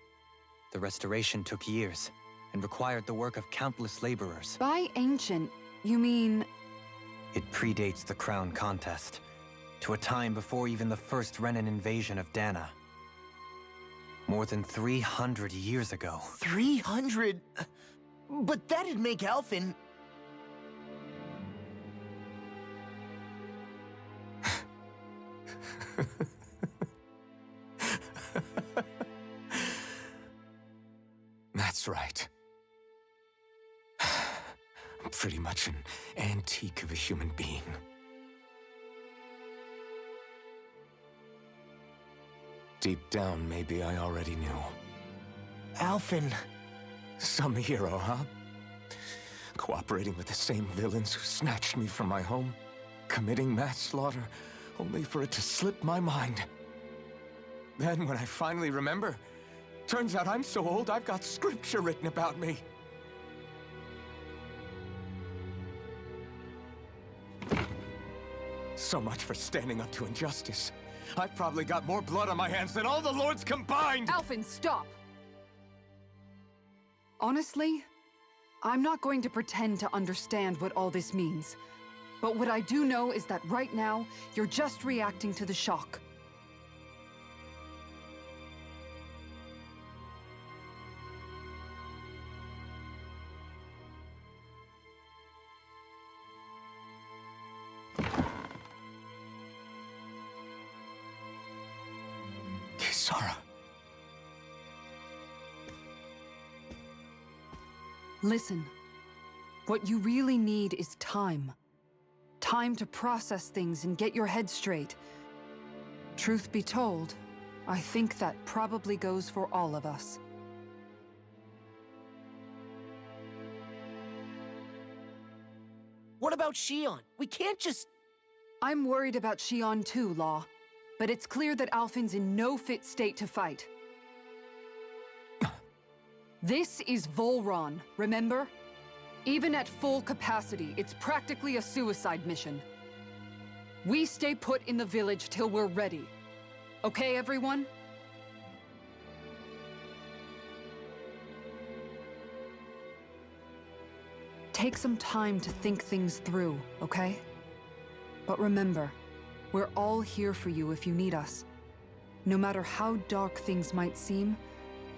S7: The restoration took years, and required the work of countless laborers.
S2: By ancient, you mean...
S7: It predates the crown contest, to a time before even the first Renan invasion of Dana. More than 300 years ago.
S12: 300? But that'd make Alphen...
S4: That's right. I'm pretty much an antique of a human being. Deep down, maybe I already knew.
S6: Alphen.
S4: Some hero, huh? Cooperating with the same villains who snatched me from my home, committing mass slaughter, only for it to slip my mind. Then, when I finally remember, turns out I'm so old I've got scripture written about me. So much for standing up to injustice. I've probably got more blood on my hands than all the lords combined!
S2: Alphen, stop! Honestly, I'm not going to pretend to understand what all this means. But what I do know is that right now, you're just reacting to the shock.
S4: Kisara.
S2: Listen, what you really need is time. Time to process things and get your head straight. Truth be told, I think that probably goes for all of us.
S12: What about Shion? We can't just...
S2: I'm worried about Shion too, Law. But it's clear that Alphen's in no fit state to fight. This is Volron, remember? Even at full capacity, it's practically a suicide mission. We stay put in the village till we're ready. Okay, everyone? Take some time to think things through, okay? But remember, we're all here for you if you need us. No matter how dark things might seem,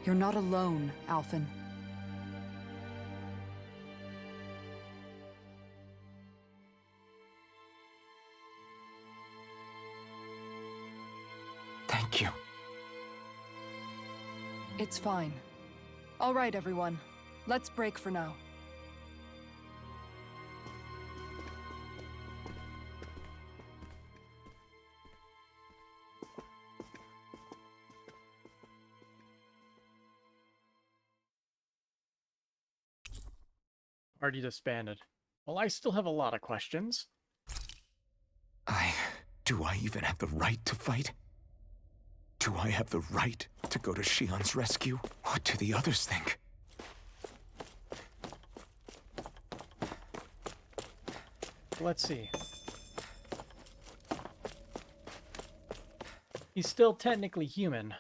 S2: you're not alone, Alphen.
S4: Thank you.
S2: It's fine. All right, everyone. Let's break for now.
S1: Party disbanded. Well, I still have a lot of questions.
S4: Do I even have the right to fight? Do I have the right to go to Shion's rescue? What do the others think?
S1: Let's see. He's still technically human.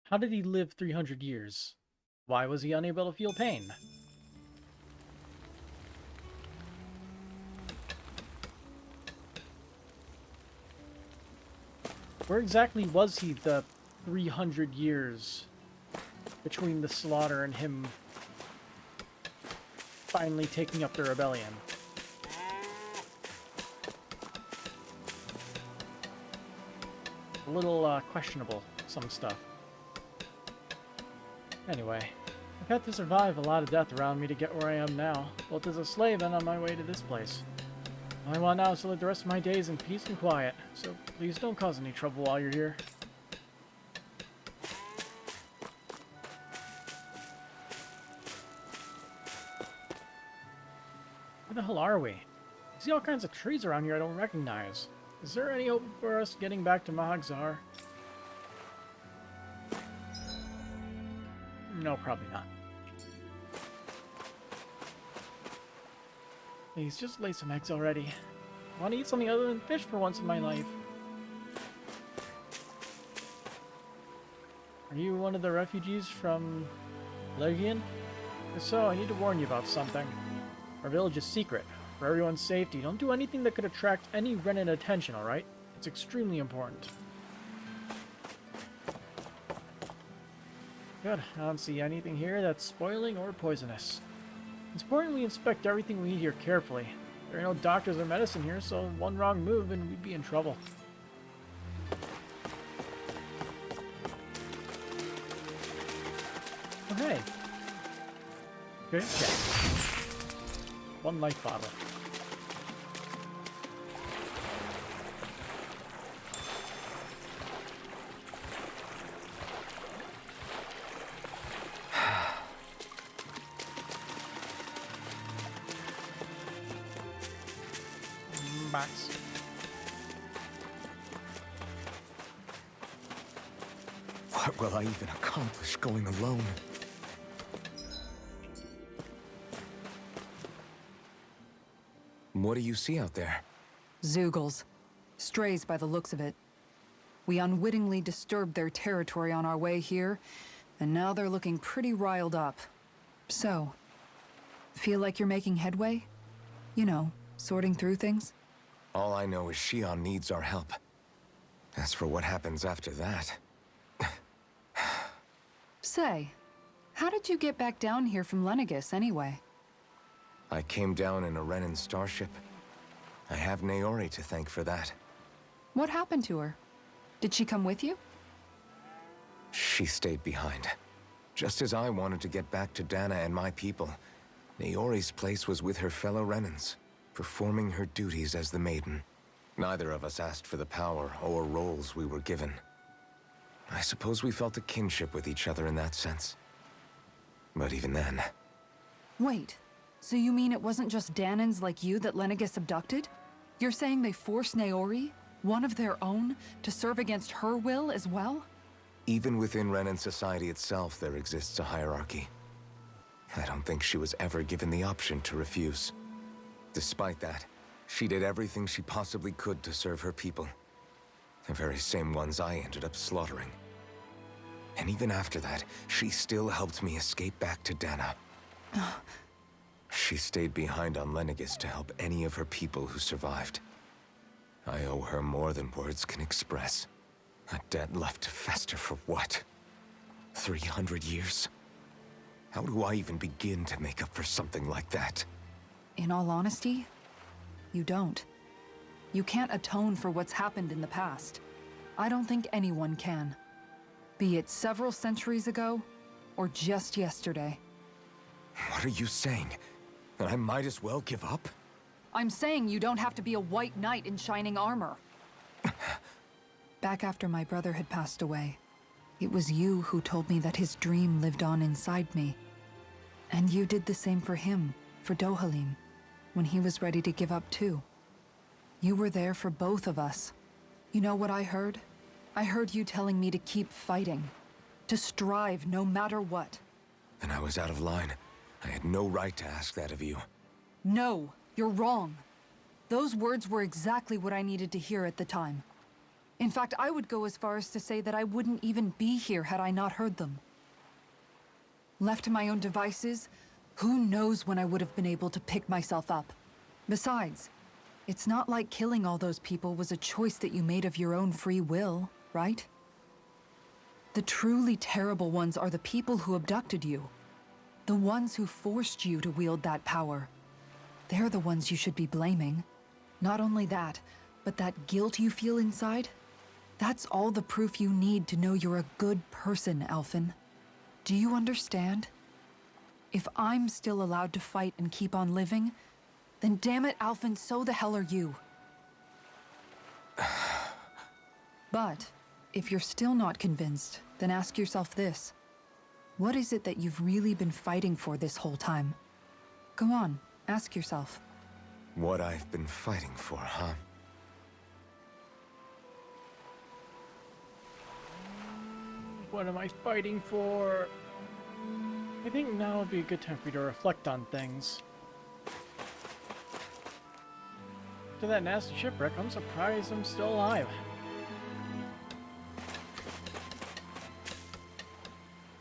S1: How did he live 300 years? Why was he unable to feel pain? Where exactly was he the 300 years between the slaughter and him finally taking up the rebellion? A little questionable, some stuff. Anyway, I've had to survive a lot of death around me to get where I am now, both as a slave and on my way to this place. All I want now is to live the rest of my days in peace and quiet, so please don't cause any trouble while you're here. Where the hell are we? I see all kinds of trees around here I don't recognize. Is there any hope for us getting back to Mahagzar? No, probably not. Please, just lay some eggs already. I want to eat something other than fish for once in my life. Are you one of the refugees from Legion? If so, I need to warn you about something. Our village is secret. For everyone's safety, don't do anything that could attract any Renin attention, alright? It's extremely important. Good. I don't see anything here that's spoiling or poisonous. It's important we inspect everything we eat here carefully. There are no doctors or medicine here, so one wrong move and we'd be in trouble. Oh, hey. Okay, yes. One life bottle. Max.
S4: What will I even accomplish going alone? What do you see out there?
S2: Zeugles. Strays by the looks of it. We unwittingly disturbed their territory on our way here, and now they're looking pretty riled up. So, feel like you're making headway? You know, sorting through things?
S4: All I know is Shion needs our help. As for what happens after that...
S2: Say, how did you get back down here from Lenegis anyway?
S4: I came down in a Renan starship. I have Naori to thank for that.
S2: What happened to her? Did she come with you?
S4: She stayed behind. Just as I wanted to get back to Dana and my people, Naori's place was with her fellow Renans, performing her duties as the Maiden. Neither of us asked for the power or roles we were given. I suppose we felt a kinship with each other in that sense. But even then...
S2: Wait, so you mean it wasn't just Danans like you that Lenegis abducted? You're saying they forced Naori, one of their own, to serve against her will as well?
S4: Even within Renan society itself, there exists a hierarchy. I don't think she was ever given the option to refuse. Despite that, she did everything she possibly could to serve her people. The very same ones I ended up slaughtering. And even after that, she still helped me escape back to Dana. She stayed behind on Lenegis to help any of her people who survived. I owe her more than words can express. A debt left to fester for what? 300 years? How do I even begin to make up for something like that?
S2: In all honesty, you don't. You can't atone for what's happened in the past. I don't think anyone can. Be it several centuries ago, or just yesterday.
S4: What are you saying? That I might as well give up?
S2: I'm saying you don't have to be a white knight in shining armor. Back after my brother had passed away, it was you who told me that his dream lived on inside me. And you did the same for him, for Dohalim, when he was ready to give up too. You were there for both of us. You know what I heard? I heard you telling me to keep fighting, to strive no matter what.
S4: And I was out of line. I had no right to ask that of you.
S2: No, you're wrong. Those words were exactly what I needed to hear at the time. In fact, I would go as far as to say that I wouldn't even be here had I not heard them. Left to my own devices, who knows when I would have been able to pick myself up. Besides, it's not like killing all those people was a choice that you made of your own free will, right? The truly terrible ones are the people who abducted you. The ones who forced you to wield that power. They're the ones you should be blaming. Not only that, but that guilt you feel inside, that's all the proof you need to know you're a good person, Alphen. Do you understand? If I'm still allowed to fight and keep on living, then damn it, Alphen, so the hell are you. But, if you're still not convinced, then ask yourself this. What is it that you've really been fighting for this whole time? Go on, ask yourself.
S4: What I've been fighting for, huh?
S1: What am I fighting for? I think now would be a good time for you to reflect on things. After that nasty shipwreck, I'm surprised I'm still alive.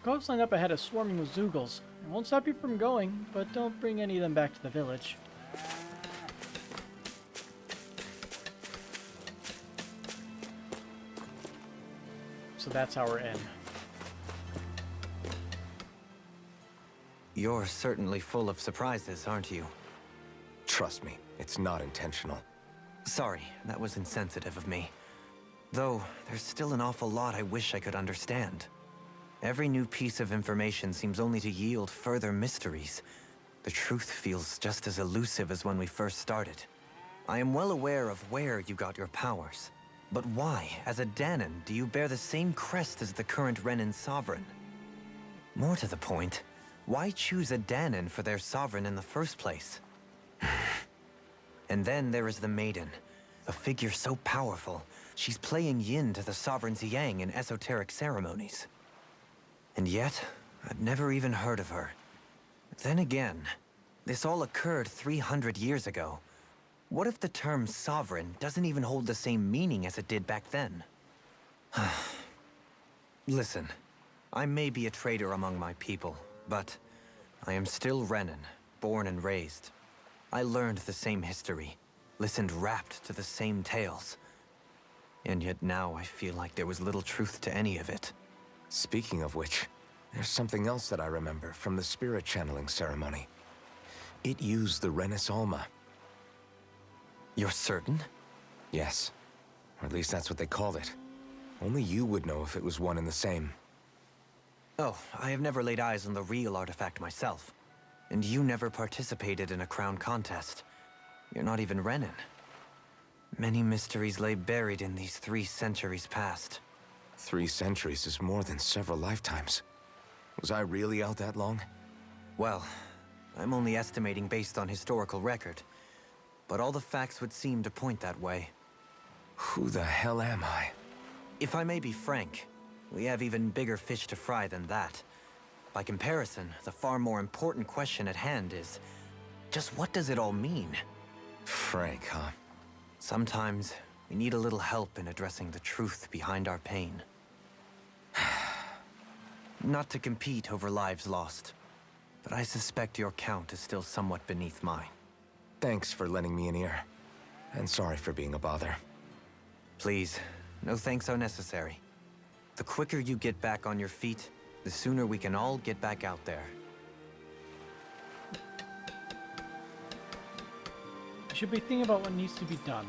S1: Coastline up ahead is swarming with Zeugles. It won't stop you from going, but don't bring any of them back to the village. So that's our inn.
S7: You're certainly full of surprises, aren't you?
S4: Trust me, it's not intentional.
S7: Sorry, that was insensitive of me. Though, there's still an awful lot I wish I could understand. Every new piece of information seems only to yield further mysteries. the truth feels just as elusive as when we first started. I am well aware of where you got your powers. But why, as a Danon, do you bear the same crest as the current Renin sovereign? More to the point, why choose a Danon for their sovereign in the first place? And then there is the Maiden, a figure so powerful, she's playing yin to the sovereign's yang in esoteric ceremonies. And yet, I've never even heard of her. Then again, this all occurred 300 years ago. What if the term sovereign doesn't even hold the same meaning as it did back then? Listen, I may be a traitor among my people, but I am still Renin, born and raised. I learned the same history, listened rapt to the same tales. And yet now I feel like there was little truth to any of it.
S4: Speaking of which, there's something else that I remember from the spirit channeling ceremony. It used the Renis Alma.
S7: You're certain?
S4: Yes. Or at least that's what they called it. Only you would know if it was one and the same.
S7: Oh, I have never laid eyes on the real artifact myself. And you never participated in a crown contest. You're not even Renin. Many mysteries lay buried in these 3 centuries past.
S4: 3 centuries is more than several lifetimes. Was I really out that long?
S7: Well, I'm only estimating based on historical record. But all the facts would seem to point that way.
S4: Who the hell am I?
S7: If I may be frank, we have even bigger fish to fry than that. By comparison, the far more important question at hand is, just what does it all mean?
S4: Frank, huh?
S7: Sometimes, we need a little help in addressing the truth behind our pain. Not to compete over lives lost, but I suspect your count is still somewhat beneath mine.
S4: Thanks for lending me an ear. And sorry for being a bother.
S7: Please, no thanks are necessary. The quicker you get back on your feet, the sooner we can all get back out there.
S1: I should be thinking about what needs to be done.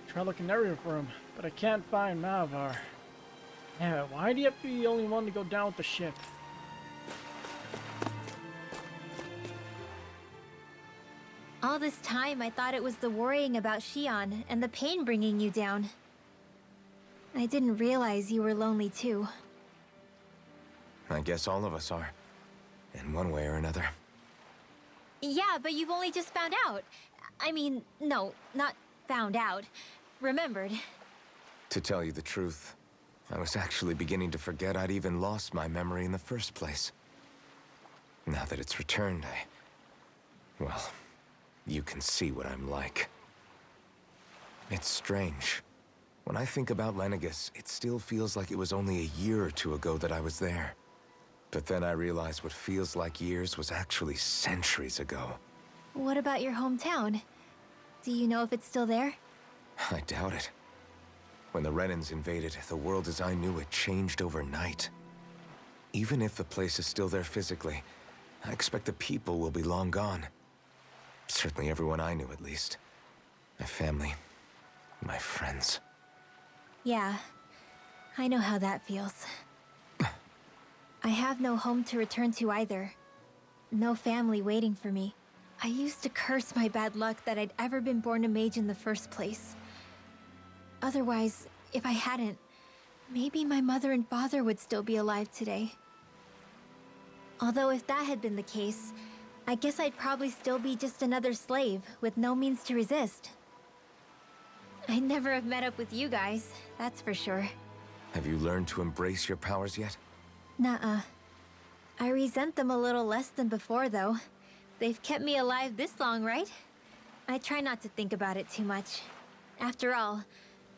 S1: Try looking everywhere for him, but I can't find Mavar. Yeah, why do you have to be the only one to go down with the ship?
S8: All this time, I thought it was the worrying about Shion and the pain bringing you down. I didn't realize you were lonely too.
S4: I guess all of us are. In one way or another.
S8: Yeah, but you've only just found out. I mean, no, not found out. Remembered.
S4: To tell you the truth, I was actually beginning to forget I'd even lost my memory in the first place. Now that it's returned, well, you can see what I'm like. It's strange. When I think about Lenegis, it still feels like it was only a year or 2 ago that I was there. But then I realized what feels like years was actually centuries ago.
S8: What about your hometown? Do you know if it's still there?
S4: I doubt it. When the Renins invaded, the world as I knew it changed overnight. Even if the place is still there physically, I expect the people will be long gone. Certainly everyone I knew, at least. My family, my friends.
S8: Yeah, I know how that feels. I have no home to return to either. No family waiting for me. I used to curse my bad luck that I'd ever been born a mage in the first place. Otherwise, if I hadn't, maybe my mother and father would still be alive today. Although if that had been the case, I guess I'd probably still be just another slave with no means to resist. I'd never have met up with you guys, that's for sure.
S4: Have you learned to embrace your powers yet?
S8: Nuh-uh. I resent them a little less than before, though. They've kept me alive this long, right? I try not to think about it too much. After all,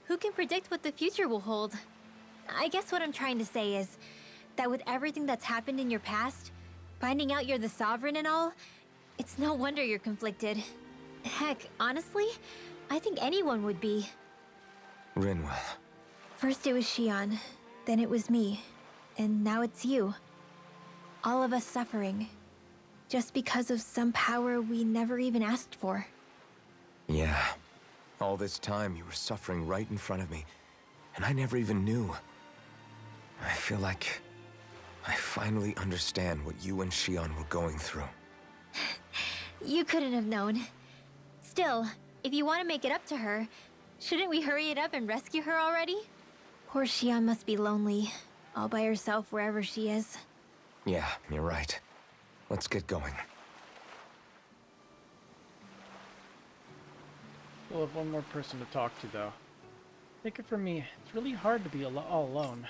S8: who can predict what the future will hold? I guess what I'm trying to say is that with everything that's happened in your past, finding out you're the Sovereign and all, it's no wonder you're conflicted. Heck, honestly, I think anyone would be.
S4: Rinwell.
S8: First it was Shion, then it was me, and now it's you. All of us suffering, just because of some power we never even asked for.
S4: Yeah. All this time you were suffering right in front of me, and I never even knew. I feel like I finally understand what you and Xion were going through.
S8: You couldn't have known. Still, if you want to make it up to her, shouldn't we hurry it up and rescue her already? Poor Xion must be lonely, all by herself wherever she is.
S4: Yeah, you're right. Let's get going.
S1: We'll have one more person to talk to, though. Take it from me, it's really hard to be all alone.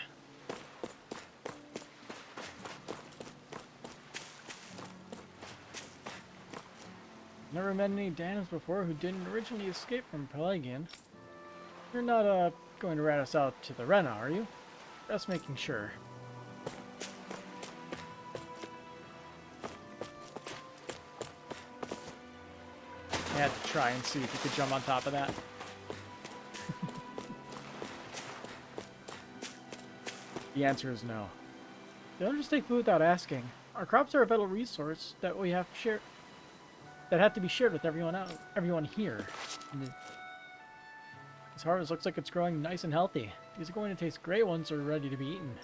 S1: Never met any Dahnans before who didn't originally escape from Pelagian. You're not, going to rat us out to the Rena, are you? Just making sure. I had to try and see if you could jump on top of that. The answer is no. Don't just take food without asking. Our crops are a vital resource that we have shared, that have to be shared with everyone here. And this harvest looks like it's growing nice and healthy. These are going to taste great once they're ready to be eaten.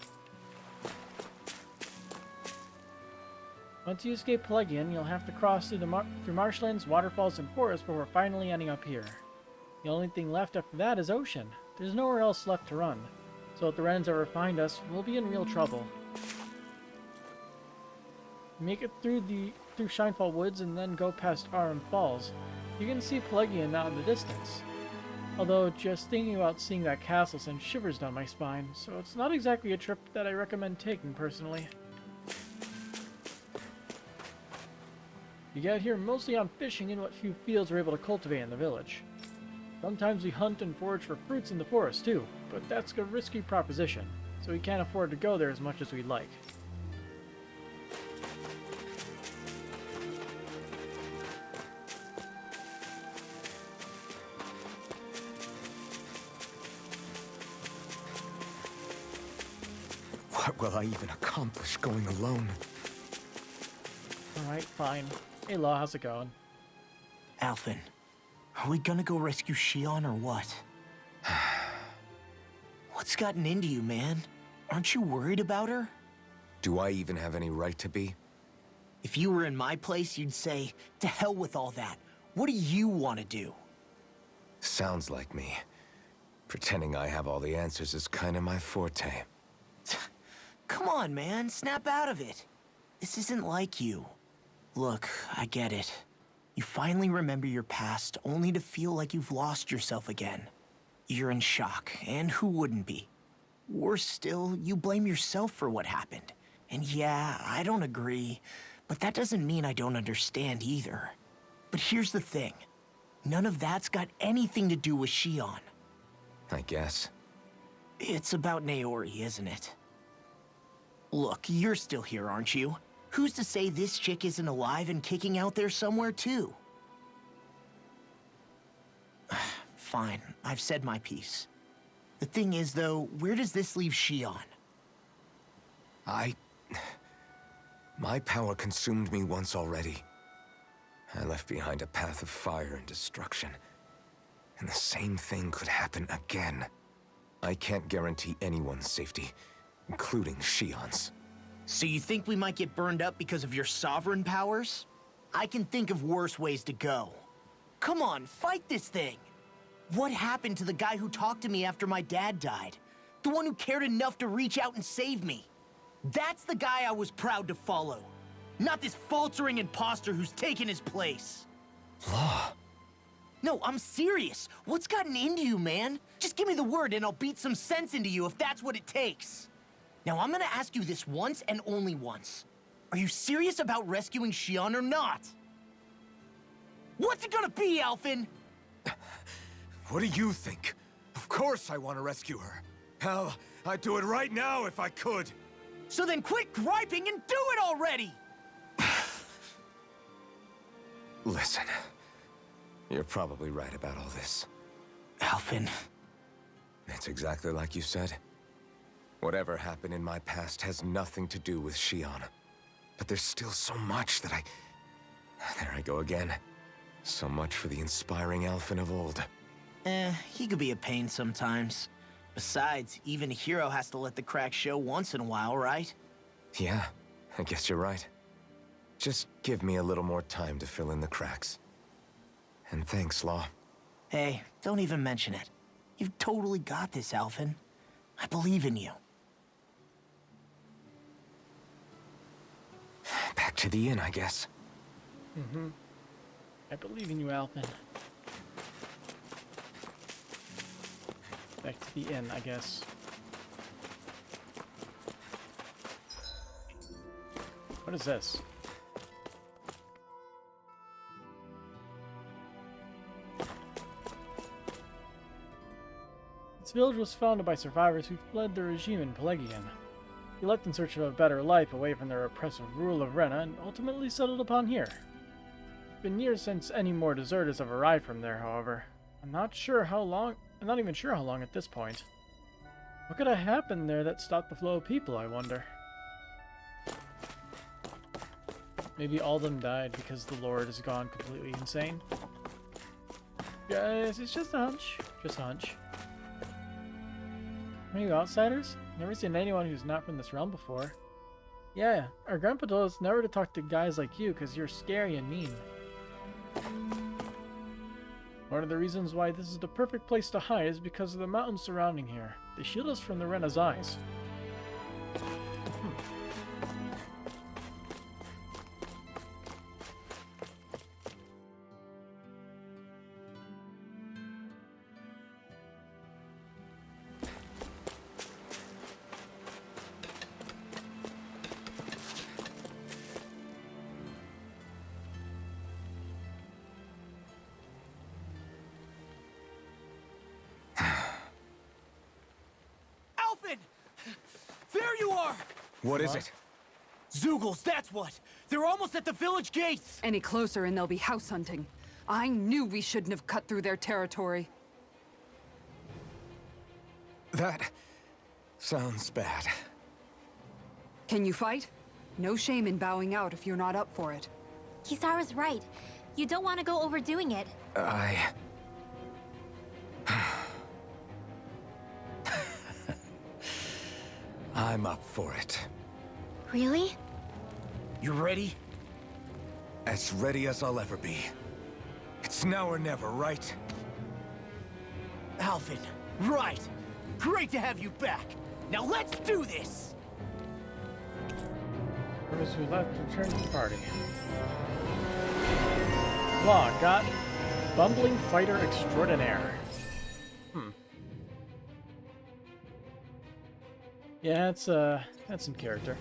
S1: Once you escape Pelagian, you'll have to cross through through marshlands, waterfalls, and forests before finally ending up here. The only thing left after that is ocean. There's nowhere else left to run. So if the Renans ever find us, we'll be in real trouble. Make it through Shinefall Woods and then go past Arum Falls. You can see Pelagian out in the distance. Although just thinking about seeing that castle sends shivers down my spine, so it's not exactly a trip that I recommend taking personally. You get here mostly on fishing and what few fields we're able to cultivate in the village. Sometimes we hunt and forage for fruits in the forest too, but that's a risky proposition, so we can't afford to go there as much as we'd like.
S4: What will I even accomplish going alone?
S1: Alright, fine. Hey Law, how's it going?
S6: Alphen, are we gonna go rescue Xion or what? What's gotten into you, man? Aren't you worried about her?
S4: Do I even have any right to be?
S12: If you were in my place, you'd say, to hell with all that. What do you want to do?
S4: Sounds like me. Pretending I have all the answers is kind of my forte.
S6: Come on, man, snap out of it. This isn't like you. Look, I get it. You finally remember your past, only to feel like you've lost yourself again. You're in shock, and who wouldn't be? Worse still, you blame yourself for what happened. And yeah, I don't agree, but that doesn't mean I don't understand either. But here's the thing. None of that's got anything to do with Xion.
S4: I guess.
S6: It's about Naori, isn't it? Look, you're still here, aren't you? Who's to say this chick isn't alive and kicking out there somewhere, too? Fine, I've said my piece. The thing is, though, where does this leave Xion?
S4: My power consumed me once already. I left behind a path of fire and destruction. And the same thing could happen again. I can't guarantee anyone's safety, including Xion's.
S12: So you think we might get burned up because of your sovereign powers? I can think of worse ways to go. Come on, fight this thing! What happened to the guy who talked to me after my dad died? The one who cared enough to reach out and save me? That's the guy I was proud to follow. Not this faltering imposter who's taken his place.
S4: Law.
S12: No, I'm serious. What's gotten into you, man? Just give me the word and I'll beat some sense into you if that's what it takes. Now, I'm gonna ask you this once and only once. Are you serious about rescuing Xion or not? What's it gonna be, Alphen?
S4: What do you think? Of course I want to rescue her. Hell, I'd do it right now if I could.
S12: So then quit griping and do it already!
S4: Listen, you're probably right about all this.
S6: Alphen.
S4: It's exactly like you said. Whatever happened in my past has nothing to do with Xion. But there's still so much that There I go again. So much for the inspiring Alphen of old.
S6: He could be a pain sometimes.
S12: Besides, even a hero has to let the cracks show once in a while, right?
S4: Yeah, I guess you're right. Just give me a little more time to fill in the cracks. And thanks, Law.
S12: Hey, don't even mention it. You've totally got this, Alphen. I believe in you.
S4: Back to the inn, I guess.
S1: Mm-hmm. I believe in you, Alphen. Back to the inn, I guess. What is this? This village was founded by survivors who fled the regime in Pelagian. They left in search of a better life away from the oppressive rule of Rena and ultimately settled upon here. It's been years since any more deserters have arrived from there, however. I'm not even sure how long at this point. What could have happened there that stopped the flow of people, I wonder? Maybe all of them died because the Lord has gone completely insane? Guys, it's just a hunch. Just a hunch. Are you outsiders? Never seen anyone who's not from this realm before. Yeah, our grandpa told us never to talk to guys like you because you're scary and mean. One of the reasons why this is the perfect place to hide is because of the mountains surrounding here. They shield us from the Rena's eyes.
S12: There you are!
S4: What is it?
S12: Zeugles, that's what! They're almost at the village gates!
S2: Any closer and they'll be house hunting. I knew we shouldn't have cut through their territory.
S4: That sounds bad.
S2: Can you fight? No shame in bowing out if you're not up for it.
S8: Kisara's right. You don't want to go overdoing it.
S4: I'm up for it.
S8: Really?
S12: You ready?
S4: As ready as I'll ever be. It's now or never, right?
S12: Alphen, right! Great to have you back! Now let's do this!
S1: Those who left return to the party. Law got bumbling fighter extraordinaire. Yeah, that's some character.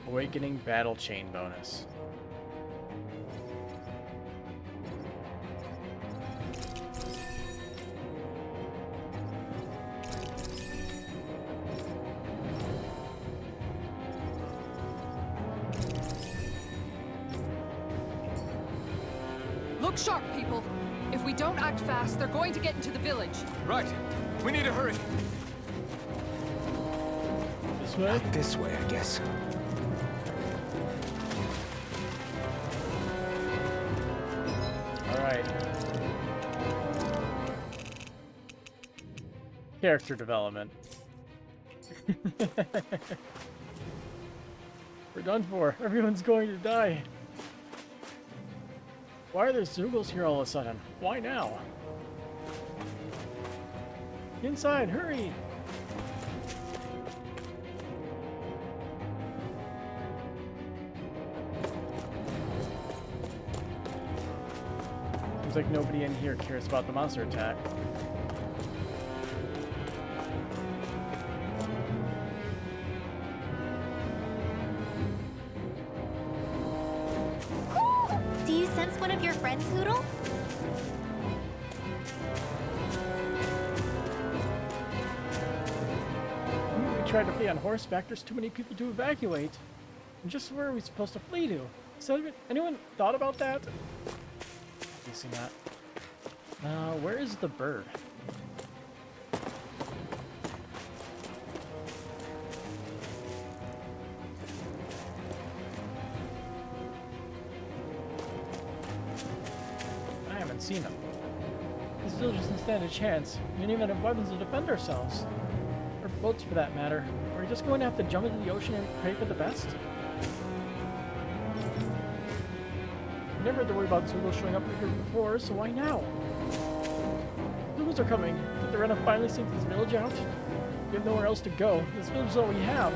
S1: Awakening battle chain bonus.
S11: Look sharp, people. If we don't act fast, they're going to get into the village.
S4: Right. We need to hurry.
S1: This way?
S4: Not this way, I guess.
S1: Alright. Character development. We're done for. Everyone's going to die. Why are there Zeugles here all of a sudden? Why now? Inside, hurry! Seems like nobody in here cares about the monster attack.
S8: Do you sense one of your friends, Hoodle?
S1: We tried to flee on horseback. There's too many people to evacuate. And just where are we supposed to flee to? Has anyone thought about that? Obviously not. Where is the bird? I am haven't seen them. This village doesn't stand a chance. We don't even have weapons to defend ourselves. Or boats for that matter. Are we just going to have to jump into the ocean and pray for the best? We never had to worry about Zulus showing up here before, so why now? Zulus are coming. Did the Ren finally sink this village out? We have nowhere else to go. This village is all we have.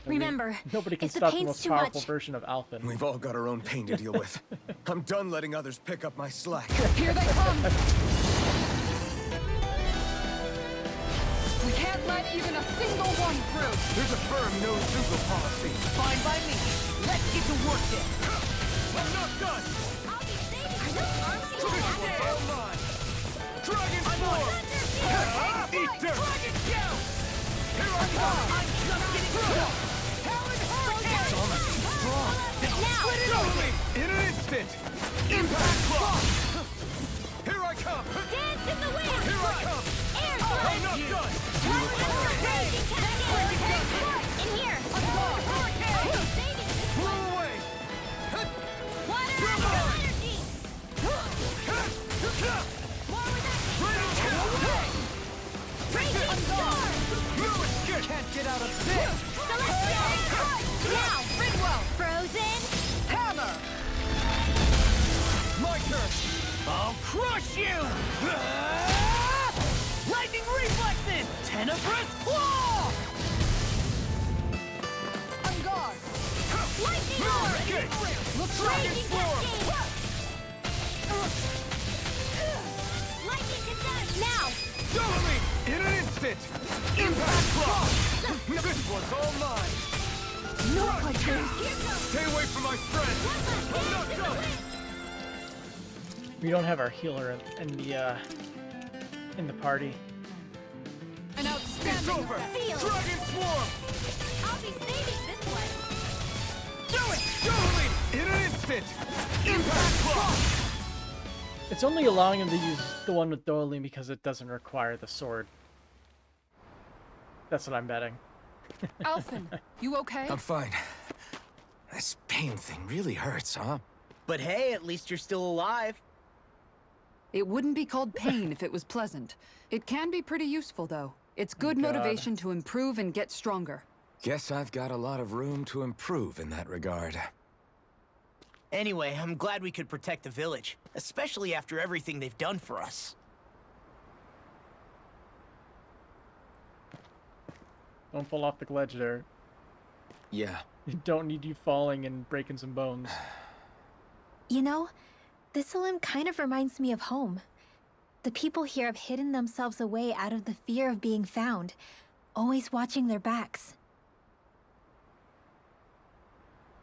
S8: Remember,
S1: Nobody can
S8: if the
S1: stop the
S8: pain's
S1: most
S8: too
S1: powerful
S8: much,
S1: version of Alphen.
S4: We've all got our own pain to deal with. I'm done letting others pick up my slack.
S11: Here they come! We can't let even a single one through!
S3: There's a firm no-Zuko policy.
S12: Fine by me. Let's get to work then.
S3: I'm not done!
S8: I'll be saving you.
S3: This one's all mine! Dragon Form! Eat dirt!
S11: Dragon down!
S3: Here I come!
S12: I'm just getting started.
S11: Talon Hurricane!
S3: Totally! In an instant! Impact Claw! Here I come!
S8: Dance in the wind.
S3: Here I come!
S8: Air
S3: I'm
S8: slide.
S3: not done!
S8: Raging cascade. In here.
S11: Hurricane!
S8: Saving this
S3: Blow
S8: one.
S3: away!
S8: Water
S3: Come on.
S8: energy. More with that. Raging storm.
S3: Can't get out of this!
S8: Celestial. Now.
S11: Ringwell!
S8: Frozen.
S11: Hammer!
S3: My turn!
S12: I'll crush you! Lightning reflexes! Tenebrous claw!
S11: On guard!
S8: Lightning
S3: Okay.
S8: orb.
S11: Looks
S8: Raging
S3: Form.
S8: cascade. Lightning condense. Now.
S3: Totally! In an instant! Impact Claw! This one's all mine!
S8: No
S3: Crush
S8: punches.
S3: you! Stay away from my friend! I'm not done!
S1: We don't have our healer in the party.
S11: An
S3: It's
S11: outstanding
S3: over!
S8: Seal.
S3: Dragon Swarm!
S8: I'll be saving this one.
S3: Do it! Totally! In an instant! Impact Claw!
S1: It's only allowing him to use the one with Doling because it doesn't require the sword. That's what I'm betting.
S11: Alphen, you okay?
S4: I'm fine. This pain thing really hurts, huh?
S12: But hey, at least you're still alive.
S2: It wouldn't be called pain if it was pleasant. It can be pretty useful, though. It's good
S1: God.
S2: motivation to improve and get stronger.
S4: Guess I've got a lot of room to improve in that regard.
S12: Anyway, I'm glad we could protect the village, especially after everything they've done for us.
S1: Don't fall off the ledge there.
S4: Yeah.
S1: Don't need you falling and breaking some bones.
S8: You know, this limb kind of reminds me of home. The people here have hidden themselves away out of the fear of being found, always watching their backs.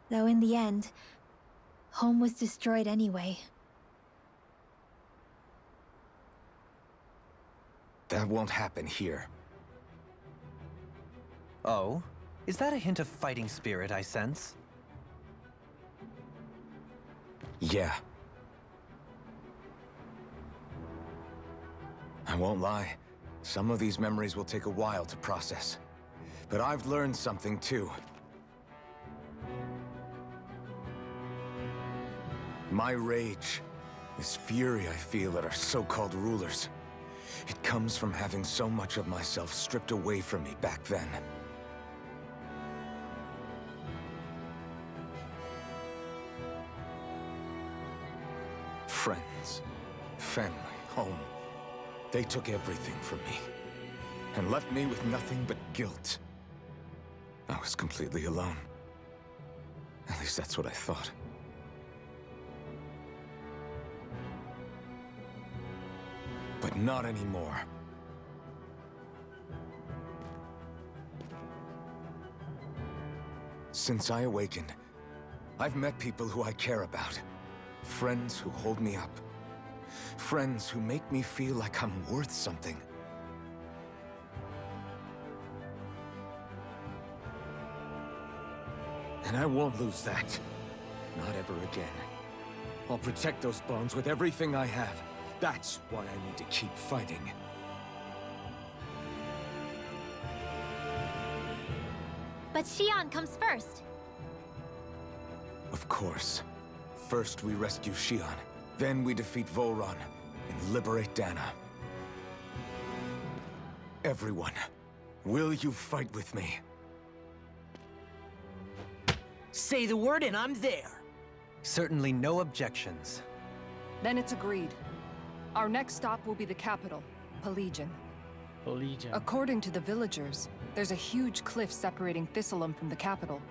S8: Though in the end, home was destroyed anyway.
S4: That won't happen here.
S7: Oh? Is that a hint of fighting spirit I sense?
S4: Yeah. I won't lie. Some of these memories will take a while to process. But I've learned something too. My rage, this fury I feel at our so-called rulers, it comes from having so much of myself stripped away from me back then. Friends, family, home. They took everything from me and left me with nothing but guilt. I was completely alone. At least that's what I thought. But not anymore. Since I awakened, I've met people who I care about. Friends who hold me up. Friends who make me feel like I'm worth something. And I won't lose that. Not ever again. I'll protect those bones with everything I have. That's why I need to keep fighting.
S8: But Xion comes first.
S4: Of course. First we rescue Xion, then we defeat Volron and liberate Dana. Everyone, will you fight with me?
S12: Say the word and I'm there.
S7: Certainly no objections.
S2: Then it's agreed. Our next stop will be the capital, Pelegion.
S1: Legion.
S2: According to the villagers, there's a huge cliff separating Thistleum from the capital.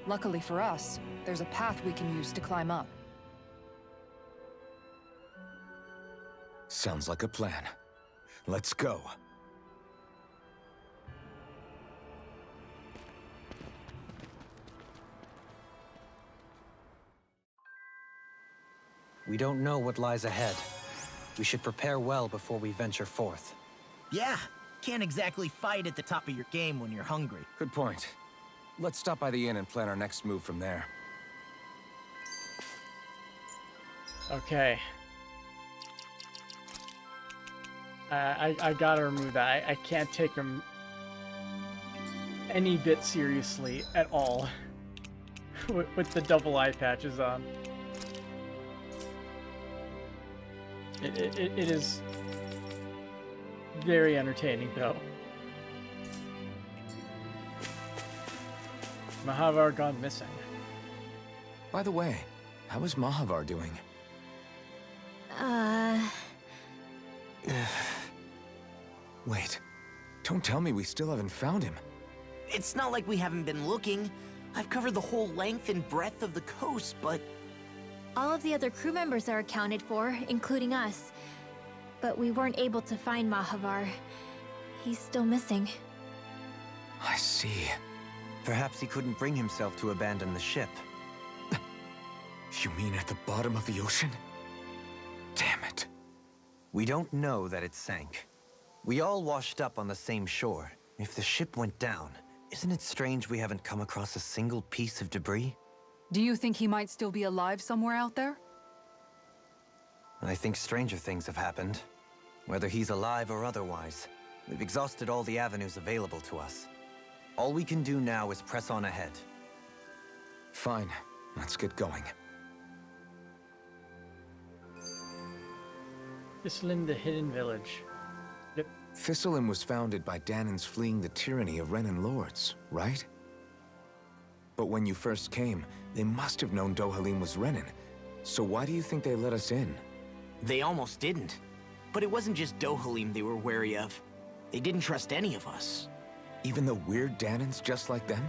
S2: Luckily for us, there's a path we can use to climb up.
S4: Sounds like a plan. Let's go.
S7: We don't know what lies ahead. We should prepare well before we venture forth.
S12: Yeah, can't exactly fight at the top of your game when you're hungry.
S4: Good point. Let's stop by the inn and plan our next move from there.
S1: Okay. I gotta remove that. I can't take him any bit seriously at all with the double eye patches on. It is very entertaining, though. Mahavar gone missing.
S4: By the way, how is Mahavar doing? Wait, don't tell me we still haven't found him.
S12: It's not like we haven't been looking. I've covered the whole length and breadth of the coast, but...
S8: All of the other crew members are accounted for, including us. But we weren't able to find Mahavar. He's still missing.
S4: I see.
S7: Perhaps he couldn't bring himself to abandon the ship.
S4: You mean at the bottom of the ocean? Damn it.
S7: We don't know that it sank. We all washed up on the same shore. If the ship went down, isn't it strange we haven't come across a single piece of debris?
S2: Do you think he might still be alive somewhere out there?
S7: I think stranger things have happened. Whether he's alive or otherwise, we've exhausted all the avenues available to us. All we can do now is press on ahead.
S4: Fine, let's get going.
S1: Thistleum, the hidden village. Yep.
S4: Thistleum was founded by Danans fleeing the tyranny of Renan lords, right? But when you first came, they must have known Dohalim was Renan. So why do you think they let us in?
S12: They almost didn't. But it wasn't just Dohalim they were wary of. They didn't trust any of us.
S4: Even the weird Danans just like them?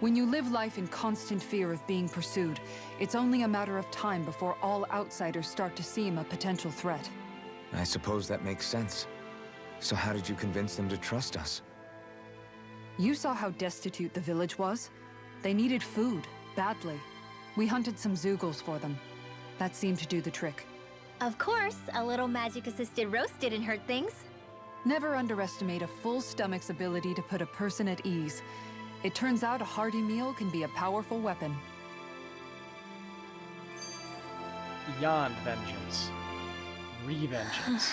S2: When you live life in constant fear of being pursued, it's only a matter of time before all outsiders start to seem a potential threat.
S4: I suppose that makes sense. So how did you convince them to trust us?
S2: You saw how destitute the village was. They needed food, badly. We hunted some Zeugles for them. That seemed to do the trick.
S8: Of course, a little magic-assisted roast didn't hurt things.
S2: Never underestimate a full stomach's ability to put a person at ease. It turns out a hearty meal can be a powerful weapon.
S1: Beyond vengeance. Revengeance.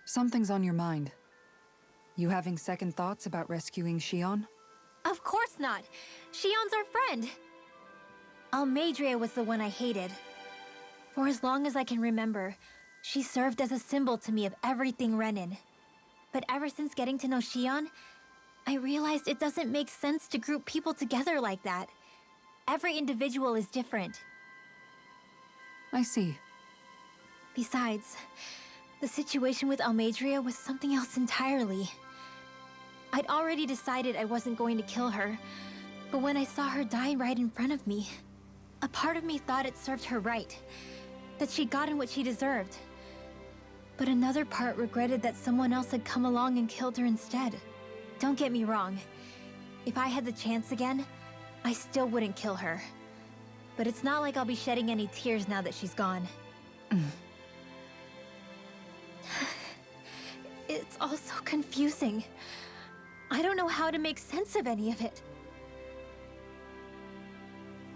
S2: Something's on your mind. You having second thoughts about rescuing Xion?
S8: Of course not. Xion's our friend. Almeidrea was the one I hated. For as long as I can remember, she served as a symbol to me of everything Renan. But ever since getting to know Xion, I realized it doesn't make sense to group people together like that. Every individual is different.
S2: I see.
S8: Besides, the situation with Almeidrea was something else entirely. I'd already decided I wasn't going to kill her, but when I saw her die right in front of me, a part of me thought it served her right, that she'd gotten what she deserved. But another part regretted that someone else had come along and killed her instead. Don't get me wrong. If I had the chance again, I still wouldn't kill her. But it's not like I'll be shedding any tears now that she's gone. It's all so confusing. I don't know how to make sense of any of it.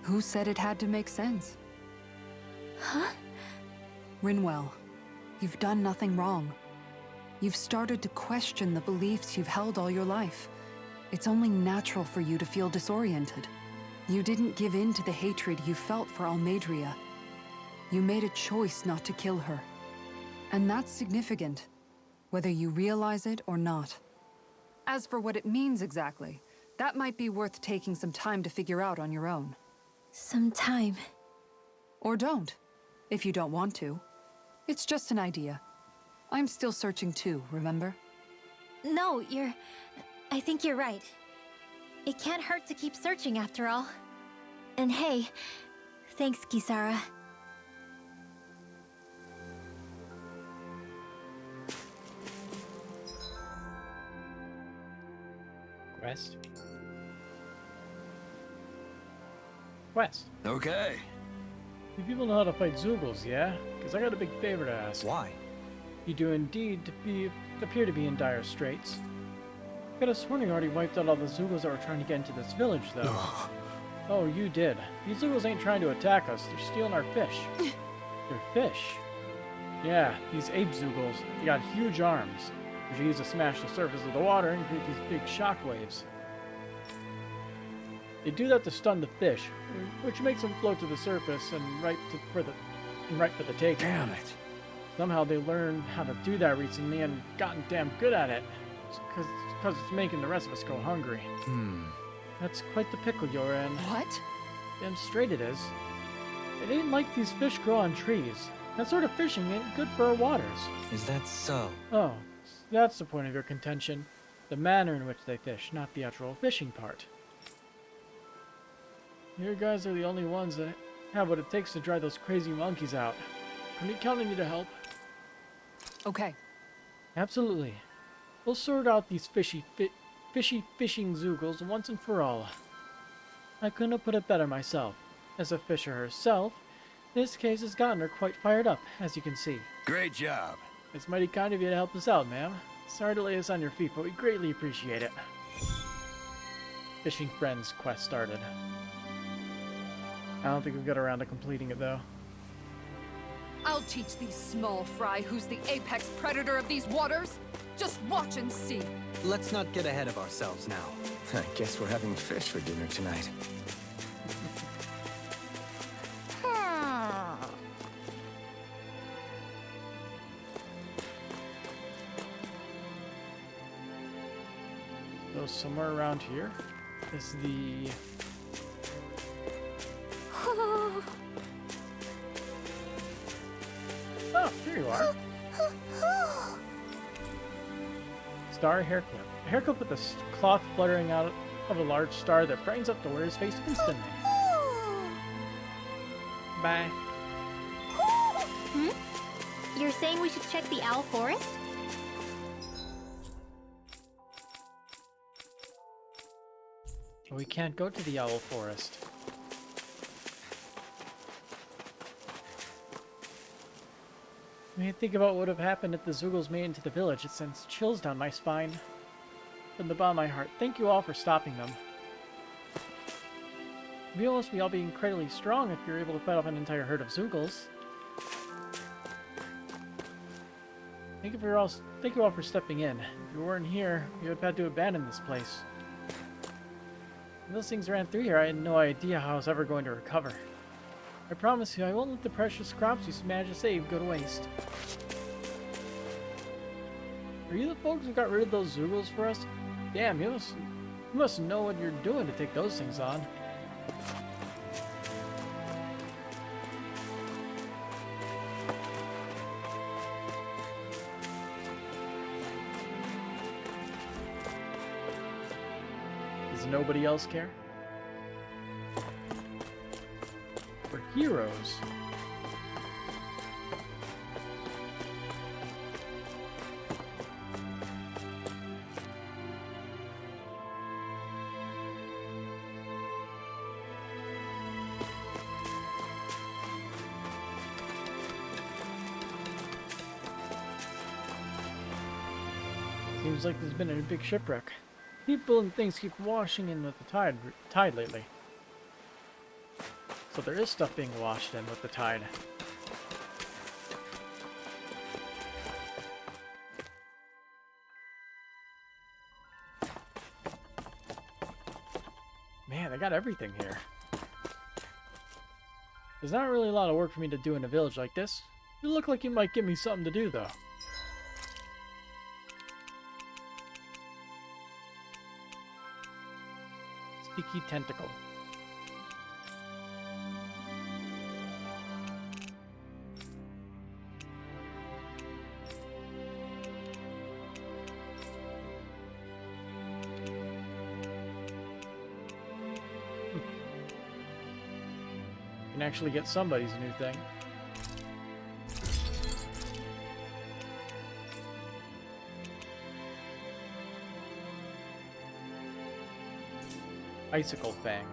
S2: Who said it had to make sense?
S8: Huh?
S2: Rinwell, you've done nothing wrong. You've started to question the beliefs you've held all your life. It's only natural for you to feel disoriented. You didn't give in to the hatred you felt for Almadria. You made a choice not to kill her. And that's significant, whether you realize it or not. As for what it means exactly, that might be worth taking some time to figure out on your own.
S8: Some time.
S2: Or don't, if you don't want to. It's just an idea. I'm still searching too, remember?
S8: No, I think you're right. It can't hurt to keep searching after all. And hey, thanks, Kisara.
S1: Quest. Quest.
S5: Okay.
S1: You people know how to fight Zoogles, yeah? Because I got a big favor to ask.
S7: Why?
S1: You do indeed appear to be in dire straits. I could have sworn you already wiped out all the Zoogles that were trying to get into this village, though. Oh, you did. These Zoogles ain't trying to attack us. They're stealing our fish. They're fish. Yeah, these ape Zoogles. They got huge arms, which you use to smash the surface of the water and create these big shock waves. They do that to stun the fish, which makes them float to the surface and right for the take.
S5: Damn it.
S1: Somehow they learned how to do that recently and gotten damn good at it. Because it's making the rest of us go hungry. That's quite the pickle you're in.
S2: What?
S1: Damn straight it is. It ain't like these fish grow on trees. That sort of fishing ain't good for our waters.
S7: Is that so?
S1: Oh, that's the point of your contention. The manner in which they fish, not the actual fishing part. You guys are the only ones that have what it takes to drive those crazy monkeys out. Can we count on you to help?
S2: Okay.
S1: Absolutely. We'll sort out these fishy fishing Zoogles once and for all. I couldn't have put it better myself. As a fisher herself, this case has gotten her quite fired up, as you can see.
S5: Great job.
S1: It's mighty kind of you to help us out, ma'am. Sorry to lay us on your feet, but we greatly appreciate it. Fishing Friends quest started. I don't think we've got around to completing it, though.
S11: I'll teach these small fry who's the apex predator of these waters. Just watch and see.
S7: Let's not get ahead of ourselves now.
S4: I guess we're having fish for dinner tonight.
S1: So somewhere around here is the... Oh, here you are. Star hair clip. A hair clip with a cloth fluttering out of a large star that brightens up the wearer's face instantly. Bye.
S8: You're saying we should check the Owl Forest?
S1: We can't go to the Owl Forest. When I think about what would have happened if the Zoogles made it into the village, it sends chills down my spine. From the bottom of my heart, thank you all for stopping them. We must be all be incredibly strong if you're able to fight off an entire herd of Zoogles. Thank you all for stepping in. If you weren't here, we would have had to abandon this place. When those things ran through here, I had no idea how I was ever going to recover. I promise you, I won't let the precious crops you managed to save go to waste. Are you the folks who got rid of those Zoogles for us? Damn, you must know what you're doing to take those things on. Does nobody else care? We're heroes. Seems like there's been a big shipwreck. People and things keep washing in with the tide lately. So there is stuff being washed in with the tide. Man, they got everything here. There's not really a lot of work for me to do in a village like this. You look like you might give me something to do, though. Sticky tentacle. Can actually get somebody's new thing. Icicle Fang.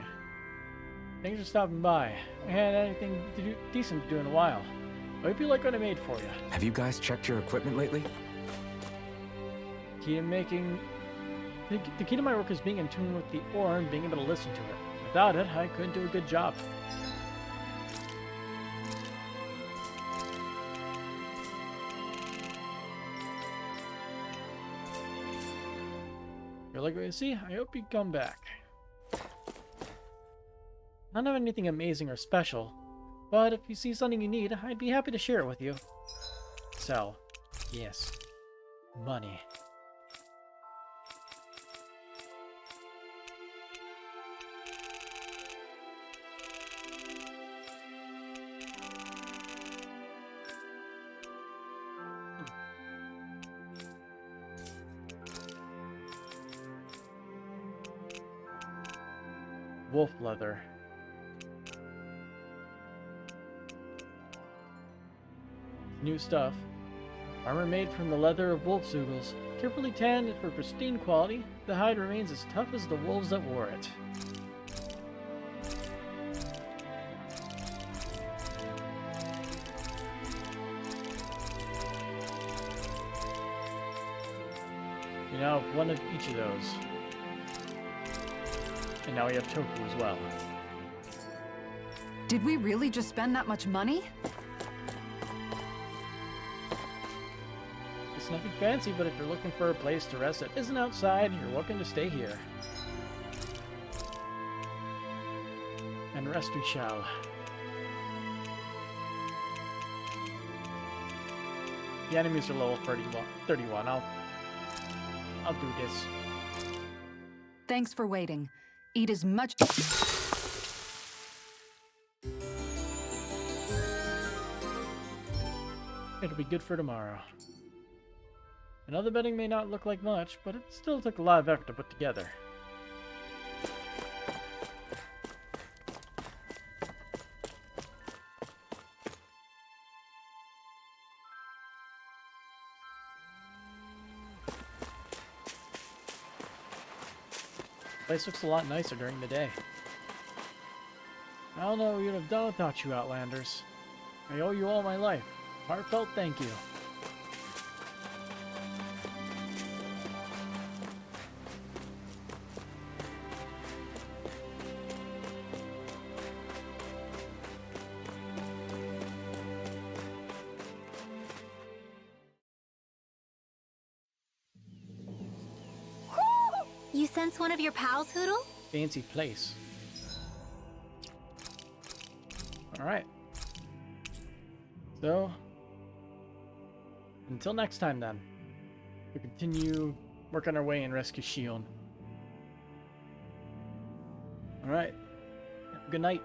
S1: Thanks for stopping by. I hadn't had anything to do, decent to do in a while. I hope you like what I made for you.
S4: Have you guys checked your equipment lately?
S1: Key to making... The key to my work is being in tune with the ore and being able to listen to it. Without it, I couldn't do a good job. If you like what you see, I hope you come back. I don't have anything amazing or special, but if you see something you need, I'd be happy to share it with you. Sell. Yes. Money. Wolf leather. New stuff. Armor made from the leather of wolf zugals. Carefully tanned for pristine quality, the hide remains as tough as the wolves that wore it. You now have one of each of those. And now we have tofu as well.
S2: Did we really just spend that much money?
S1: It's nothing fancy, but if you're looking for a place to rest that isn't outside, you're welcome to stay here. And rest we shall. The enemies are level 31. I'll do this.
S2: Thanks for waiting. Eat as much...
S1: It'll be good for tomorrow. Another bedding may not look like much, but it still took a lot of effort to put together. Place looks a lot nicer during the day. I don't know what you'd have done without you, Outlanders. I owe you all my life. Heartfelt thank you.
S8: You sense one of your pals, Hoodle?
S1: Fancy place. Alright. So, until next time then, we continue working our way and rescue Shion. Alright. Good night.